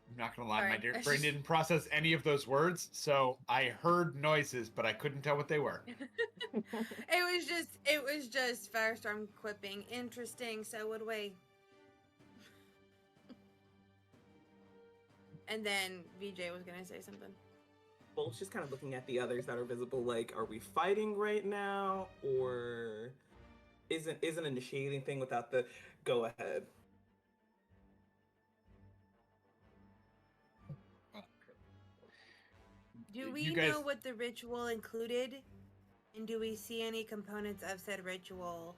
I'm not gonna lie, Sorry, my dear brain didn't process any of those words, so I heard noises, but I couldn't tell what they were. It was just Firestorm quipping. Interesting, so would we. And then VJ was gonna say something. Bolt's just kind of looking at the others that are visible, like, are we fighting right now, or isn't initiating thing without the go ahead? Do we know what the ritual included? And do we see any components of said ritual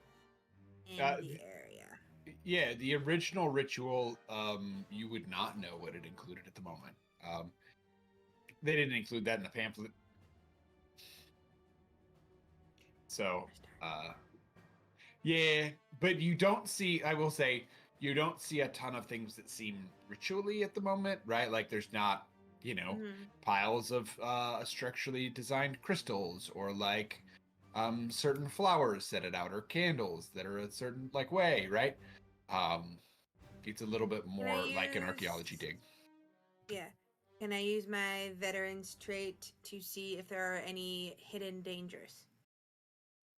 in the area? Yeah, the original ritual, you would not know what it included at the moment. They didn't include that in the pamphlet. So, yeah, but you don't see, I will say, you don't see a ton of things that seem ritually at the moment, right? Like there's not, piles of structurally designed crystals or like certain flowers set it out or candles that are a certain like way, right? Um, it's a little bit Can I more like an archaeology use- dig. Yeah. Can I use my veteran's trait to see if there are any hidden dangers?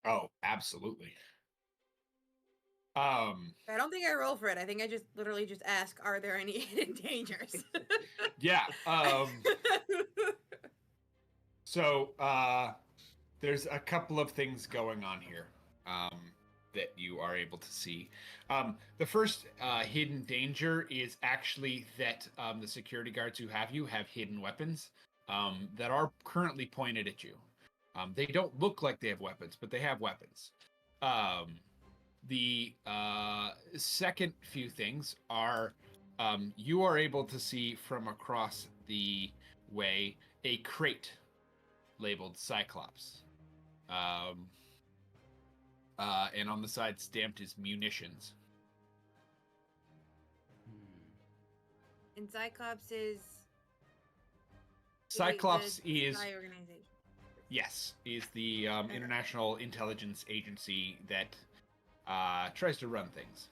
Oh, absolutely. Um, I don't think I roll for it. I think I just literally just ask, are there any hidden dangers? yeah. So there's a couple of things going on here that you are able to see. The first hidden danger is actually that the security guards who have you have hidden weapons that are currently pointed at you. They don't look like they have weapons, but they have weapons. The second few things are you are able to see from across the way a crate labeled Cyclops. And on the side stamped as munitions. And Cyclops is Cyclops the is spy organization. Yes, is the international intelligence agency that tries to run things.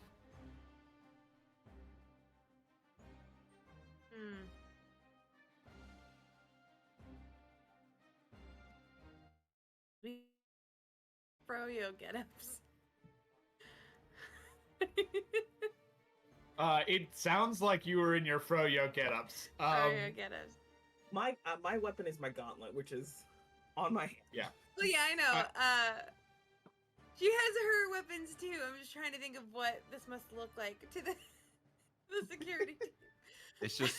Froyo get-ups. It sounds like you were in your Froyo get-ups. Froyo get-ups. My weapon is my gauntlet, which is on my hand. Yeah. Oh yeah, I know. She has her weapons too. I'm just trying to think of what this must look like to the security team. It's just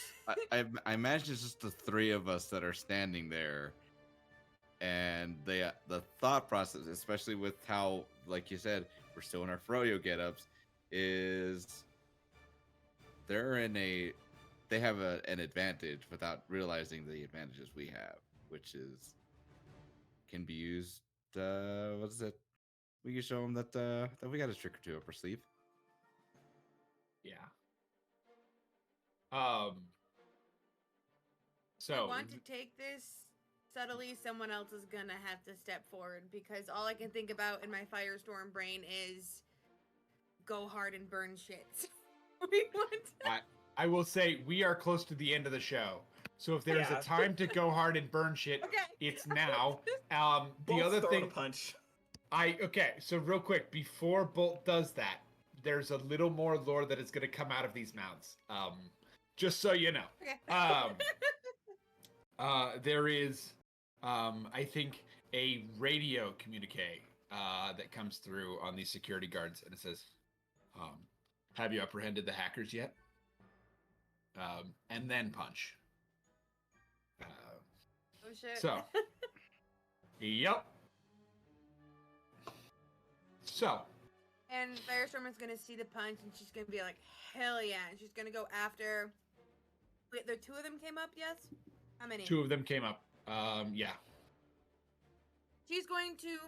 I imagine it's just the three of us that are standing there, and the thought process, especially with how, like you said, we're still in our Froyo get-ups, is they have an advantage without realizing the advantages we have, which is can be used. What is it? We can show them that we got a trick or two up our sleeve. Yeah. If I So want to take this subtly, someone else is gonna have to step forward because all I can think about in my Firestorm brain is go hard and burn shit. We want to... I will say we are close to the end of the show. So if there's a time to go hard and burn shit, it's now. The other thing, punch. So real quick, before Bolt does that, there's a little more lore that is going to come out of these mouths. Just so you know. Okay. There is, I think, a radio communique that comes through on these security guards, and it says, "Have you apprehended the hackers yet?" And then punch. Oh shit. So, yep. So. And Firestorm is gonna see the punch, and she's gonna be like, "Hell yeah!" And she's gonna go after. Wait, the two of them came up, yes? How many? Two of them came up. Yeah. She's going to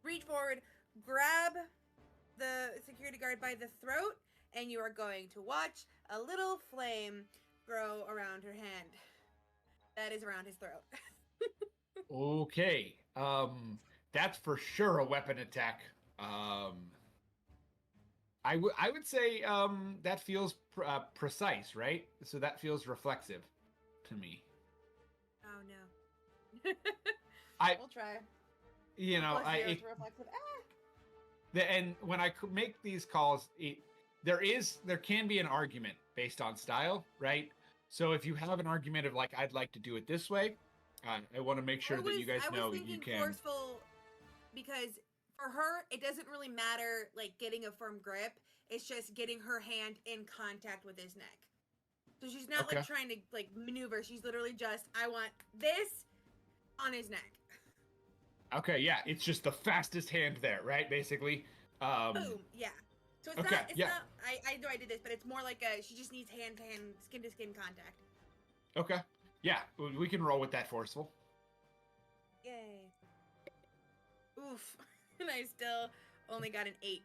reach forward, grab the security guard by the throat, and you are going to watch a little flame grow around her hand. That is around his throat. Okay. That's for sure a weapon attack. I would say that feels precise, right? So that feels reflexive to me. Oh no. We'll try. You know, reflexive. And when I make these calls, there can be an argument based on style, right? So if you have an argument of like, I'd like to do it this way, I want to make sure that you guys know you can. Forceful because for her, it doesn't really matter like getting a firm grip. It's just getting her hand in contact with his neck. So she's not like trying to like maneuver. She's literally just, I want this on his neck. Okay, yeah, it's just the fastest hand there, right? Basically. Boom, yeah. So it's not, I know I did this, but it's more like she just needs hand to hand, skin to skin contact. Okay. Yeah, we can roll with that forceful. Yay. Oof. And I still only got an 8.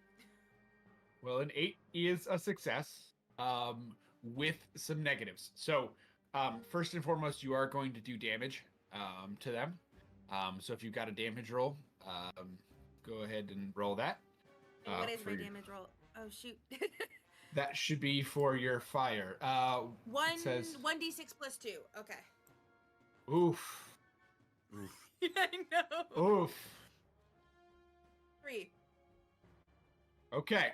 Well, an 8 is a success. with some negatives. So, first and foremost, you are going to do damage to them. So if you've got a damage roll, go ahead and roll that. And what is for my your- damage roll? Oh shoot. That should be for your fire. One It says, 1d6 plus 2. Okay. oof, I know. oof. 3. Okay.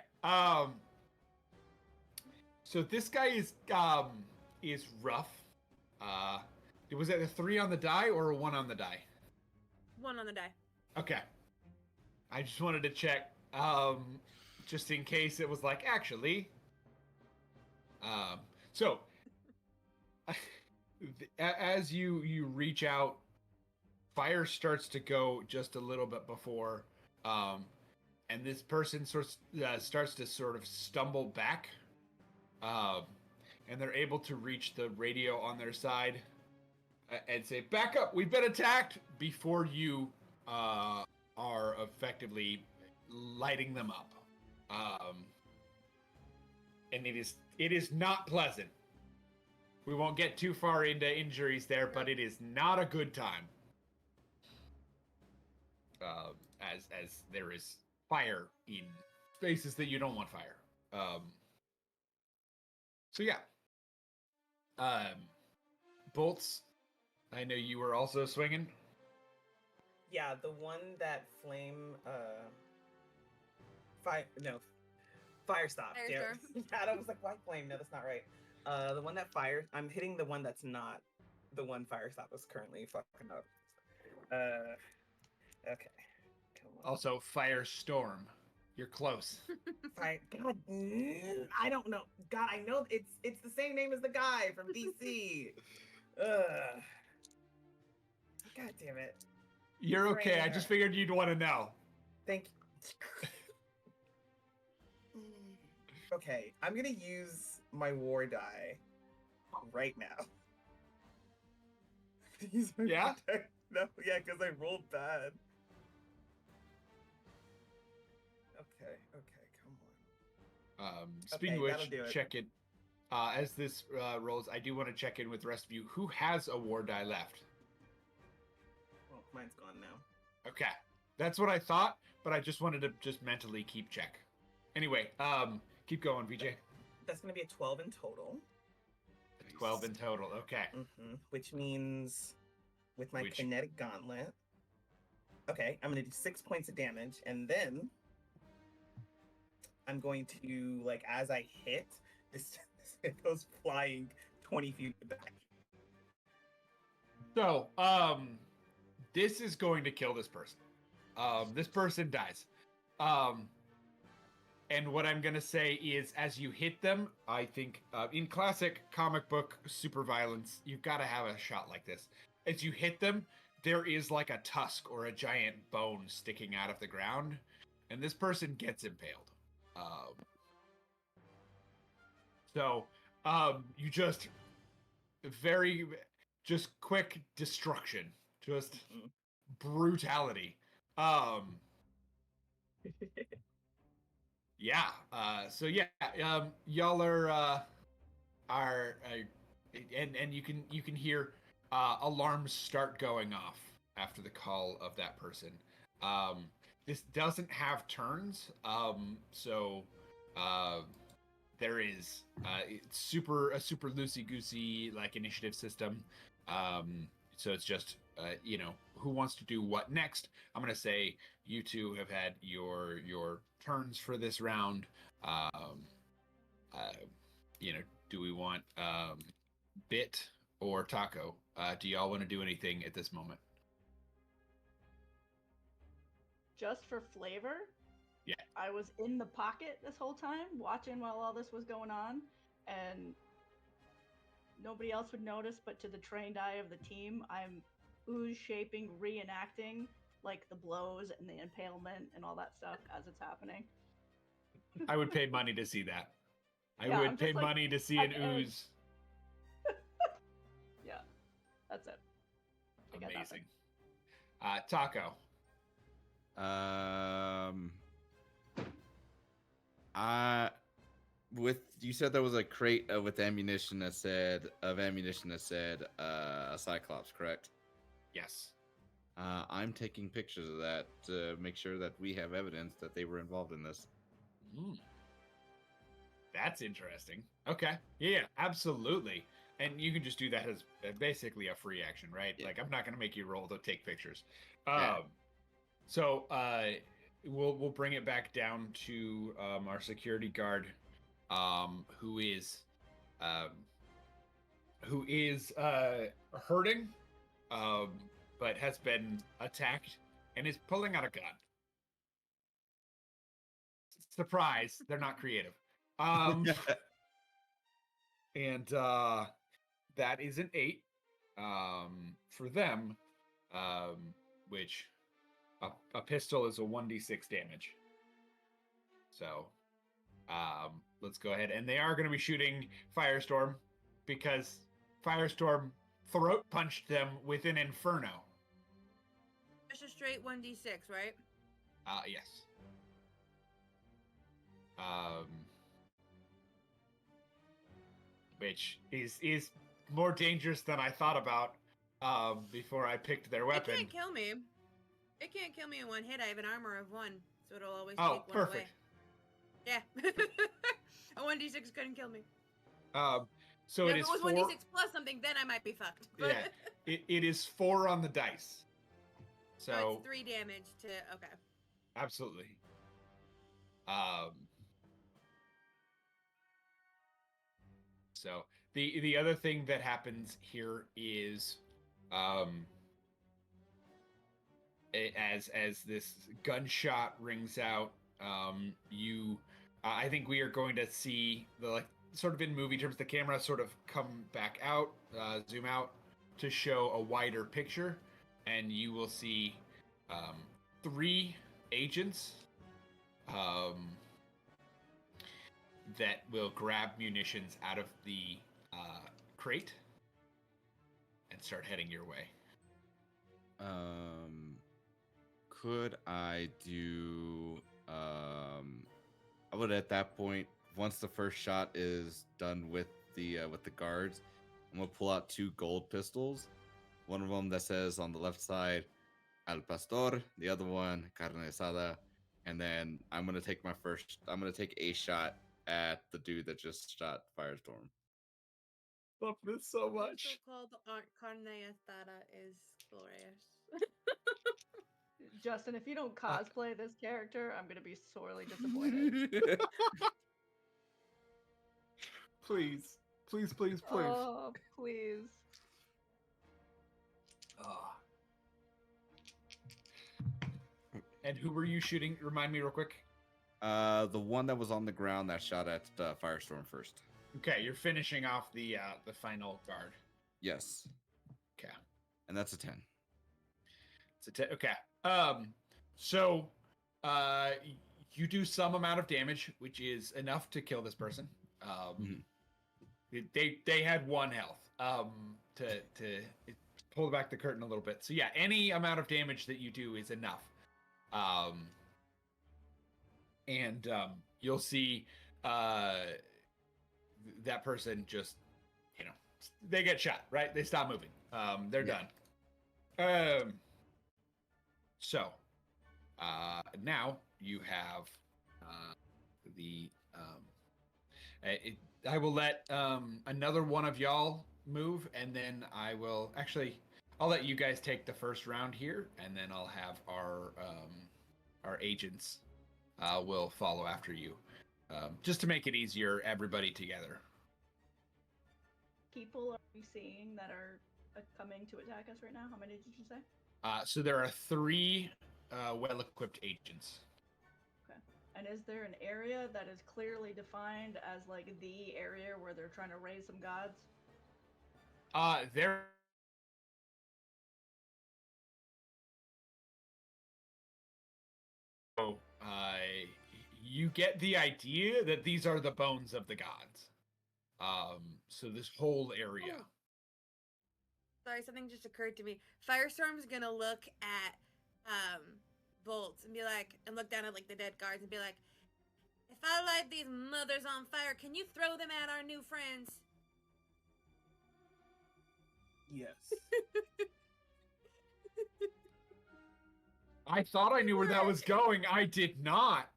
So this guy is rough. Was it a 3 on the die or a 1 on the die? 1 on the die. Okay. I just wanted to check, just in case it was like, actually. So, as you reach out, fire starts to go just a little bit before, and this person starts to sort of stumble back, and they're able to reach the radio on their side and say, "Back up! We've been attacked!" Before you are effectively lighting them up, and it is not pleasant. We won't get too far into injuries there, but it is not a good time. As there is fire in spaces that you don't want fire. So yeah. Bolts, I know you were also swinging. Yeah, the one that flame fire stop. Firestorm. Yeah, I was like, why flame? No, that's not right. The one that fire. I'm hitting the one that's not the one fire stop is currently fucking up. Okay. Come on. Also, Firestorm. You're close. Fire. God, I don't know. God, I know it's the same name as the guy from DC. Ugh. God damn it. You're okay. I just figured you'd want to know. Thank you. Okay, I'm gonna use my war die right now. Yeah? No, yeah, because I rolled bad. Okay, come on. Speaking Okay, of that'll do which, it. check it. As this rolls, I do want to check in with the rest of you. Who has a war die left? Oh, mine's gone now. Okay. That's what I thought, but I just wanted to just mentally keep check. Anyway, keep going, VJ. That's gonna be a 12 in total. 12 in total. Okay. Which means with my Which- kinetic gauntlet. Okay, I'm gonna do 6 points of damage, and then I'm going to, like, as I hit, this it goes flying 20 feet back. So, this is going to kill this person. This person dies. And what I'm gonna say is, as you hit them, I think in classic comic book super violence, you've got to have a shot like this. As you hit them, there is like a tusk or a giant bone sticking out of the ground, and this person gets impaled. You just quick destruction, just brutality. Yeah. Y'all are and you can hear alarms start going off after the call of that person. This doesn't have turns, so there is it's a super loosey goosey like initiative system. So it's just who wants to do what next. I'm gonna say you two have had your turns for this round. Do we want Bit or Taco? Do y'all want to do anything at this moment? Just for flavor, Yeah. I was in the pocket this whole time, watching while all this was going on, and nobody else would notice, but to the trained eye of the team, I'm ooze shaping, reenacting like the blows and the impalement and all that stuff as it's happening. I would pay money to see that. I Yeah, would I'm pay just, like, money to see at an the edge. ooze. Yeah, that's it. I got Amazing. nothing. Taco. with you said there was a crate with ammunition that said a Cyclops, correct? Yes. I'm taking pictures of that to make sure that we have evidence that they were involved in this. Mm. That's interesting. Okay. Yeah, absolutely. And you can just do that as basically a free action, right? Yeah. Like I'm not gonna make you roll to take pictures. Yeah. So we'll bring it back down to our security guard, who is hurting, um, but has been attacked and is pulling out a gun. Surprise! They're not creative. And that is an 8 for them, which a pistol is a 1d6 damage. So let's go ahead. And they are going to be shooting Firestorm because Firestorm throat punched them with an Inferno. Just a straight 1d6, right? Yes. Which is more dangerous than I thought about before I picked their weapon. It can't kill me. It can't kill me in one hit. I have an armor of 1, so it'll always Oh, take one away. perfect. Yeah. A 1d6 couldn't kill me. So Yeah, it if is it was 4. 1d6 plus something, then I might be fucked. But Yeah, it is 4 on the dice. So it's 3 damage to. Okay. absolutely. So the other thing that happens here is, as this gunshot rings out, I think we are going to see the, like, sort of in movie terms, the camera sort of come back out, zoom out to show a wider picture, and you will see 3 agents that will grab munitions out of the crate and start heading your way. Could I do? I would at that point, once the first shot is done with the guards, I'm gonna pull out 2 gold pistols. One of them that says on the left side Al Pastor, the other one Carne Asada, and then I'm gonna take a shot at the dude that just shot Firestorm. Love this so much. So-called carne asada is glorious. Justin, if you don't cosplay this character, I'm gonna be sorely disappointed. Please. Please, please, please. Oh, please. And who were you shooting? Remind me real quick. The one that was on the ground that shot at Firestorm first. Okay, you're finishing off the final guard. Yes. Okay. And that's a 10. It's a 10. Okay. So you do some amount of damage, which is enough to kill this person. They had 1 health. To pull back the curtain a little bit. So yeah, any amount of damage that you do is enough. And you'll see that person just, they get shot, right? They stop moving. They're done. So now you have I will let another one of y'all move, and then I'll let you guys take the first round here, and then I'll have our agents will follow after you, just to make it easier, everybody together. People are we seeing that are coming to attack us right now? How many did you say? So there are 3 well-equipped agents. Okay. And is there an area that is clearly defined as like the area where they're trying to raise some gods? There. So, you get the idea that these are the bones of the gods. So this whole area. Oh. Sorry, something just occurred to me. Firestorm's gonna look at bolts and be like, and look down at like the dead guards and be like, if If I light these mothers on fire, can you throw them at our new friends? Yes. I thought I knew where that was going. I did not.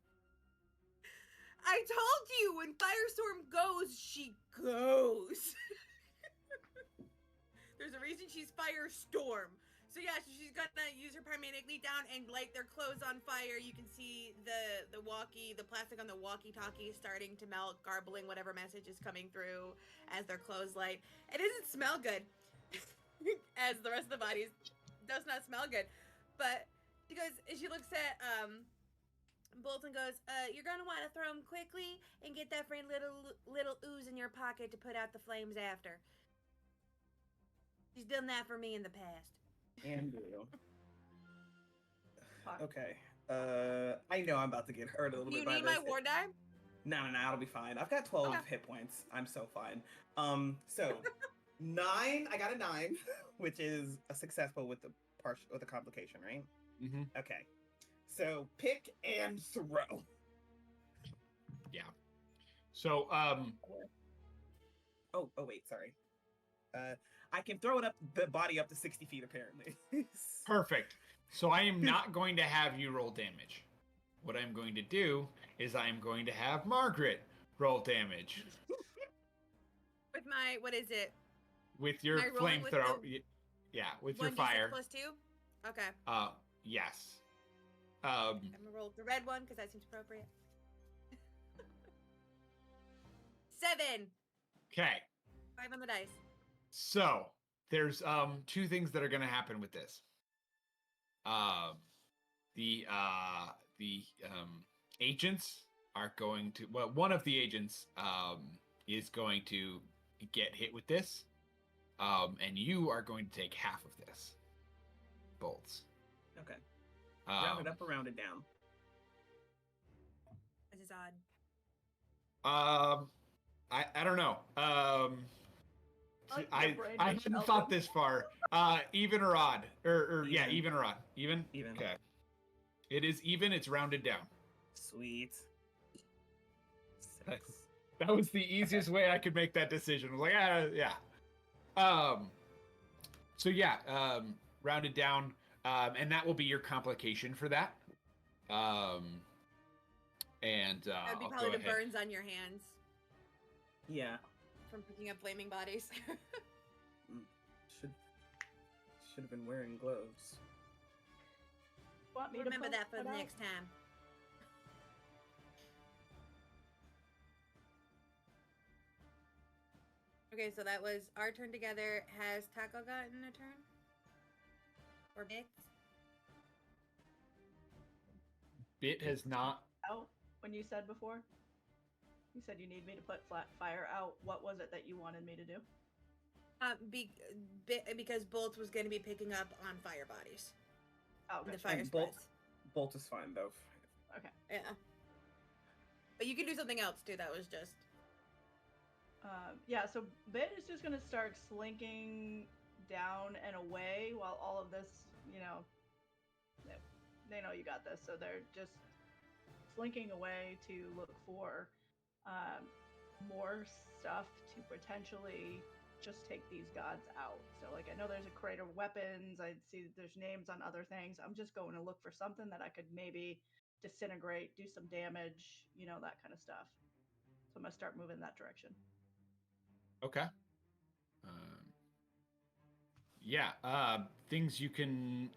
I told you, when Firestorm goes, she goes. There's a reason she's Firestorm. So yeah, she's gonna use her pyromanic lead down and light their clothes on fire. You can see the plastic on the walkie-talkie starting to melt, garbling whatever message is coming through as their clothes light. It doesn't smell good, as the rest of the body does not smell good. But she looks at Bolton goes, you're gonna want to throw them quickly and get that free little ooze in your pocket to put out the flames after. She's done that for me in the past. Andrew. Okay. I know I'm about to get hurt a little bit by this. You need my war die? No, I'll be fine. I've got 12 hit points. I'm so fine. So 9. I got a 9, which is a successful with the complication, right? Mm-hmm. Okay. So pick and throw. Yeah. So Oh wait, sorry. I can throw the body up to 60 feet apparently. Perfect. So I am not going to have you roll damage. What I'm going to do is I'm going to have Margaret roll damage. With my, what is it? With your flamethrower. Yeah, with your fire. 1d6 + 2? Okay. Yes. I'm gonna roll the red one because that seems appropriate. 7. Okay. 5 on the dice. So there's 2 things that are going to happen with this. The agents are going to, well, one of the agents is going to get hit with this, and you are going to take half of this. Bolts. Okay. Round it up or round it down? This is odd. I don't know. I hadn't thought this far. Even or odd? Or even. Yeah, even or odd? Even? Even. Okay. It is even, it's rounded down. Sweet. 6. That was the easiest way I could make that decision. I was like, yeah. So yeah, rounded down, and that will be your complication for that. And that would be probably the burns on your hands. Yeah. From picking up flaming bodies. Should have been wearing gloves. Want me Remember to that for the next time. Okay, so that was our turn together. Has Taco gotten a turn? Or Bits? Bit has not. Out when you said before? You said you need me to put flat fire out. What was it that you wanted me to do? Because Bolt was going to be picking up on fire bodies. Oh, okay. The fire Bolt, spreads. Bolt is fine though. Okay. Yeah. But you can do something else too. That was just. Yeah, so Bit is just gonna start slinking down and away while all of this, they know you got this, so they're just slinking away to look for more stuff to potentially just take these gods out. So, like, I know there's a crate of weapons, I see there's names on other things. I'm just going to look for something that I could maybe disintegrate, do some damage, that kind of stuff. So I'm gonna start moving in that direction. Okay. Things you can.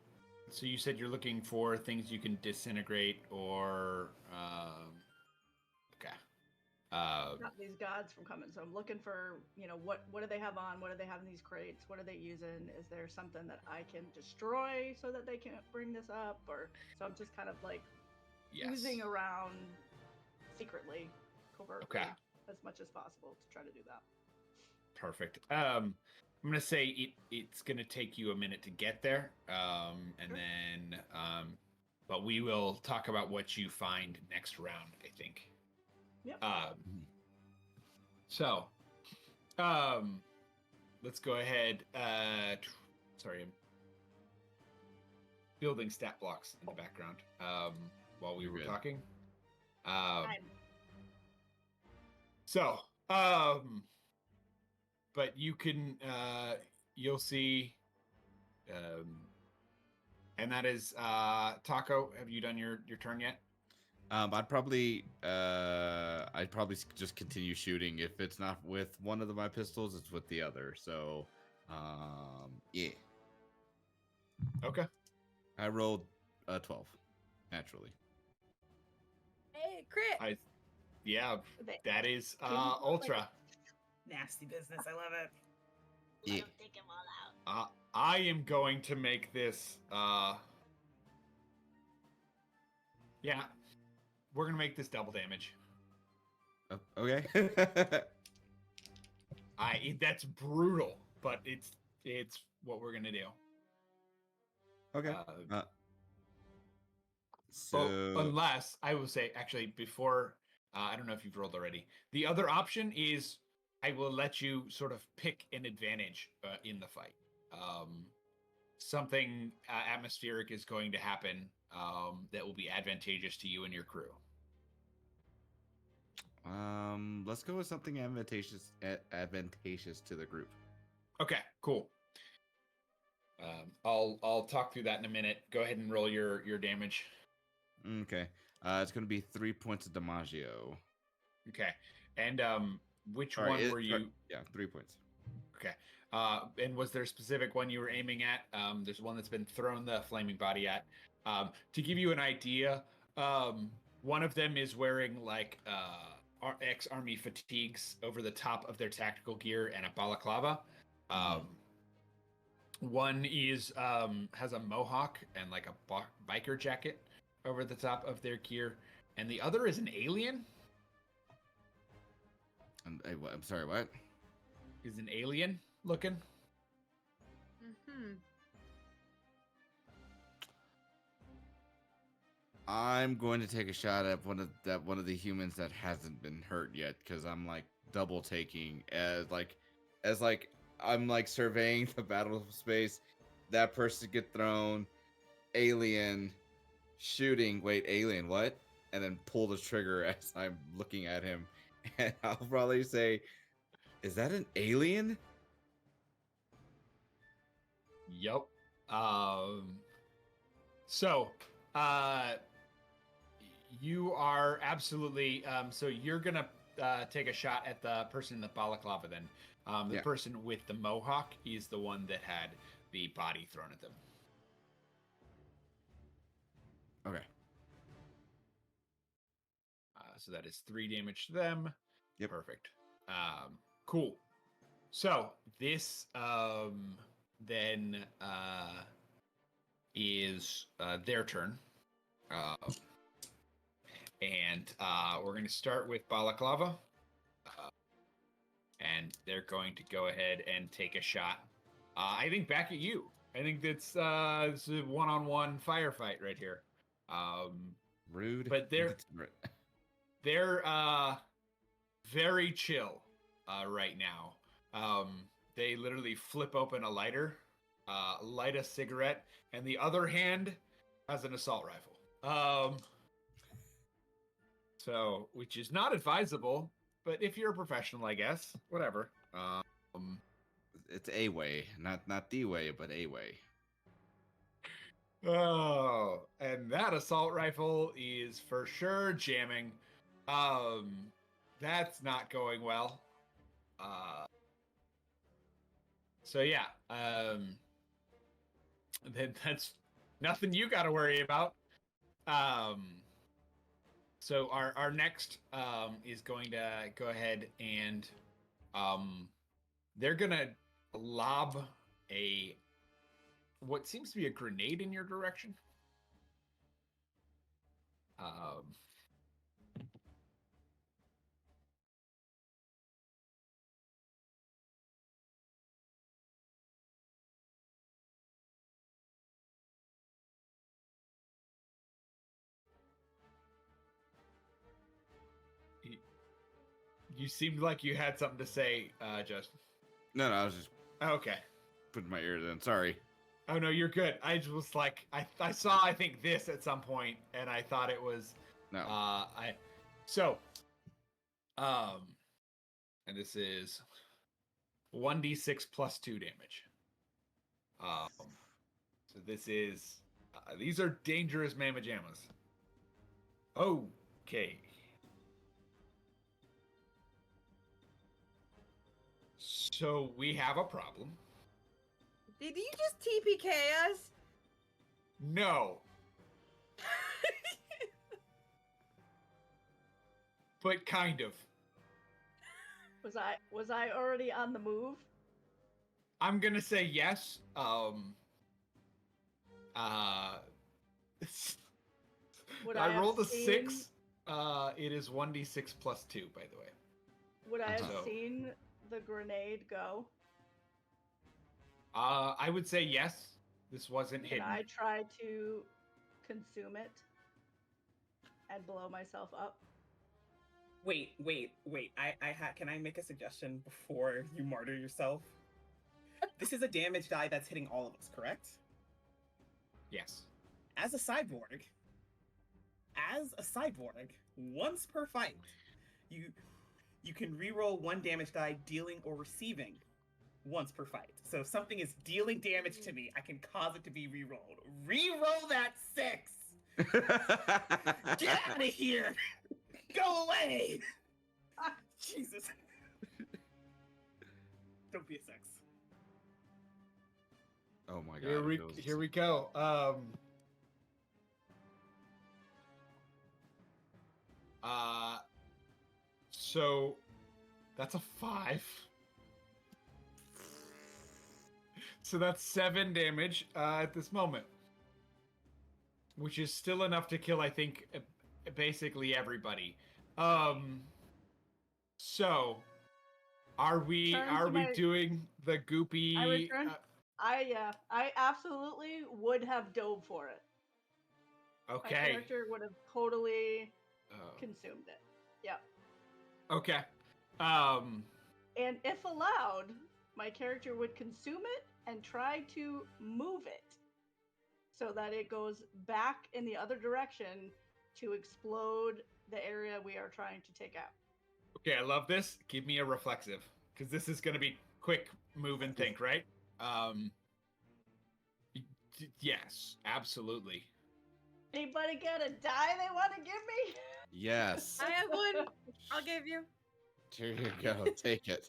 So you said you're looking for things you can disintegrate or. Okay. Stop these gods from coming. So I'm looking for, what do they have on? What do they have in these crates? What are they using? Is there something that I can destroy so that they can't bring this up? Or so I'm just kind of like oozing around secretly, covertly, as much as possible to try to do that. Perfect. I'm gonna say it's gonna take you a minute to get there, then but we will talk about what you find next round, I think. Yep. So, let's go ahead. Sorry, I'm building stat blocks in the background while we were talking. So, but you can, you'll see, and that is, Taco. Have you done your turn yet? I'd probably just continue shooting. If it's not with one of my pistols, it's with the other. So, yeah. Okay. I rolled 12, naturally. Hey, crit. Yeah, that is Can you put, ultra. like, nasty business. I love it. Yeah. Let him take them all out. I am going to make this. Yeah, we're gonna make this double damage. Okay. That's brutal, but it's what we're gonna do. Okay. Well, So unless I will say, actually, before I don't know if you've rolled already. The other option is I will let you sort of pick an advantage in the fight. Something atmospheric is going to happen that will be advantageous to you and your crew. let's go with something advantageous to the group. Okay, cool. I'll talk through that in a minute. Go ahead and roll your damage. Okay. It's going to be 3 points of Damaggio. Okay, and which Sorry, one were you? Yeah, 3 points. Okay. And was there a specific one you were aiming at? There's one that's been thrown the flaming body at. To give you an idea, one of them is wearing like ex-army fatigues over the top of their tactical gear and a balaclava. One is has a mohawk and like a biker jacket over the top of their gear, and the other is an alien. I'm sorry, what? Is an alien looking? Mm-hmm. I'm going to take a shot at one of the humans that hasn't been hurt yet, because I'm like double taking as I'm like surveying the battle space. That person get thrown, alien, shooting. Wait, alien, what? And then pull the trigger as I'm looking at him, and I'll probably say, "Is that an alien?" Yep. So, you are absolutely. So you're gonna take a shot at the person in the balaclava. Then, the Yeah. person with the mohawk is the one that had the body thrown at them. Okay. So that is 3 damage to them. Yep. Perfect. Cool. So this then is their turn. And we're going to start with Balaclava. And they're going to go ahead and take a shot. I think back at you. I think that's this is a one-on-one firefight right here. Rude. But they're very chill right now. They literally flip open a lighter, light a cigarette, and the other hand has an assault rifle. So, which is not advisable, but if you're a professional, I guess, whatever. It's a way, not the way, but a way. Oh, and that assault rifle is for sure jamming. That's not going well. So yeah, then that's nothing you got to worry about. So our next is going to go ahead and they're gonna lob what seems to be a grenade in your direction. You seemed like you had something to say, Justin. No, I was just Okay. putting my ears in. Sorry. Oh no, you're good. I was like, I saw I think this at some point, and I thought it was No. and this is 1d6 plus 2 damage. So this is these are dangerous mamma jammas. Okay. So we have a problem. Did you just TPK us? No. But kind of. Was I already on the move? I'm gonna say yes. Would I have rolled a seen- 6. It is 1d6 plus 2, by the way. Would I have So- seen the grenade go? I would say yes. This wasn't Can hidden. I try to consume it and blow myself up? Wait. Can I make a suggestion before you martyr yourself? This is a damage die that's hitting all of us, correct? Yes. As a cyborg, once per fight, you can reroll 1 damage die dealing or receiving once per fight. So if something is dealing damage to me, I can cause it to be rerolled. Reroll that 6! Get out of here! Go away! Jesus. Don't be a sex. Oh my god. Here we go. So that's a 5. So that's 7 damage at this moment, which is still enough to kill, I think, basically everybody. So are we doing the goopy? I return. I absolutely would have dove for it. My Okay. character would have totally consumed it. Yep. Okay. And if allowed, my character would consume it and try to move it so that it goes back in the other direction to explode the area we are trying to take out. Okay, I love this. Give me a reflexive, because this is going to be quick move and think, right? Yes, absolutely. Anybody got a die they want to give me? Yes. I have one. I'll give you. Here you go. Take it.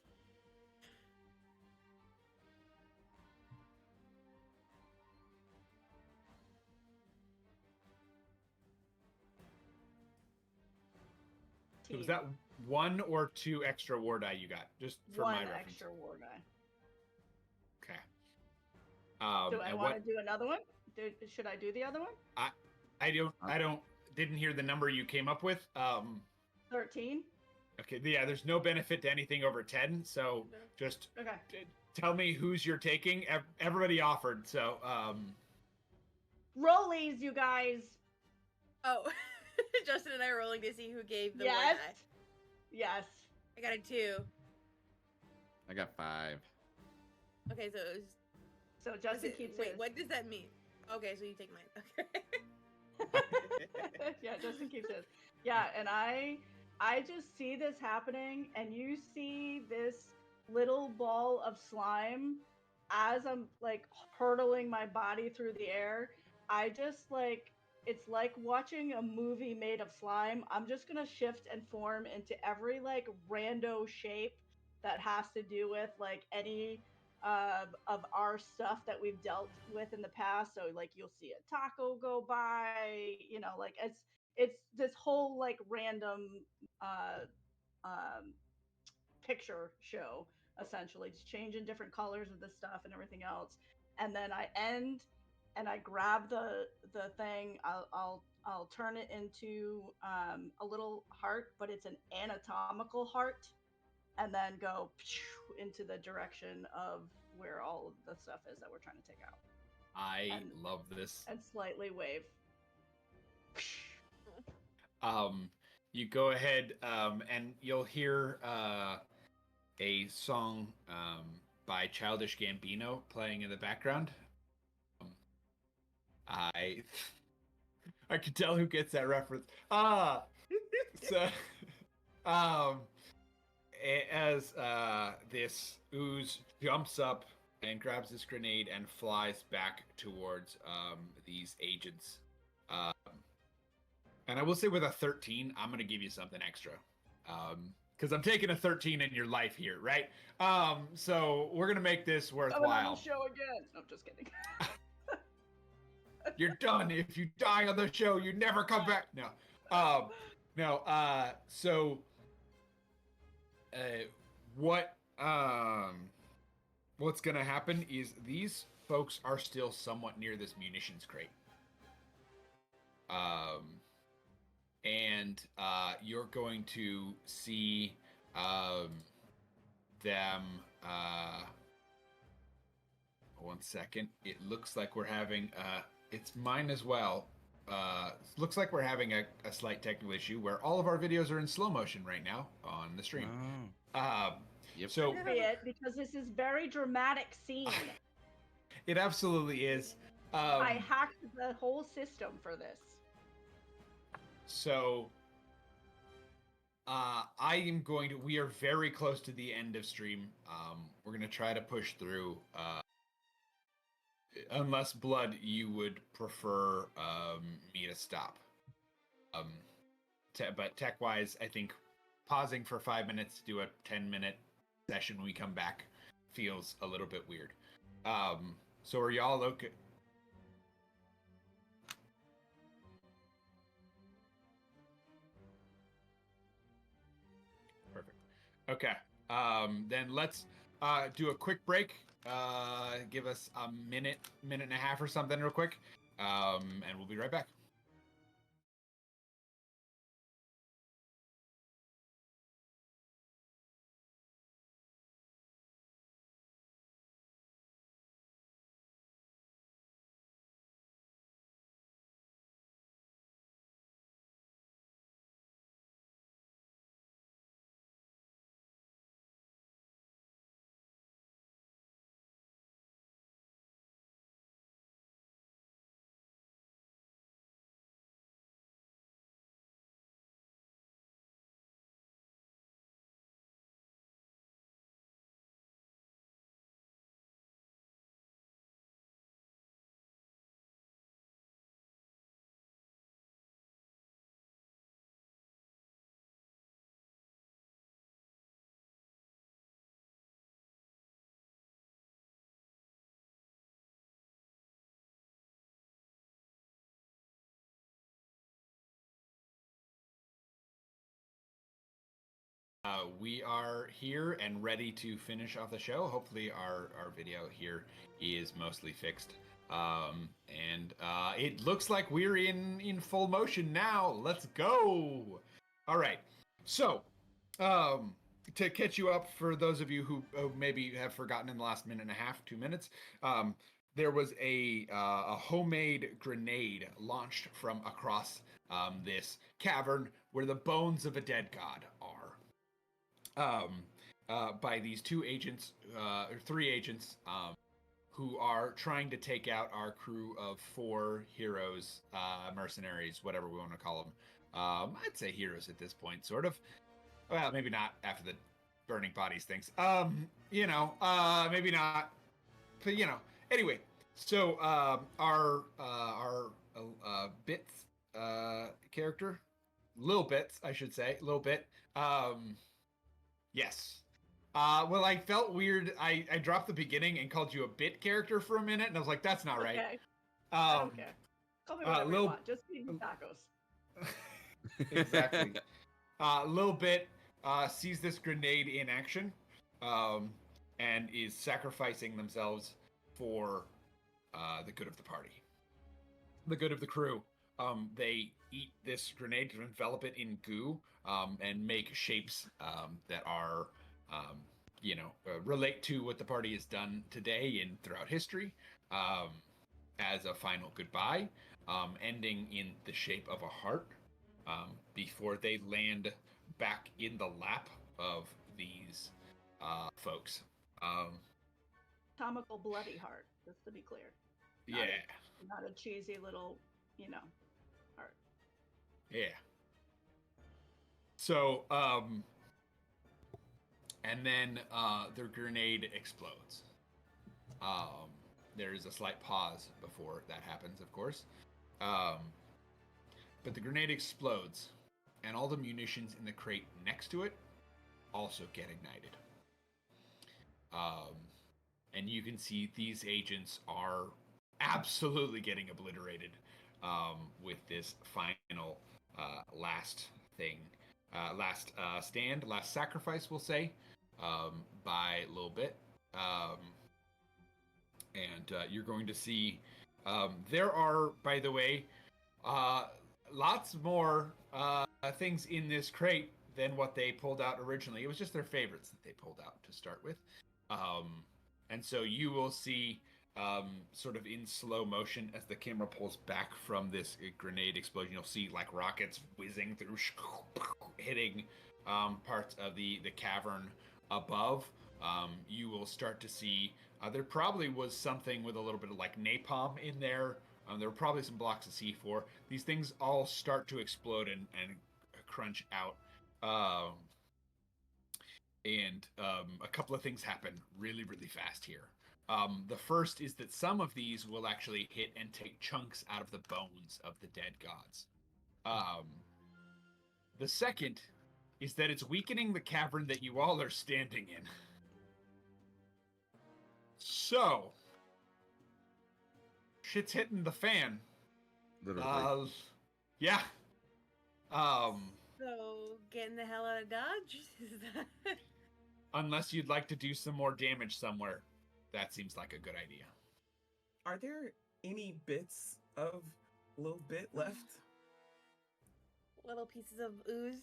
So was that 1 or 2 extra war die you got? Just for One my reference. extra war die. Okay. Do I and want to what? do another one? Should I do the other one? I didn't hear the number you came up with. 13. Okay, yeah, there's no benefit to anything over 10, so just Okay. tell me who's you're taking. Everybody offered, so Rollies, you guys. Oh, Justin and I are rolling to see who gave the Yes. war die. Yes. I got a 2. I got 5. Okay, so it was. So Justin keeps Wait, his. what does that mean? Okay, so you take mine. Okay. Yeah, Justin keeps his. Yeah, and I just see this happening, and you see this little ball of slime as I'm like hurtling my body through the air. I just like it's like watching a movie made of slime. I'm just gonna shift and form into every like rando shape that has to do with like any of our stuff that we've dealt with in the past. So like you'll see a taco go by, you know, like it's this whole like random picture show essentially, just changing different colors of the stuff and everything else. And then I end and I grab the thing. I'll turn it into a little heart, but it's an anatomical heart, and then go into the direction of where all of the stuff is that we're trying to take out. I love this. And slightly wave. You go ahead, and you'll hear a song by Childish Gambino playing in the background. I could tell who gets that reference. So, as this ooze jumps up and grabs this grenade and flies back towards these agents. And I will say with a 13, I'm going to give you something extra. Because I'm taking a 13 in your life here, right? So we're going to make this Coming on worthwhile. the show again. No, I'm just kidding. You're done. If you die on the show, you never come back. No. So what's going to happen is these folks are still somewhat near this munitions crate. And you're going to see them. One second. It looks like we're having. It's mine as well. Looks like we're having a slight technical issue where all of our videos are in slow motion right now on the stream. Yep. So because this is very dramatic scene. it absolutely is. I hacked the whole system for this. So we are very close to the end of stream. We're going to try to push through. Unless Blood, you would prefer me to stop. But tech-wise, I think pausing for 5 minutes to do a 10-minute session when we come back feels a little bit weird. So are y'all okay? Perfect. Okay. Then let's do a quick break. Give us a minute and a half or something real quick. And we'll be right back. We are here and ready to finish off the show. Hopefully our video here is mostly fixed. And it looks like we're in full motion now. Let's go. All right. So, to catch you up for those of you who maybe have forgotten in the last minute and a half, 2 minutes, there was a homemade grenade launched from across this cavern where the bones of a dead god are. By these two agents, or three agents, who are trying to take out our crew of 4 heroes, mercenaries, whatever we want to call them. I'd say heroes at this point, sort of. Well, maybe not after the burning bodies things. Maybe not. But anyway. So our Bits character, Lil Bits, I should say, Lil Bit. Yes. Well, I felt weird. I dropped the beginning and called you a bit character for a minute, and I was like, that's not right. Okay. I don't care. Call me whatever you want. Just feed me tacos. Exactly. Lil Bit sees this grenade in action, and is sacrificing themselves for the good of the party, the good of the crew. They eat this grenade to envelop it in goo, and make shapes that are, relate to what the party has done today and throughout history, as a final goodbye, ending in the shape of a heart, before they land back in the lap of these folks. Comical bloody heart, just to be clear. Not a cheesy little, heart. Yeah. So, and then the grenade explodes. There is a slight pause before that happens, of course. But the grenade explodes, and all the munitions in the crate next to it also get ignited. And you can see these agents are absolutely getting obliterated with this final last thing. Last stand, last sacrifice, we'll say, by a little bit. And you're going to see there are, by the way, lots more things in this crate than what they pulled out originally. It was just their favorites that they pulled out to start with. And so you will see sort of in slow motion as the camera pulls back from this grenade explosion, you'll see like rockets whizzing through, hitting parts of the cavern above. You will start to see there probably was something with a little bit of like napalm in there. There were probably some blocks of C4. These things all start to explode and crunch out. And a couple of things happen really, really fast here. The first is that some of these will actually hit and take chunks out of the bones of the dead gods. The second is that it's weakening the cavern that you all are standing in. So, shit's hitting the fan. Literally. Yeah. So, getting the hell out of Dodge? Is that... Unless you'd like to do some more damage somewhere. That seems like a good idea. Are there any bits of little bit left? Little pieces of ooze?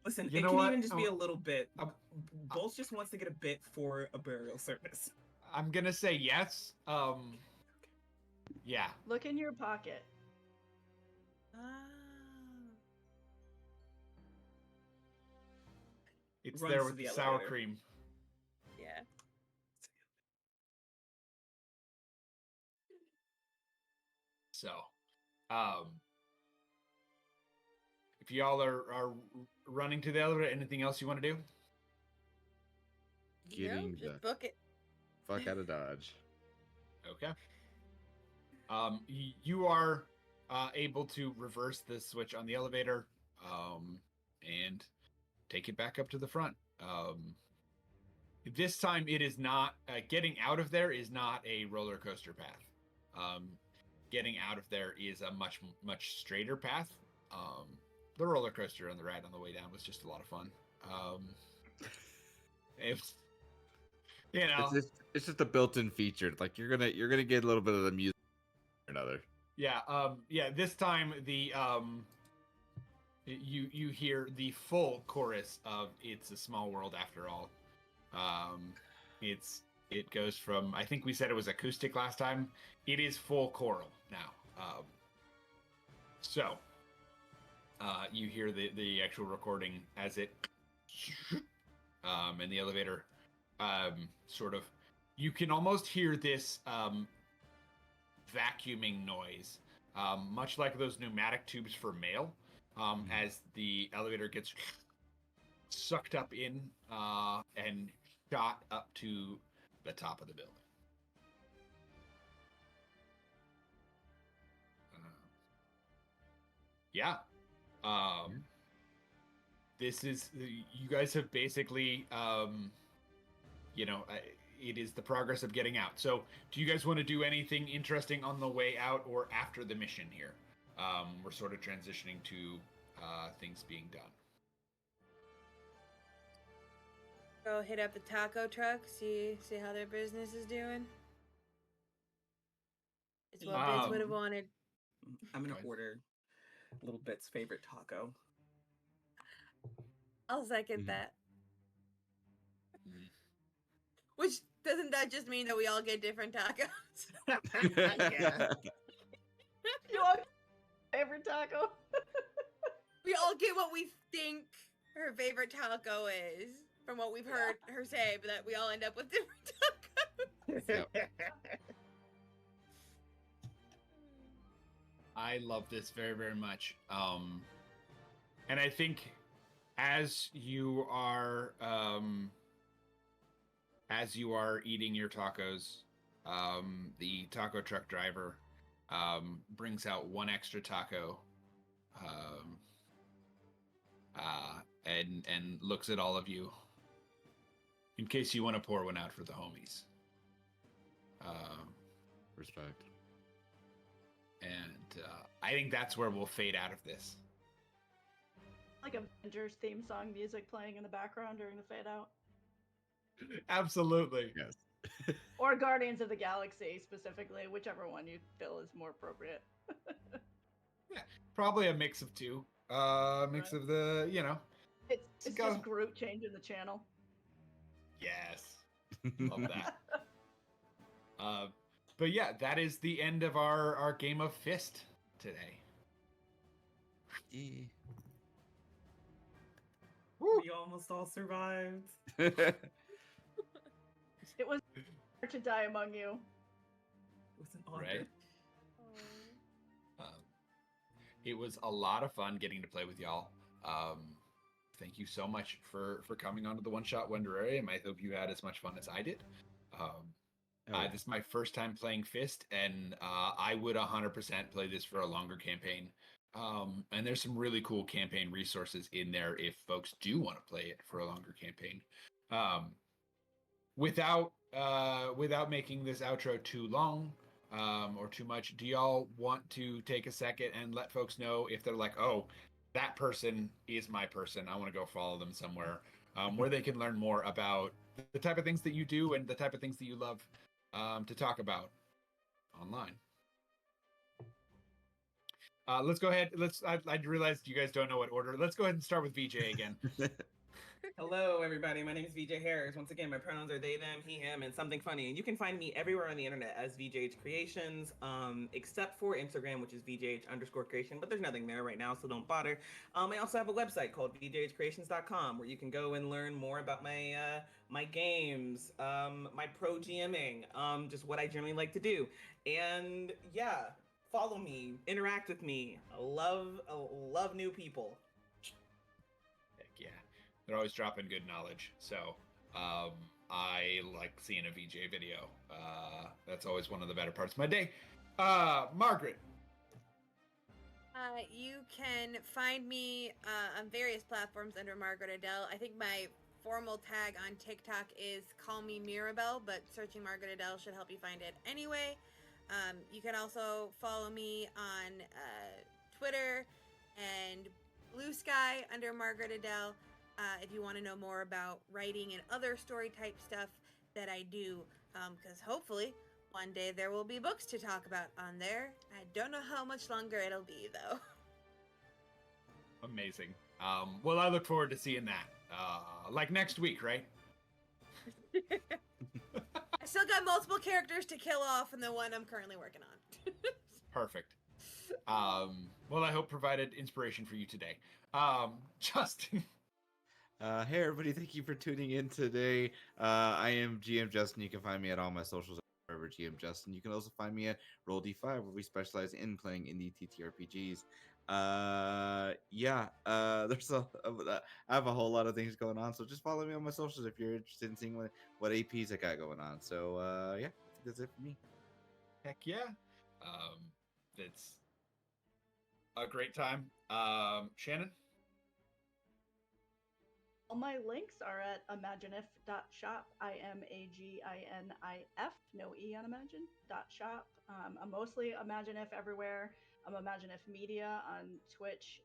Listen, You it know can what? even just be a little bit. Bolts just wants to get a bit for a burial service. I'm gonna say yes. Yeah. Look in your pocket. It's Runs there to with the the sour elevator. cream. Yeah. So, if y'all are running to the elevator, anything else you want to do? Getting just the book it. fuck out of Dodge. Okay. You are able to reverse the switch on the elevator, and take it back up to the front. This time, it is not getting out of there is not a roller coaster path. Getting out of there is a much straighter path. The roller coaster on the ride on the way down was just a lot of fun. It's you know, It's just a built-in feature. Like you're gonna get a little bit of the music or another. yeah, yeah. This time the you hear the full chorus of "It's a Small World After All." It goes from, I think we said it was acoustic last time. It is full choral now. So you hear the actual recording as it in the elevator sort of, you can almost hear this vacuuming noise, much like those pneumatic tubes for mail, as the elevator gets sucked up in and shot up to the top of the building. Yeah. This is, you guys have basically, it is the progress of getting out. So do you guys want to do anything interesting on the way out or after the mission here? We're sort of transitioning to things being done. Go hit up the taco truck, see how their business is doing. It's what Bits would have wanted. I'm gonna order Little Bit's favorite taco. I'll second that. Which, doesn't that just mean that we all get different tacos? Yeah. You want favorite taco? We all get what we think her favorite taco is, from what we've heard her say, but that we all end up with different tacos. I love this very, very much. And I think as you are eating your tacos, the taco truck driver brings out one extra taco, um, and looks at all of you in case you want to pour one out for the homies. Respect. And I think that's where we'll fade out of this. Like Avengers theme song music playing in the background during the fade out. Absolutely. Yes. Or Guardians of the Galaxy specifically, whichever one you feel is more appropriate. Yeah, probably a mix of two. Mix Right. of the, It's go. just Groot changing the channel. Yes. Love that. But yeah, that is the end of our game of Fist today. Yeah. We almost all survived. It was hard to die among you. It was an honor. Right? It was a lot of fun getting to play with y'all. Thank you so much for coming onto the One-Shot Wonderarium. I hope you had as much fun as I did. This is my first time playing Fist, and I would 100% play this for a longer campaign. And there's some really cool campaign resources in there if folks do want to play it for a longer campaign. Without making this outro too long or too much, do y'all want to take a second and let folks know if they're like, oh, that person is my person, I want to go follow them somewhere, where they can learn more about the type of things that you do and the type of things that you love to talk about online? Let's go ahead. I realized you guys don't know what order. Let's go ahead and start with VJ again. Hello, everybody. My name is VJ Harris. Once again, my pronouns are they, them, he, him, and something funny. And you can find me everywhere on the internet as VJH Creations, except for Instagram, which is VJH_creation. But there's nothing there right now, so don't bother. I also have a website called VJHcreations.com where you can go and learn more about my my games, my pro GMing, just what I generally like to do. And yeah, follow me, interact with me. I love new people. Heck yeah. They're always dropping good knowledge. So I like seeing a VJ video. That's always one of the better parts of my day. Margaret. You can find me on various platforms under Margaret Adele. I think my formal tag on TikTok is Call Me Mirabelle, but searching Margaret Adele should help you find it anyway. You can also follow me on Twitter and Blue Sky under Margaret Adele. If you want to know more about writing and other story type stuff that I do, because hopefully one day there will be books to talk about on there. I don't know how much longer it'll be though. Amazing. Well, I look forward to seeing that. Like next week, right? I still got multiple characters to kill off in the one I'm currently working on. Perfect. Well, I hope provided inspiration for you today. Justin. Hey everybody, thank you for tuning in today. I am GM Justin. You can find me at all my socials wherever GM Justin. You can also find me at Roll D5, where we specialize in playing indie TTRPGs. There's I have a whole lot of things going on, so just follow me on my socials if you're interested in seeing what APs I got going on. So I think that's it for me. Heck yeah. It's a great time. Shannon. All my links are at imaginif.shop. IMAGINIF, no E on imagine.shop. I'm mostly Imaginif everywhere. I'm Imaginif Media on Twitch,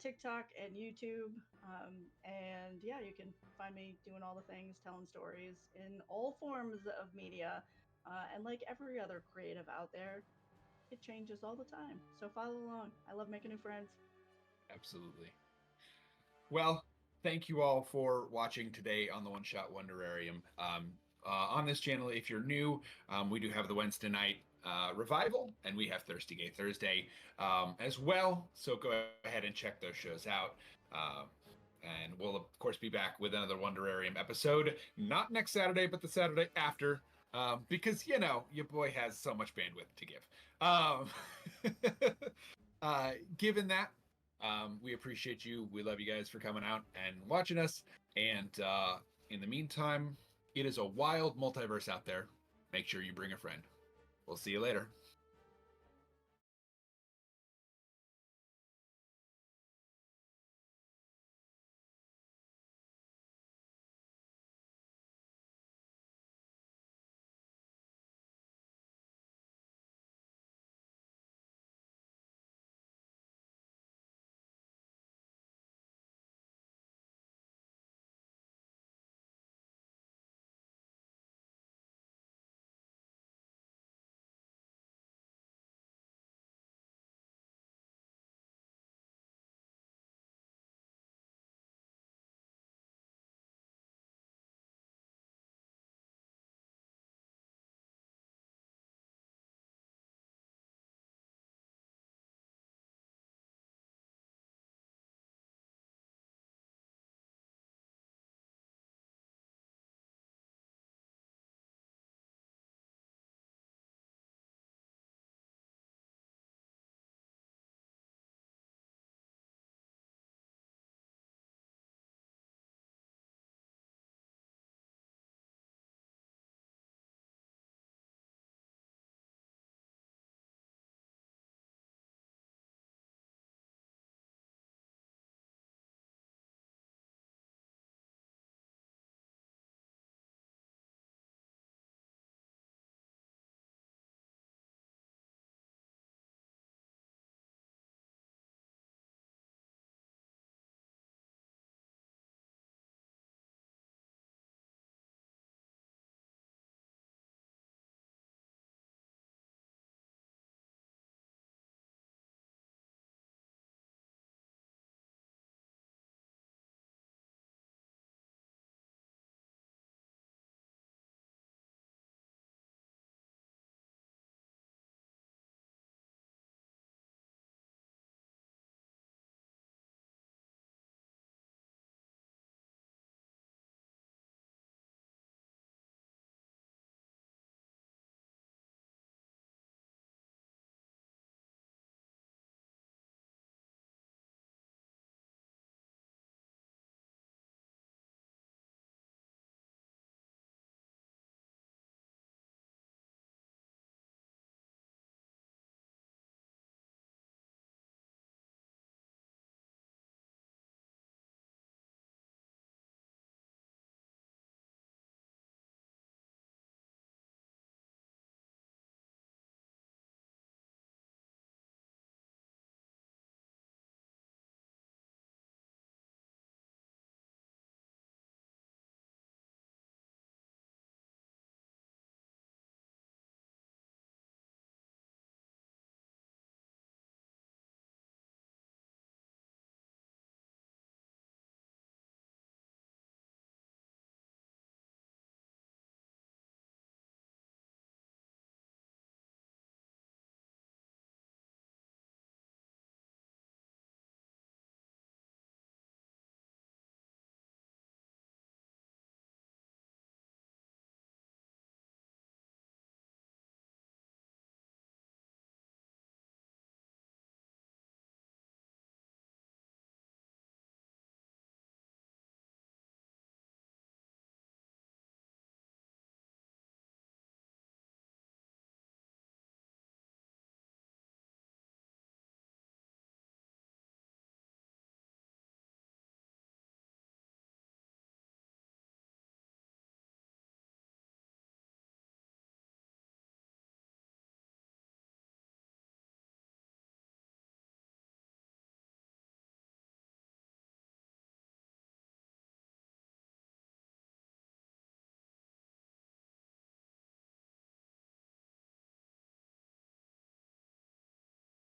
TikTok, and YouTube. And yeah, you can find me doing all the things, telling stories in all forms of media. And like every other creative out there, it changes all the time. So follow along. I love making new friends. Absolutely. Well, thank you all for watching today on the One-Shot Wonderarium. On this channel, if you're new, we do have the Wednesday night revival, and we have Thirsty Gay Thursday as well. So go ahead and check those shows out. And we'll, of course, be back with another Wonderarium episode, not next Saturday, but the Saturday after, because, your boy has so much bandwidth to give. given that, we appreciate you. We love you guys for coming out and watching us. And in the meantime, it is a wild multiverse out there. Make sure you bring a friend. We'll see you later.